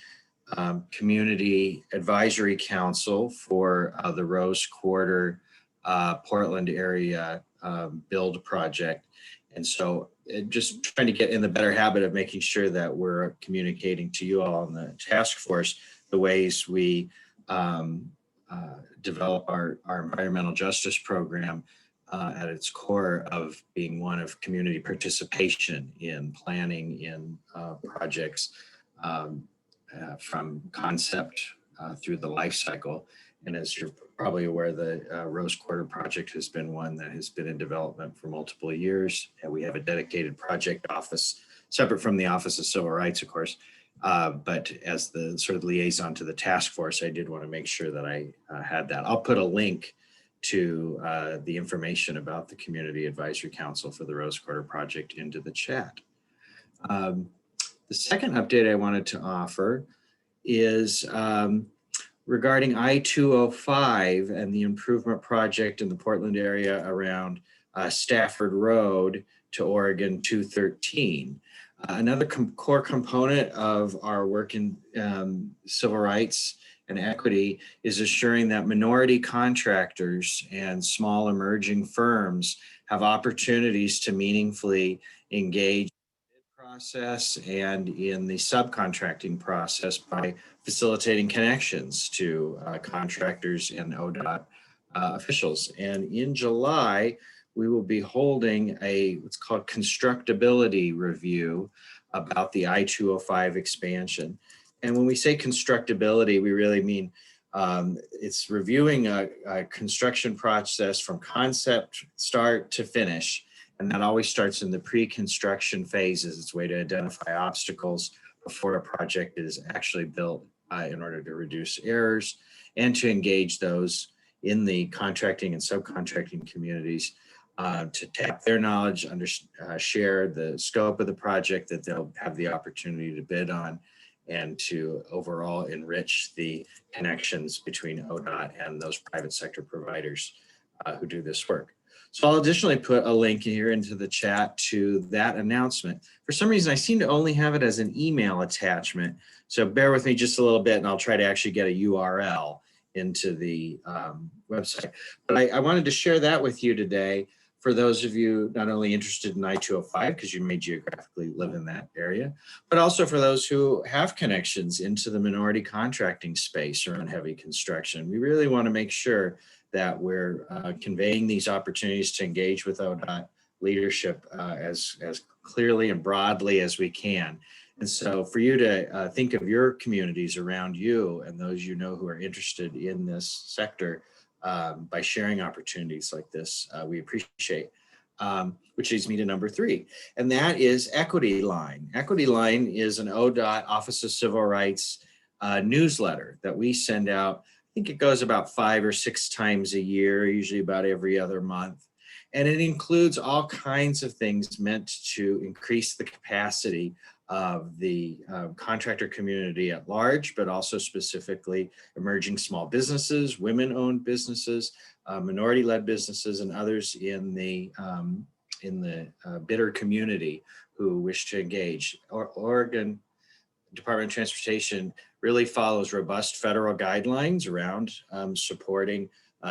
Community Advisory Council for the Rose Quarter Portland area build project. And so just trying to get in the better habit of making sure that we're communicating to you all in the task force the ways we develop our environmental justice program at its core of being one of community participation in planning in projects from concept through the life cycle. And as you're probably aware, the Rose Quarter project has been one that has been in development for multiple years. And we have a dedicated project office, separate from the Office of Civil Rights, of course. But as the sort of liaison to the task force, I did want to make sure that I had that. I'll put a link to the information about the Community Advisory Council for the Rose Quarter project into the chat. The second update I wanted to offer is regarding I-205 and the improvement project in the Portland area around Stafford Road to Oregon 213. Another core component of our work in civil rights and equity is assuring that minority contractors and small emerging firms have opportunities to meaningfully engage process and in the subcontracting process by facilitating connections to contractors and ODOT officials. And in July, we will be holding what's called constructability review about the I-205 expansion. And when we say constructability, we really mean it's reviewing a construction process from concept start to finish. And that always starts in the pre-construction phases. It's a way to identify obstacles before a project is actually built in order to reduce errors and to engage those in the contracting and subcontracting communities to tap their knowledge, share the scope of the project that they'll have the opportunity to bid on, and to overall enrich the connections between ODOT and those private sector providers who do this work. So I'll additionally put a link here into the chat to that announcement. For some reason, I seem to only have it as an email attachment. So bear with me just a little bit and I'll try to actually get a URL into the website. But I wanted to share that with you today for those of you not only interested in I-205 because you may geographically live in that area, but also for those who have connections into the minority contracting space around heavy construction. We really want to make sure that we're conveying these opportunities to engage with ODOT leadership as clearly and broadly as we can. And so for you to think of your communities around you and those you know who are interested in this sector by sharing opportunities like this, we appreciate. Which leads me to number 3, and that is Equity Line. Equity Line is an ODOT Office of Civil Rights newsletter that we send out. I think it goes about 5 or 6 times a year, usually about every other month. And it includes all kinds of things meant to increase the capacity of the contractor community at large, but also specifically emerging small businesses, women-owned businesses, minority-led businesses, and others in the bidder community who wish to engage. Oregon Department of Transportation really follows robust federal guidelines around supporting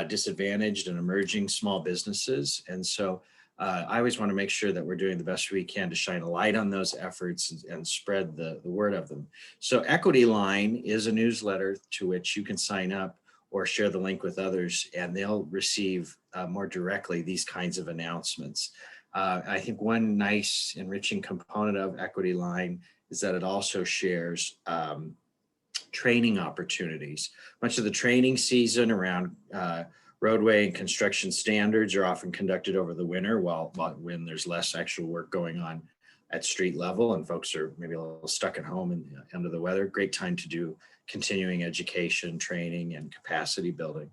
disadvantaged and emerging small businesses. And so I always want to make sure that we're doing the best we can to shine a light on those efforts and spread the word of them. So Equity Line is a newsletter to which you can sign up or share the link with others, and they'll receive more directly these kinds of announcements. I think one nice enriching component of Equity Line is that it also shares training opportunities. Much of the training season around roadway and construction standards are often conducted over the winter when there's less actual work going on at street level and folks are maybe a little stuck at home and under the weather. Great time to do continuing education, training, and capacity building.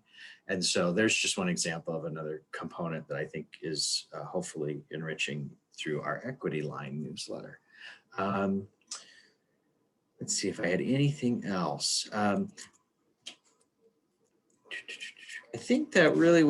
And so there's just one example of another component that I think is hopefully enriching through our Equity Line newsletter. Let's see if I had anything else. I think that really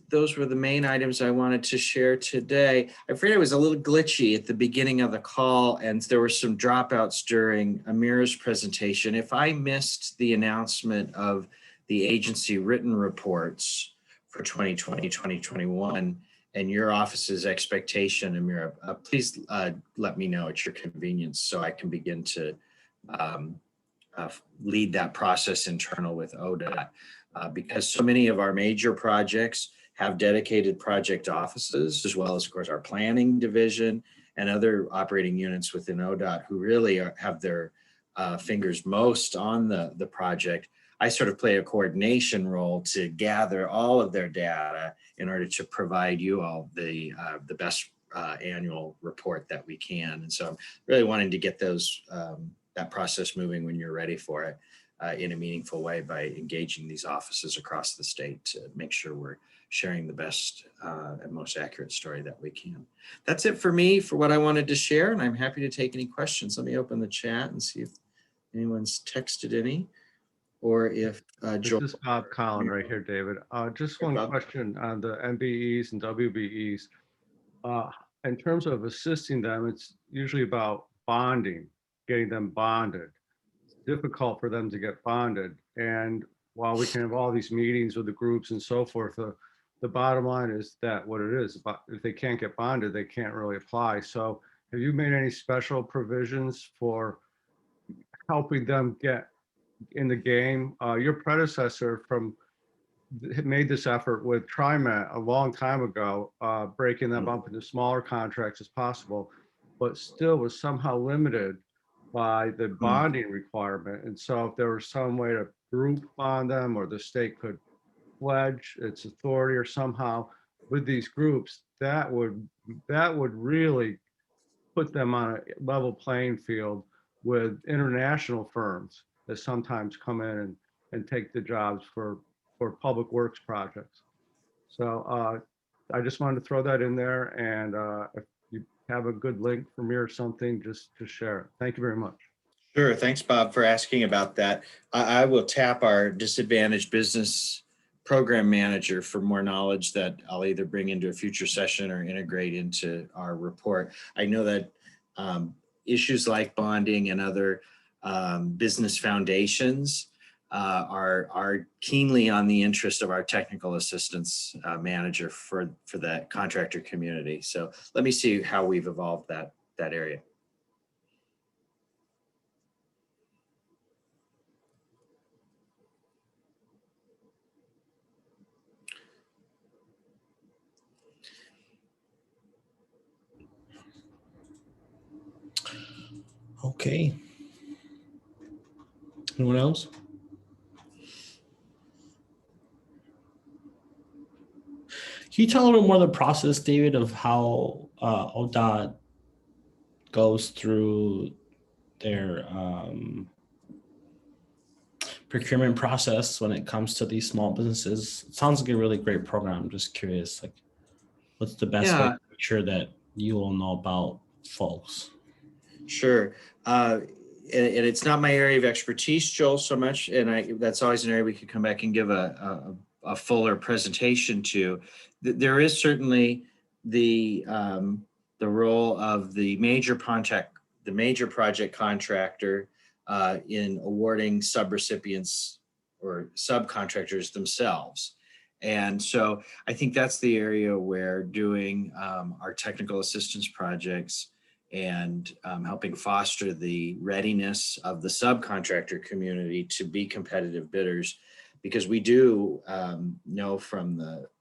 those were the main items I wanted to share today. I'm afraid I was a little glitchy at the beginning of the call and there were some dropouts during Amira's presentation. If I missed the announcement of the agency written reports for 2020, 2021, and your office's expectation, Amira, please let me know at your convenience so I can begin to lead that process internal with ODOT. Because so many of our major projects have dedicated project offices, as well as, of course, our planning division and other operating units within ODOT who really have their fingers most on the project. I sort of play a coordination role to gather all of their data in order to provide you all the best annual report that we can. And so I'm really wanting to get that process moving when you're ready for it. In a meaningful way by engaging these offices across the state to make sure we're sharing the best and most accurate story that we can. That's it for me for what I wanted to share, and I'm happy to take any questions. Let me open the chat and see if anyone's texted any, or if Joel. This is Bob Collin right here, David. Just one question on the MBEs and WBEs. In terms of assisting them, it's usually about bonding, getting them bonded. Difficult for them to get bonded. And while we can have all these meetings with the groups and so forth, the bottom line is that what it is, if they can't get bonded, they can't really apply. So have you made any special provisions for helping them get in the game? Your predecessor made this effort with TriMet a long time ago, breaking them up into smaller contracts as possible, but still was somehow limited by the bonding requirement. And so if there was some way to group bond them, or the state could pledge its authority or somehow with these groups, that would really put them on a level playing field with international firms that sometimes come in and take the jobs for public works projects. So I just wanted to throw that in there, and if you have a good link for me or something, just to share it. Thank you very much. Sure. Thanks, Bob, for asking about that. I will tap our disadvantaged business program manager for more knowledge that I'll either bring into a future session or integrate into our report. I know that issues like bonding and other business foundations are keenly on the interest of our technical assistance manager for that contractor community. So let me see how we've evolved that area. Okay. Anyone else? Can you tell a little more of the process, David, of how ODOT goes through their procurement process when it comes to these small businesses? It sounds like a really great program. I'm just curious, like, what's the best way Yeah. to make sure that you will know about folks? Sure. And it's not my area of expertise, Joel, so much. And that's always an area we could come back and give a fuller presentation to. There is certainly the role of the major project contractor in awarding subrecipients or subcontractors themselves. And so I think that's the area where doing our technical assistance projects and helping foster the readiness of the subcontractor community to be competitive bidders, because we do know from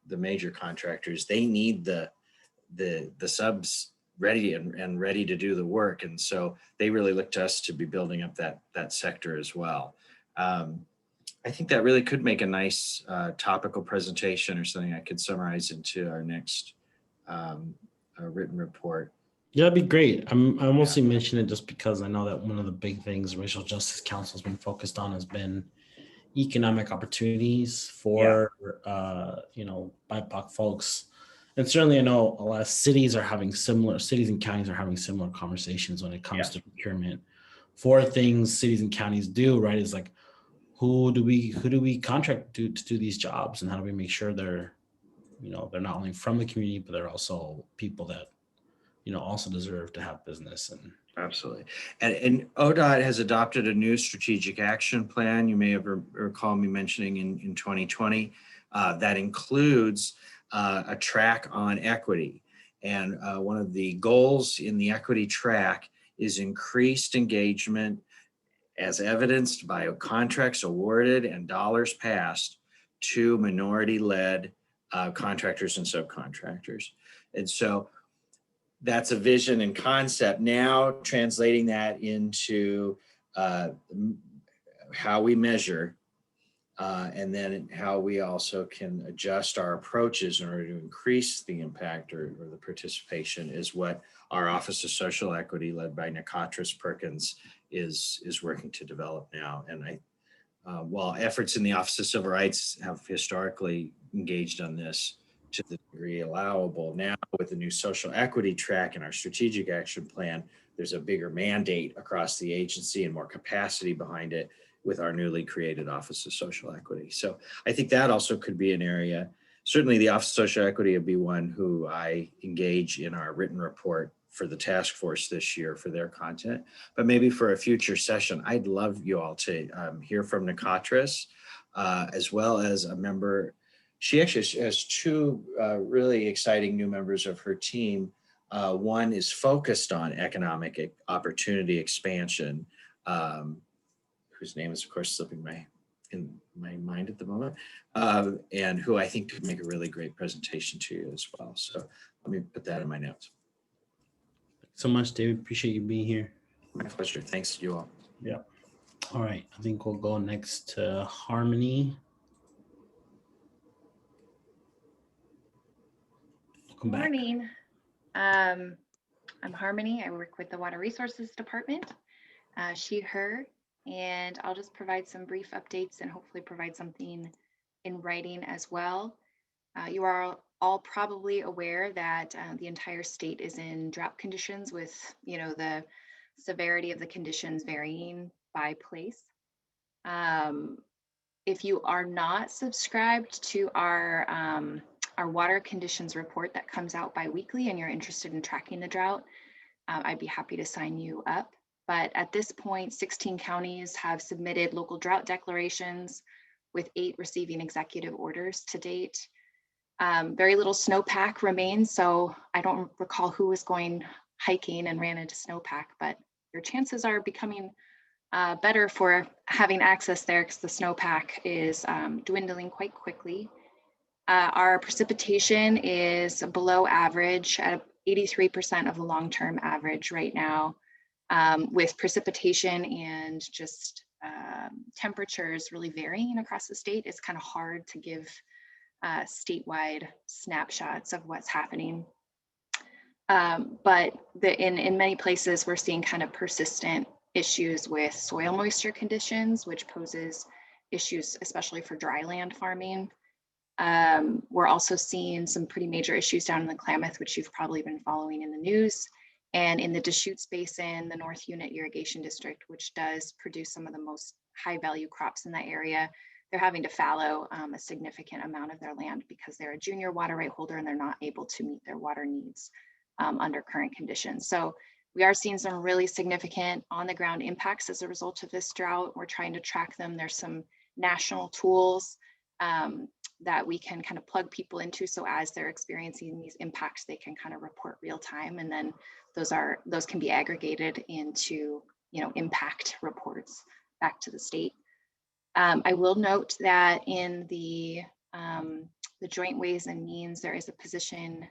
the major contractors, they need the subs ready and ready to do the work. And so they really look to us to be building up that sector as well. I think that really could make a nice topical presentation or something I could summarize into our next written report. Yeah, that'd be great. I mostly mention it just because I know that one of the big things Racial Justice Council has been focused on has been economic opportunities for BIPOC folks. And certainly I know a lot of cities and counties are having similar conversations when it comes to procurement for things cities and counties do, right? Is like, who do we contract to do these jobs, and how do we make sure they're not only from the community, but they're also people that also deserve to have business. And absolutely. And ODOT has adopted a new strategic action plan. You may have recalled me mentioning in 2020 that includes a track on equity. And one of the goals in the equity track is increased engagement as evidenced by contracts awarded and dollars passed to minority-led contractors and subcontractors. And so that's a vision and concept. Now translating that into how we measure and then how we also can adjust our approaches in order to increase the impact or the participation is what our Office of Social Equity, led by Nikatris Perkins, is working to develop now. And while efforts in the Office of Civil Rights have historically engaged on this to the degree allowable, now with the new social equity track and our strategic action plan, there's a bigger mandate across the agency and more capacity behind it with our newly created Office of Social Equity. So I think that also could be an area. Certainly the Office of Social Equity would be one who I engage in our written report for the task force this year for their content, but maybe for a future session, I'd love you all to hear from Nikatris, as well as a member. She actually has two really exciting new members of her team. One is focused on economic opportunity expansion, whose name is of course slipping in my mind at the moment, and who I think could make a really great presentation to you as well. So let me put that in my notes. Thanks so much, David. Appreciate you being here. My pleasure. Thanks to you all. Yeah. All right. I think we'll go next to Harmony. Welcome back. Morning. I'm Harmony. I work with the Water Resources Department, she, her, and I'll just provide some brief updates and hopefully provide something in writing as well. You are all probably aware that the entire state is in drought conditions with, the severity of the conditions varying by place. If you are not subscribed to our water conditions report that comes out bi-weekly and you're interested in tracking the drought, I'd be happy to sign you up. But at this point, 16 counties have submitted local drought declarations, with 8 receiving executive orders to date. Very little snowpack remains, so I don't recall who was going hiking and ran into snowpack, but your chances are becoming better for having access there because the snowpack is dwindling quite quickly. Our precipitation is below average at 83% of the long-term average right now. With precipitation and just temperatures really varying across the state, it's kind of hard to give statewide snapshots of what's happening. But in many places, we're seeing kind of persistent issues with soil moisture conditions, which poses issues, especially for dry land farming. We're also seeing some pretty major issues down in the Klamath, which you've probably been following in the news, and in the Deschutes Basin, the North Unit Irrigation District, which does produce some of the most high value crops in that area. They're having to fallow a significant amount of their land because they're a junior water right holder and they're not able to meet their water needs under current conditions. So we are seeing some really significant on the ground impacts as a result of this drought. We're trying to track them. There's some national tools that we can kind of plug people into. So as they're experiencing these impacts, they can kind of report real time. And then those can be aggregated into, impact reports back to the state. I will note that in the Joint Ways and Means, there is a position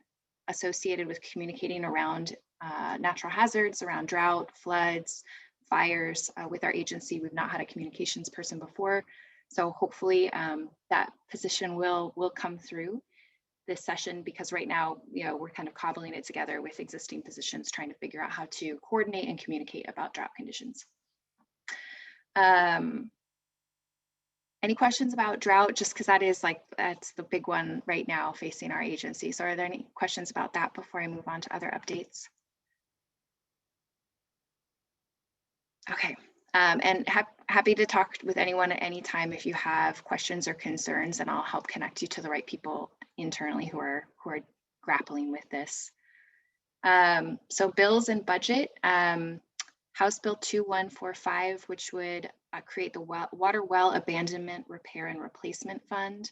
associated with communicating around natural hazards, around drought, floods, fires with our agency. We've not had a communications person before. So hopefully that position will come through this session, because right now, we're kind of cobbling it together with existing positions, trying to figure out how to coordinate and communicate about drought conditions. Any questions about drought? Just because that's the big one right now facing our agency. So are there any questions about that before I move on to other updates? Okay, and happy to talk with anyone at any time if you have questions or concerns, and I'll help connect you to the right people internally who are grappling with this. So bills and budget, House Bill 2145, which would create the water well abandonment repair and replacement fund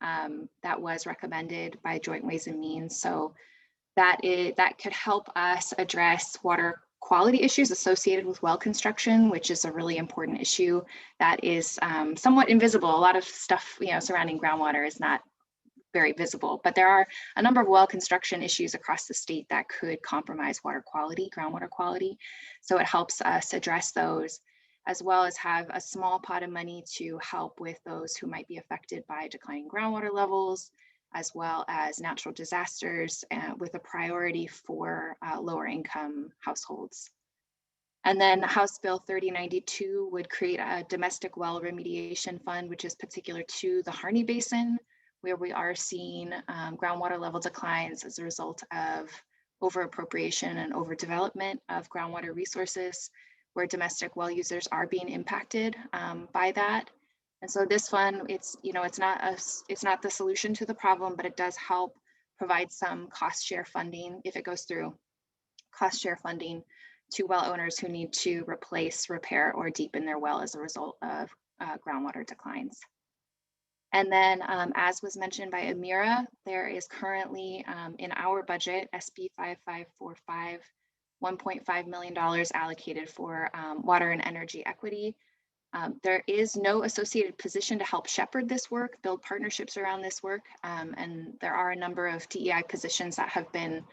that was recommended by Joint Ways and Means. So that could help us address water quality issues associated with well construction, which is a really important issue that is somewhat invisible. A lot of stuff surrounding groundwater is not very visible, but there are a number of well construction issues across the state that could compromise water quality, groundwater quality. So it helps us address those, as well as have a small pot of money to help with those who might be affected by declining groundwater levels, as well as natural disasters, with a priority for lower income households. And then House Bill 3092 would create a domestic well remediation fund, which is particular to the Harney Basin, where we are seeing groundwater level declines as a result of over-appropriation and overdevelopment of groundwater resources, where domestic well users are being impacted by that. And so this fund, it's not the solution to the problem, but it does help provide some cost share funding, if it goes through, cost share funding to well owners who need to replace, repair, or deepen their well as a result of groundwater declines. And then, as was mentioned by Amira, there is currently in our budget, SB 5545, $1.5 million allocated for water and energy equity. There is no associated position to help shepherd this work, build partnerships around this work, and there are a number of DEI positions that have been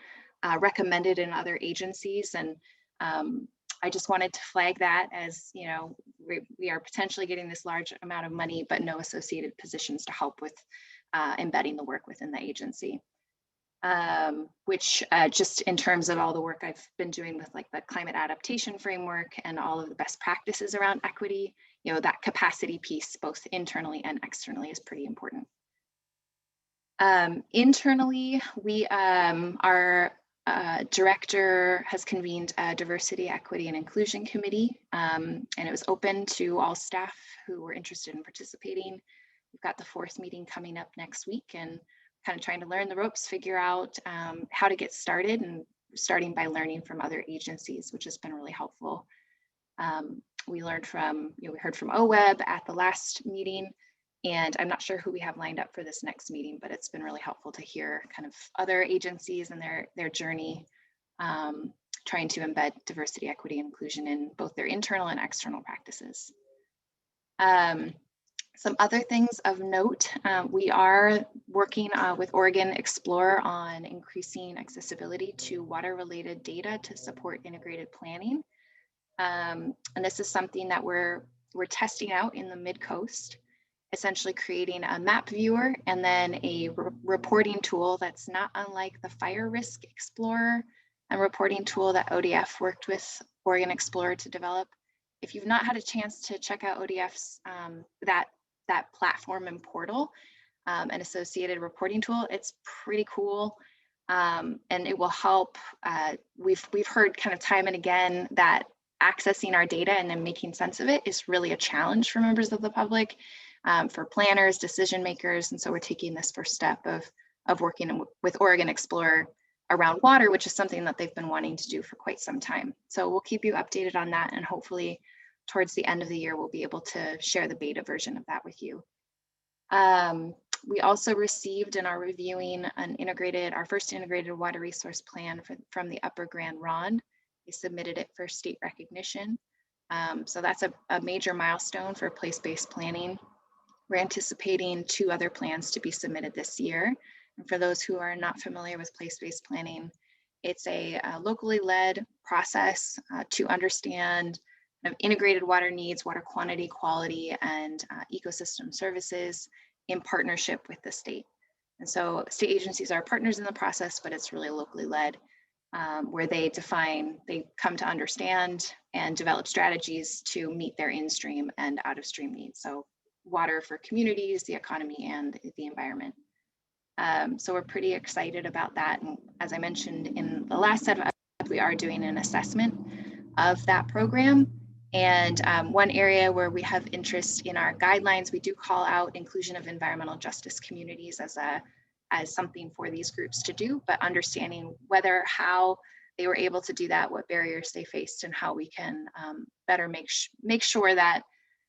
recommended in other agencies. And I just wanted to flag that as, we are potentially getting this large amount of money, but no associated positions to help with embedding the work within the agency. Which just in terms of all the work I've been doing with the climate adaptation framework and all of the best practices around equity, that capacity piece, both internally and externally, is pretty important. Internally, we are director has convened a diversity, equity, and inclusion committee, and it was open to all staff who were interested in participating. We've got the 4th meeting coming up next week, and kind of trying to learn the ropes, figure out how to get started, and starting by learning from other agencies, which has been really helpful. We learned from, we heard from OWEB at the last meeting, and I'm not sure who we have lined up for this next meeting, but it's been really helpful to hear kind of other agencies and their journey, trying to embed diversity, equity, and inclusion in both their internal and external practices. Some other things of note, we are working with Oregon Explorer on increasing accessibility to water-related data to support integrated planning. And this is something that we're testing out in the Mid-Coast, essentially creating a map viewer and then a reporting tool that's not unlike the Fire Risk Explorer and reporting tool that ODF worked with Oregon Explorer to develop. If you've not had a chance to check out ODF's that platform and portal and associated reporting tool, it's pretty cool, and it will help. We've heard kind of time and again that accessing our data and then making sense of it is really a challenge for members of the public, for planners, decision makers, and so we're taking this first step of working with Oregon Explorer around water, which is something that they've been wanting to do for quite some time. So we'll keep you updated on that, and hopefully towards the end of the year, we'll be able to share the beta version of that with you. We also received and are reviewing our first integrated water resource plan from the Upper Grand Ronde. They submitted it for state recognition. So that's a major milestone for place-based planning. We're anticipating 2 other plans to be submitted this year. And for those who are not familiar with place-based planning, it's a locally led process to understand integrated water needs, water quantity, quality, and ecosystem services in partnership with the state. And so state agencies are partners in the process, but it's really locally led, where they come to understand and develop strategies to meet their in-stream and out-of-stream needs. So water for communities, the economy, and the environment. So we're pretty excited about that. And as I mentioned in the last set of episodes, we are doing an assessment of that program. And one area where we have interest in our guidelines, we do call out inclusion of environmental justice communities as something for these groups to do, but understanding how they were able to do that, what barriers they faced, and how we can better make sure that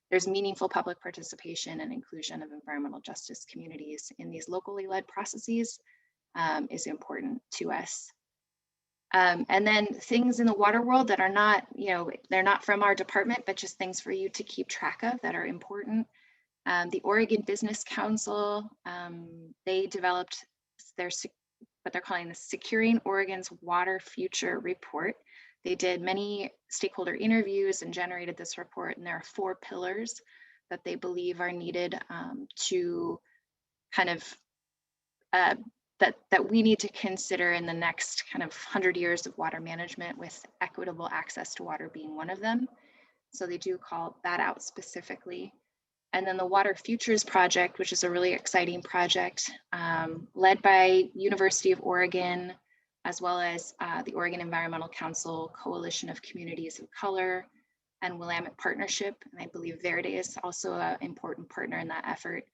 there's meaningful public participation and inclusion of environmental justice communities in these locally led processes is important to us. And then things in the water world that are not, they're not from our department, but just things for you to keep track of that are important. The Oregon Business Council, they developed what they're calling the Securing Oregon's Water Future report. They did many stakeholder interviews and generated this report, and there are 4 pillars that they believe are needed to kind of that we need to consider in the next kind of 100 years of water management, with equitable access to water being one of them. So they do call that out specifically. And then the Water Futures Project, which is a really exciting project led by University of Oregon, as well as the Oregon Environmental Council, Coalition of Communities of Color, and Willamette Partnership. And I believe Verde is also an important partner in that effort.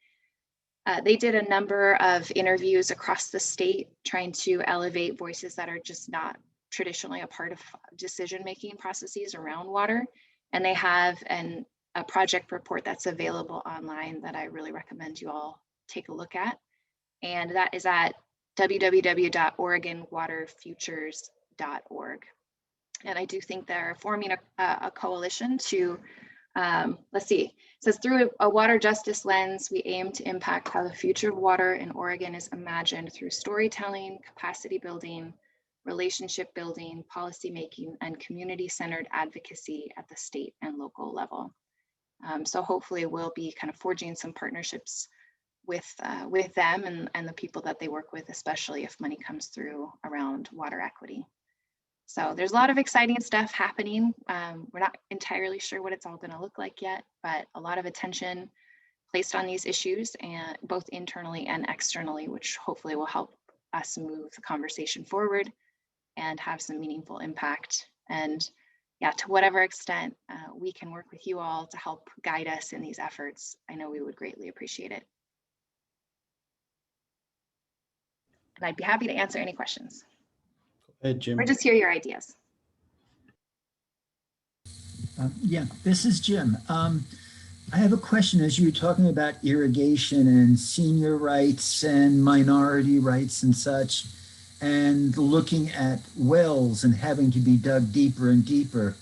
They did a number of interviews across the state, trying to elevate voices that are just not traditionally a part of decision-making processes around water. And they have a project report that's available online that I really recommend you all take a look at. And that is at www.oregonwaterfutures.org. And I do think they're forming a coalition to, let's see, it says, through a water justice lens, we aim to impact how the future of water in Oregon is imagined through storytelling, capacity building, relationship building, policy making, and community-centered advocacy at the state and local level. So hopefully we'll be kind of forging some partnerships with them and the people that they work with, especially if money comes through around water equity. So there's a lot of exciting stuff happening. We're not entirely sure what it's all going to look like yet, but a lot of attention placed on these issues, and both internally and externally, which hopefully will help us move the conversation forward. and have some meaningful impact. And yeah, to whatever extent we can work with you all to help guide us in these efforts, I know we would greatly appreciate it. And I'd be happy to answer any questions. Go ahead, Jim. Or just hear your ideas. Yeah, this is Jim. I have a question as you were talking about irrigation and senior rights and minority rights and such, and looking at wells and having to be dug deeper and deeper.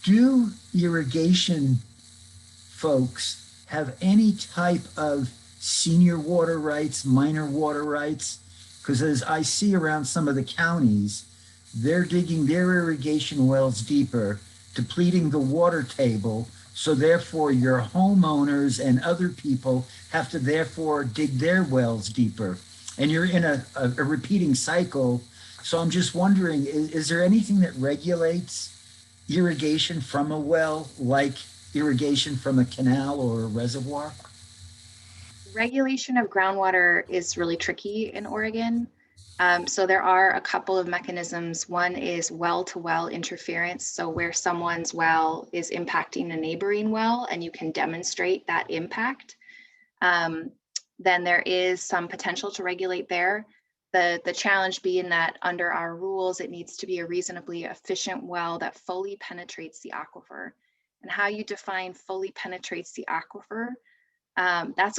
Do irrigation folks have any type of senior water rights, minor water rights? Because as I see around some of the counties, they're digging their irrigation wells deeper, depleting the water table. So therefore your homeowners and other people have to therefore dig their wells deeper. And you're in a repeating cycle. So I'm just wondering, is there anything that regulates irrigation from a well, like irrigation from a canal or a reservoir? Regulation of groundwater is really tricky in Oregon. So there are a couple of mechanisms. One is well-to-well interference. So where someone's well is impacting a neighboring well and you can demonstrate that impact, then there is some potential to regulate there. The challenge being that under our rules, it needs to be a reasonably efficient well that fully penetrates the aquifer. And how you define fully penetrates the aquifer, that's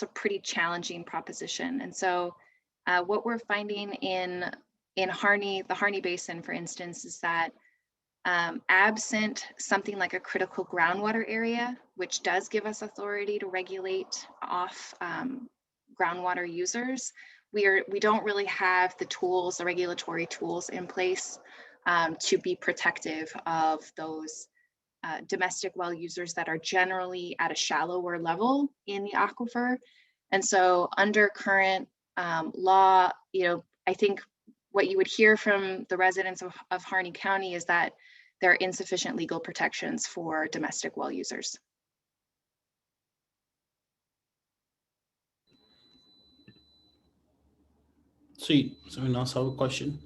a pretty challenging proposition. And so what we're finding in Harney, the Harney Basin, for instance, is that absent something like a critical groundwater area, which does give us authority to regulate off groundwater users, we don't really have the tools, the regulatory tools in place to be protective of those domestic well users that are generally at a shallower level in the aquifer. And so under current law, I think what you would hear from the residents of Harney County is that there are insufficient legal protections for domestic well users. Sweet. Someone else have a question?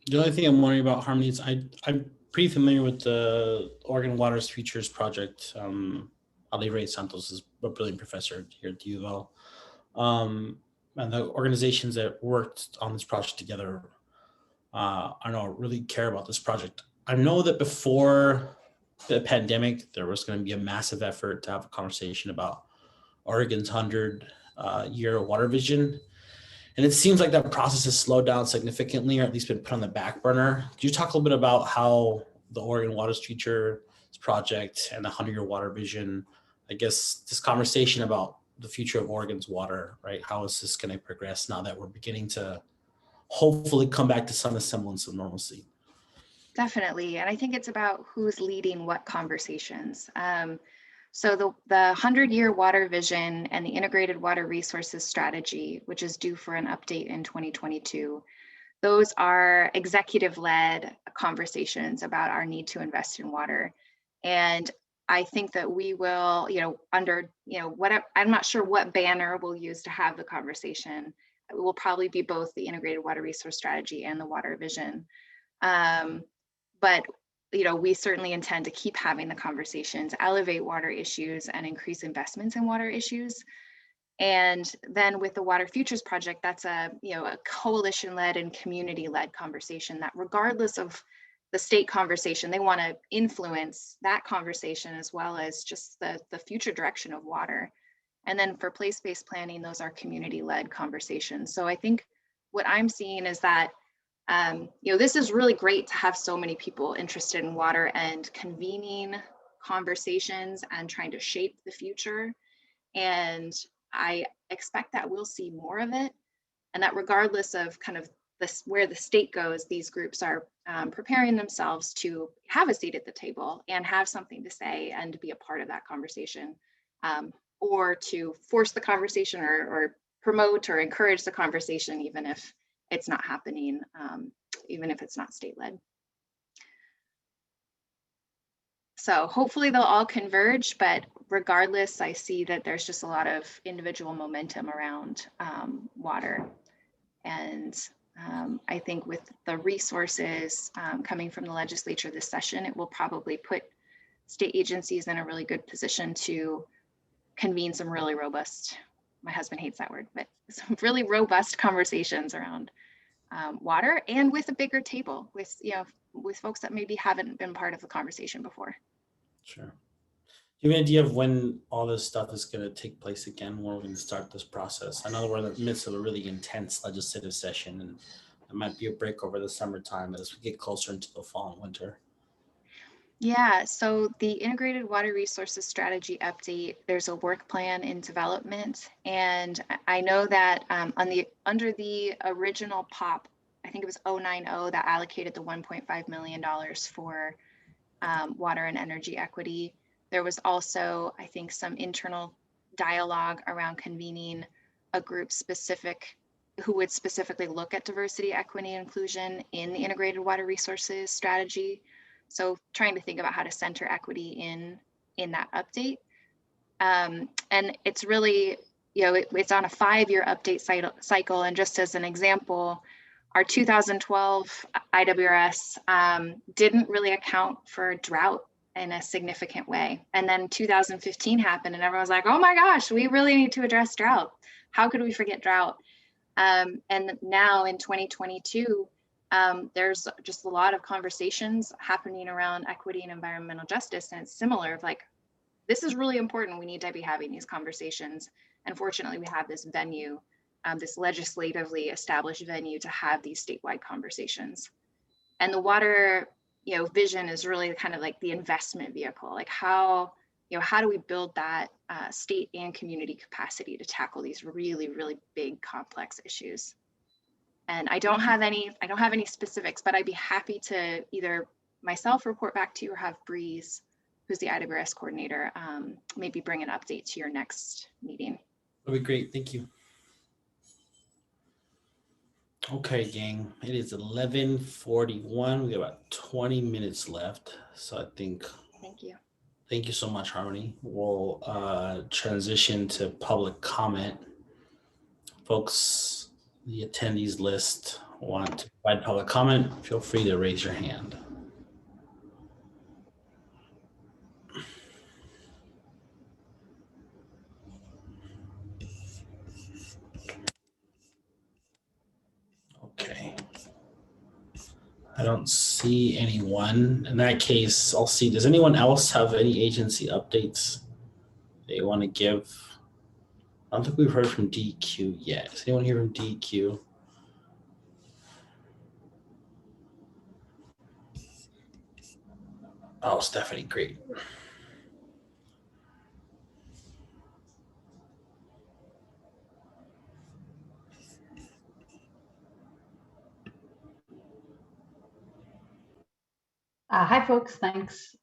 The only thing I'm wondering about Harmony is I'm pretty familiar with the Oregon Water's Futures Project. Ali Ray Santos is a brilliant professor here at the U of L. And the organizations that worked on this project together, I know really care about this project. I know that before the pandemic, there was going to be a massive effort to have a conversation about Oregon's 100-year water vision. And it seems like that process has slowed down significantly, or at least been put on the back burner. Could you talk a little bit about how the Oregon Water's Future Project and the 100-year water vision, I guess this conversation about the future of Oregon's water, right? How is this going to progress now that we're beginning to hopefully come back to some semblance of normalcy? Definitely, and I think it's about who's leading what conversations. So the 100-year water vision and the integrated water resources strategy, which is due for an update in 2022, those are executive-led conversations about our need to invest in water. And I think that we will, under, whatever, I'm not sure what banner we'll use to have the conversation. It will probably be both the integrated water resource strategy and the water vision. But we certainly intend to keep having the conversations, elevate water issues, and increase investments in water issues. And then with the Water Futures Project, that's a coalition-led and community-led conversation that, regardless of the state conversation, they want to influence that conversation as well as just the future direction of water. And then for place-based planning, those are community-led conversations. So I think what I'm seeing is that this is really great to have so many people interested in water and convening conversations and trying to shape the future. And I expect that we'll see more of it, and that regardless of kind of where the state goes, these groups are preparing themselves to have a seat at the table and have something to say and to be a part of that conversation, or to force the conversation or promote or encourage the conversation, even if it's not happening, even if it's not state-led. So hopefully they'll all converge, but regardless, I see that there's just a lot of individual momentum around water. And I think with the resources coming from the legislature this session, it will probably put state agencies in a really good position to convene some really robust, my husband hates that word, but some really robust conversations around water, and with a bigger table with, with folks that maybe haven't been part of the conversation before. Sure. Do you have an idea of when all this stuff is going to take place again, when we're going to start this process? I know we're in the midst of a really intense legislative session, and there might be a break over the summertime as we get closer into the fall and winter. Yeah, so the Integrated Water Resources Strategy update, there's a work plan in development. And I know that under the original POP, I think it was 090 that allocated the $1.5 million for water and energy equity. There was also, I think, some internal dialogue around convening a group who would specifically look at diversity, equity, and inclusion in the Integrated Water Resources Strategy. So trying to think about how to center equity in that update. And it's really, it's on a 5-year update cycle. And just as an example, our 2012 IWRS didn't really account for drought in a significant way. And then 2015 happened and everyone was like, oh my gosh, we really need to address drought. How could we forget drought? And now in 2022, there's just a lot of conversations happening around equity and environmental justice. And it's similar of like, this is really important. We need to be having these conversations. And fortunately, we have this venue, this legislatively established venue to have these statewide conversations. And the water, vision is really kind of like the investment vehicle. Like how do we build that state and community capacity to tackle these really, really big, complex issues? And I don't have any specifics, but I'd be happy to either myself report back to you or have Breeze, who's the IWRS coordinator, maybe bring an update to your next meeting. That'd be great. Thank you. Okay, gang, it is 11:41. We got about 20 minutes left. So I think. Thank you. Thank you so much, Harmony. We'll transition to public comment. Folks, the attendees list want to provide public comment, feel free to raise your hand. Okay. I don't see anyone. In that case, I'll see. Does anyone else have any agency updates they want to give? I don't think we've heard from DEQ yet. Is anyone here from DEQ? Oh, Stephanie, great. Hi, folks. Thanks.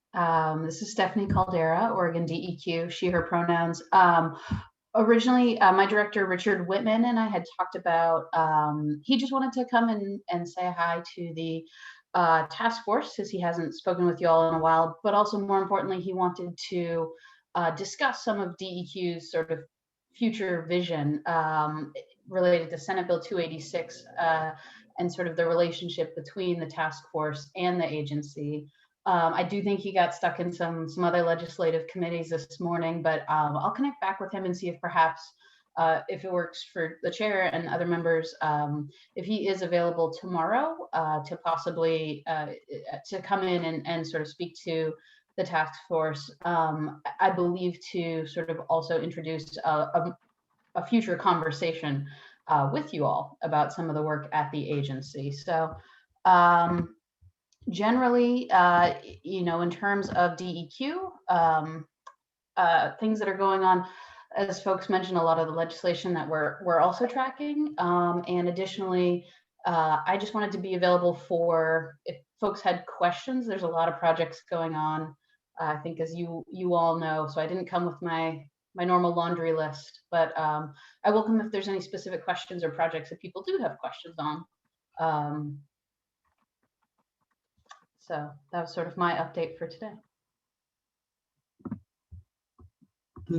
This is Stephanie Caldera, Oregon DEQ, she, her pronouns. Originally, my director, Richard Whitman, and I had talked about, he just wanted to come and say hi to the task force, because he hasn't spoken with you all in a while, but also more importantly, he wanted to discuss some of DEQ's sort of future vision related to Senate Bill 286 and sort of the relationship between the task force and the agency. I do think he got stuck in some other legislative committees this morning, but I'll connect back with him and see if perhaps if it works for the chair and other members, if he is available tomorrow to possibly to come in and sort of speak to the task force. I believe to sort of also introduce a future conversation with you all about some of the work at the agency. So generally, in terms of DEQ, things that are going on, as folks mentioned, a lot of the legislation that we're also tracking. And additionally, I just wanted to be available for if folks had questions. There's a lot of projects going on, I think, as you all know. So I didn't come with my normal laundry list, but I welcome if there's any specific questions or projects that people do have questions on. So that was sort of my update for today.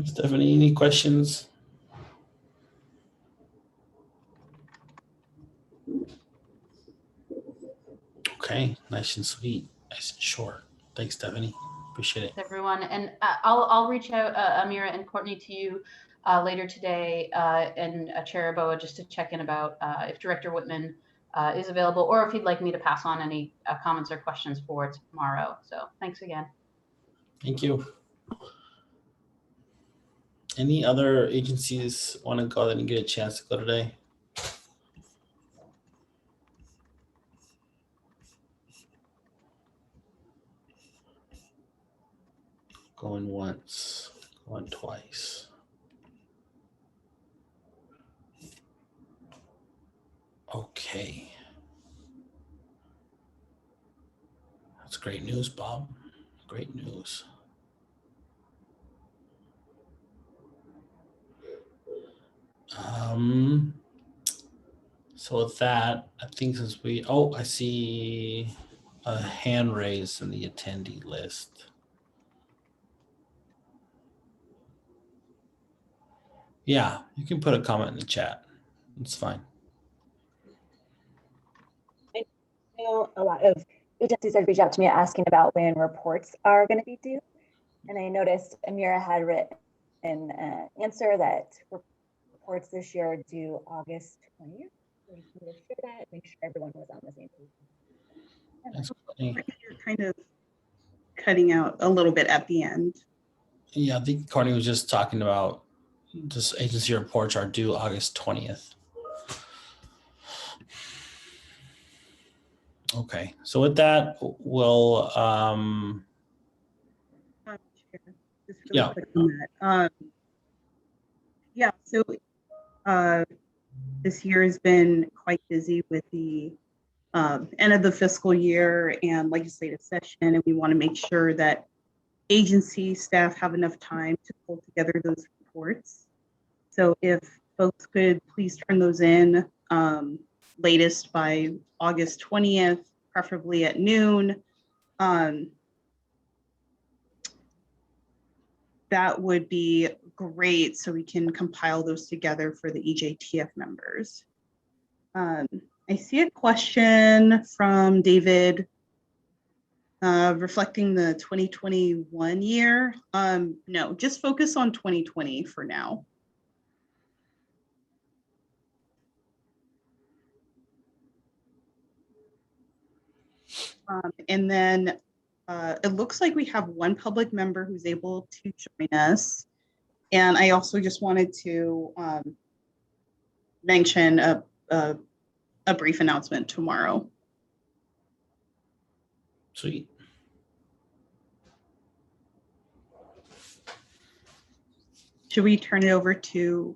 Stephanie, any questions? Okay, nice and sweet, nice and short. Thanks, Stephanie. Appreciate it. Everyone, and I'll reach out, Amira and Courtney, to you later today, and Chair Boa, just to check in about if Director Whitman is available, or if he'd like me to pass on any comments or questions for tomorrow. So thanks again. Thank you. Any other agencies want to go ahead and get a chance to go today? Going once, going twice. Okay. That's great news, Bob. Great news. So with that, I think since I see a hand raised in the attendee list. Yeah, you can put a comment in the chat. It's fine. I know a lot of agencies have reached out to me asking about when reports are going to be due. And I noticed Amira had written an answer that reports this year are due August 20th. So just wanted to share that, make sure everyone was on the same page. That's funny. You're kind of cutting out a little bit at the end. Yeah, I think Courtney was just talking about just agency reports are due August 20th. Okay, so with that, we'll Just really yeah. quick on that. Yeah, so this year has been quite busy with the end of the fiscal year and legislative session, and we want to make sure that agency staff have enough time to pull together those reports. So if folks could please turn those in latest by August 20th, preferably at noon. That would be great, so we can compile those together for the EJTF members. I see a question from David reflecting the 2021 year. No, just focus on 2020 for now. And then it looks like we have one public member who's able to join us. And I also just wanted to mention a brief announcement tomorrow. Sweet. Should we turn it over to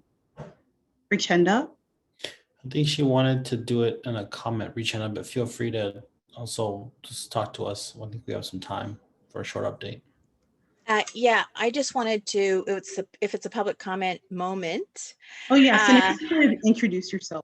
Richenda? I think she wanted to do it in a comment, Richenda, but feel free to also just talk to us. I think we have some time for a short update. Yeah, I just wanted to, if it's a public comment moment. Oh, yes, and if you could introduce yourself.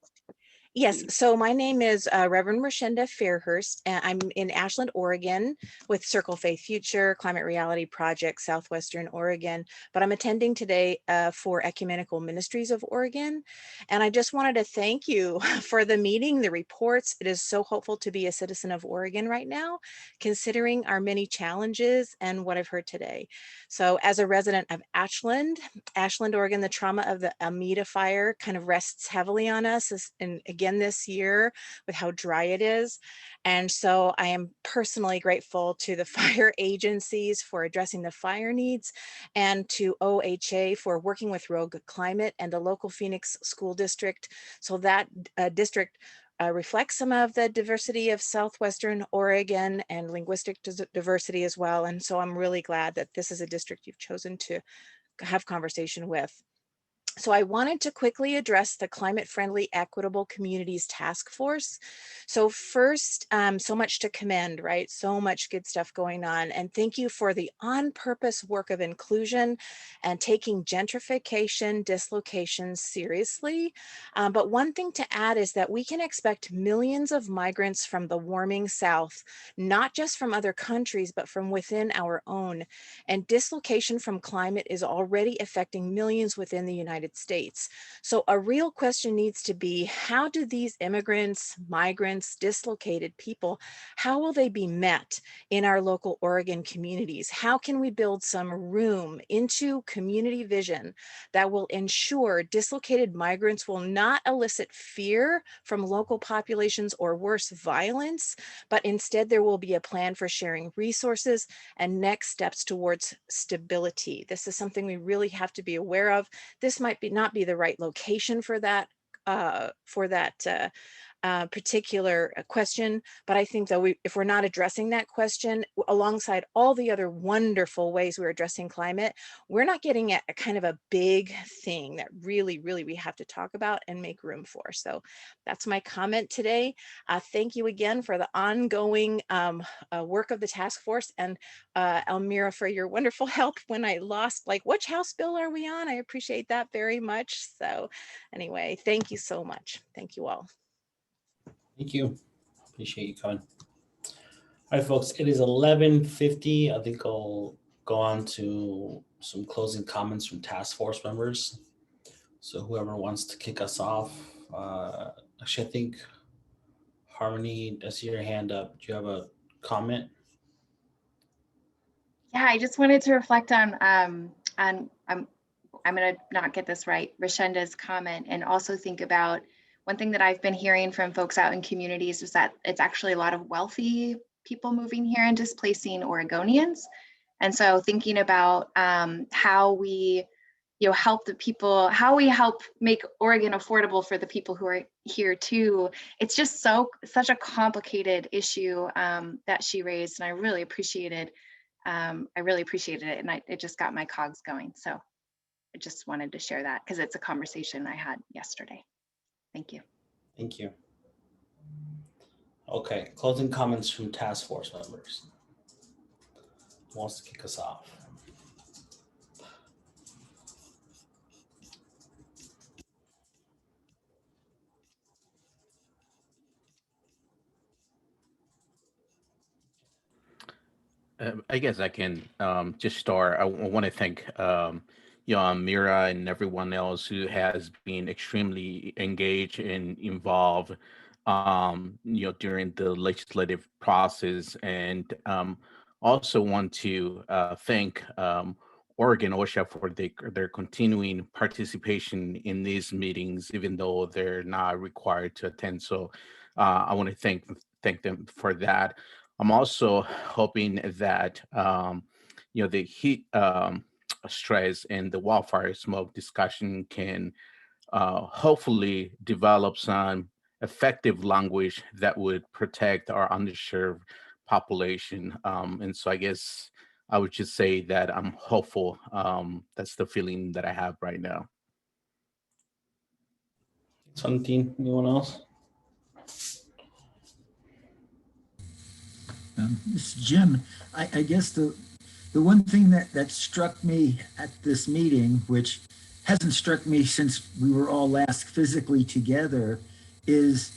Yes, so my name is Reverend Rashenda Fairhurst, and I'm in Ashland, Oregon with Circle Faith Future, Climate Reality Project, Southwestern Oregon, but I'm attending today for Ecumenical Ministries of Oregon. And I just wanted to thank you for the meeting, the reports. It is so hopeful to be a citizen of Oregon right now, considering our many challenges and what I've heard today. So as a resident of Ashland, Oregon, the trauma of the Amida fire kind of rests heavily on us, and again this year with how dry it is. And so I am personally grateful to the fire agencies for addressing the fire needs, and to OHA for working with Rogue Climate and the local Phoenix School District. So that district reflects some of the diversity of Southwestern Oregon and linguistic diversity as well. And so I'm really glad that this is a district you've chosen to have conversation with. So I wanted to quickly address the Climate Friendly Equitable Communities Task Force. So first, so much to commend, right? So much good stuff going on. And thank you for the on-purpose work of inclusion and taking gentrification, dislocation seriously. But one thing to add is that we can expect millions of migrants from the warming South, not just from other countries, but from within our own. And dislocation from climate is already affecting millions within the United States. So a real question needs to be, how do these immigrants, migrants, dislocated people, how will they be met in our local Oregon communities? How can we build some room into community vision that will ensure dislocated migrants will not elicit fear from local populations or worse, violence, but instead there will be a plan for sharing resources and next steps towards stability. This is something we really have to be aware of. This might not be the right location for that particular question, but I think though if we're not addressing that question alongside all the other wonderful ways we're addressing climate, we're not getting at a kind of a big thing that really we have to talk about and make room for. So that's my comment today. Thank you again for the ongoing work of the task force, and Elmira, for your wonderful help when I lost, like, which House bill are we on? I appreciate that very much. So anyway, thank you so much. Thank you all. Thank you. Appreciate you coming. All right, folks, it is 11:50. I think I'll go on to some closing comments from task force members. So whoever wants to kick us off, actually, I think Harmony, I see your hand up. Do you have a comment? Yeah, I just wanted to reflect on I'm gonna not get this right, Rashenda's comment, and also think about one thing that I've been hearing from folks out in communities is that it's actually a lot of wealthy people moving here and displacing Oregonians. And so thinking about how we help the people, how we help make Oregon affordable for the people who are here too. It's just such a complicated issue that she raised, and I really appreciated it, and it just got my cogs going. So I just wanted to share that because it's a conversation I had yesterday. Thank you. Thank you. Okay, closing comments from task force members. Who wants to kick us off? I guess I can just start. I want to thank Mira and everyone else who has been extremely engaged and involved during the legislative process, and also want to thank Oregon OSHA for their continuing participation in these meetings, even though they're not required to attend. So I want to thank them for that. I'm also hoping that the heat stress and the wildfire smoke discussion can hopefully develop some effective language that would protect our underserved population. And so I guess I would just say that I'm hopeful. That's the feeling that I have right now. Something, anyone else? This is Jim. I guess the one thing that struck me at this meeting, which hasn't struck me since we were all last physically together, is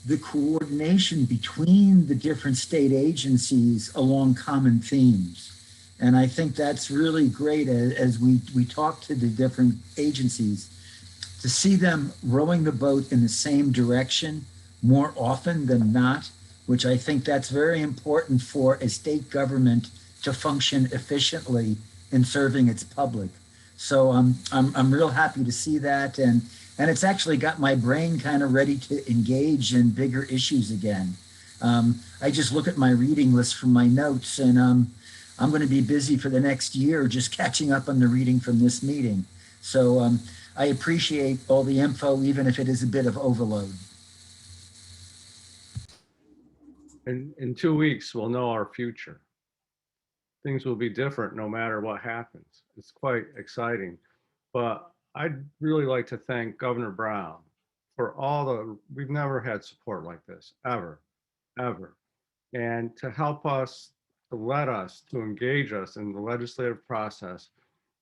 the coordination between the different state agencies along common themes. And I think that's really great as we talk to the different agencies, to see them rowing the boat in the same direction more often than not, which I think that's very important for a state government to function efficiently in serving its public. So I'm real happy to see that, and it's actually got my brain kind of ready to engage in bigger issues again. I just look at my reading list from my notes, and I'm going to be busy for the next year just catching up on the reading from this meeting. So I appreciate all the info, even if it is a bit of overload. In 2 weeks, we'll know our future. Things will be different no matter what happens. It's quite exciting. But I'd really like to thank Governor Brown for we've never had support like this, ever, ever. And to help us, to engage us in the legislative process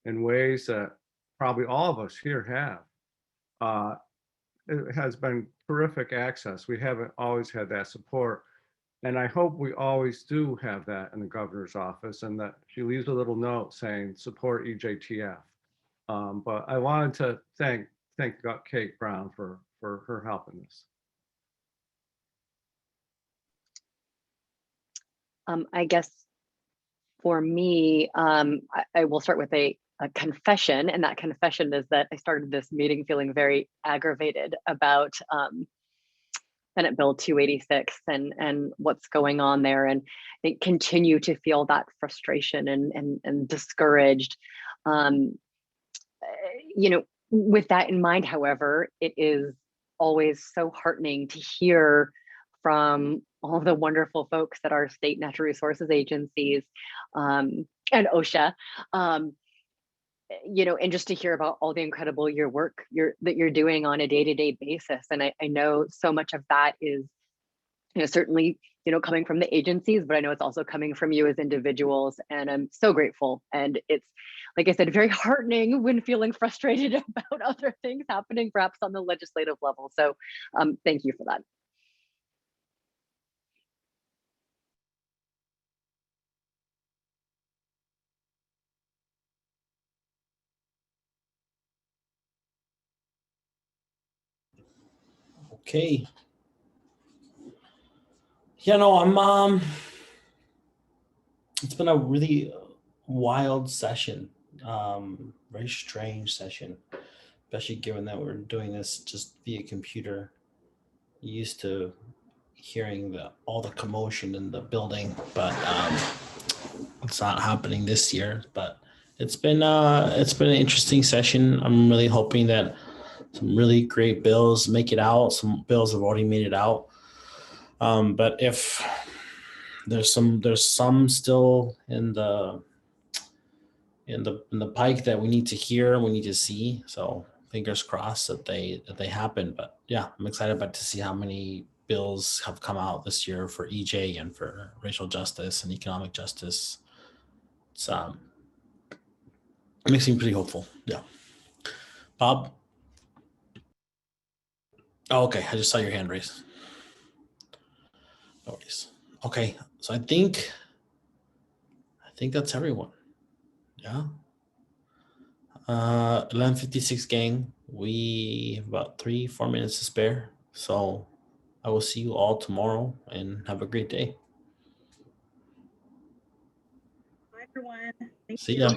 in ways that probably all of us here have. It has been terrific access. We haven't always had that support. And I hope we always do have that in the governor's office, and that she leaves a little note saying support EJTF. But I wanted to thank Kate Brown for her help in this. I guess for me, I will start with a confession, and that confession is that I started this meeting feeling very aggravated about Senate Bill 286 and what's going on there, and I continue to feel that frustration and discouraged. You know, with that in mind, however, it is always so heartening to hear from all the wonderful folks at our state natural resources agencies and OSHA, you know, and just to hear about all the incredible work that you're doing on a day-to-day basis. And I know so much of that is, you know, certainly, you know, coming from the agencies, but I know it's also coming from you as individuals. And I'm so grateful. And it's, like I said, very heartening when feeling frustrated about other things happening, perhaps on the legislative level. So thank you for that. Okay. Yeah, no, it's been a really wild session, very strange session, especially given that we're doing this just via computer. Used to hearing all the commotion in the building, but it's not happening this year. But it's been an interesting session. I'm really hoping that some really great bills make it out. Some bills have already made it out. But if there's some still in the pike that we need to hear, we need to see. So fingers crossed that they happen. But yeah, I'm excited about to see how many bills have come out this year for EJ and for racial justice and economic justice. It's it makes me pretty hopeful. Yeah. Bob? Oh, okay. I just saw your hand raised. No worries. Okay. So I think that's everyone. Yeah. 11:56 gang. We have about 3-4 minutes to spare. So I will see you all tomorrow and have a great day. Bye, everyone. Thank See you. ya.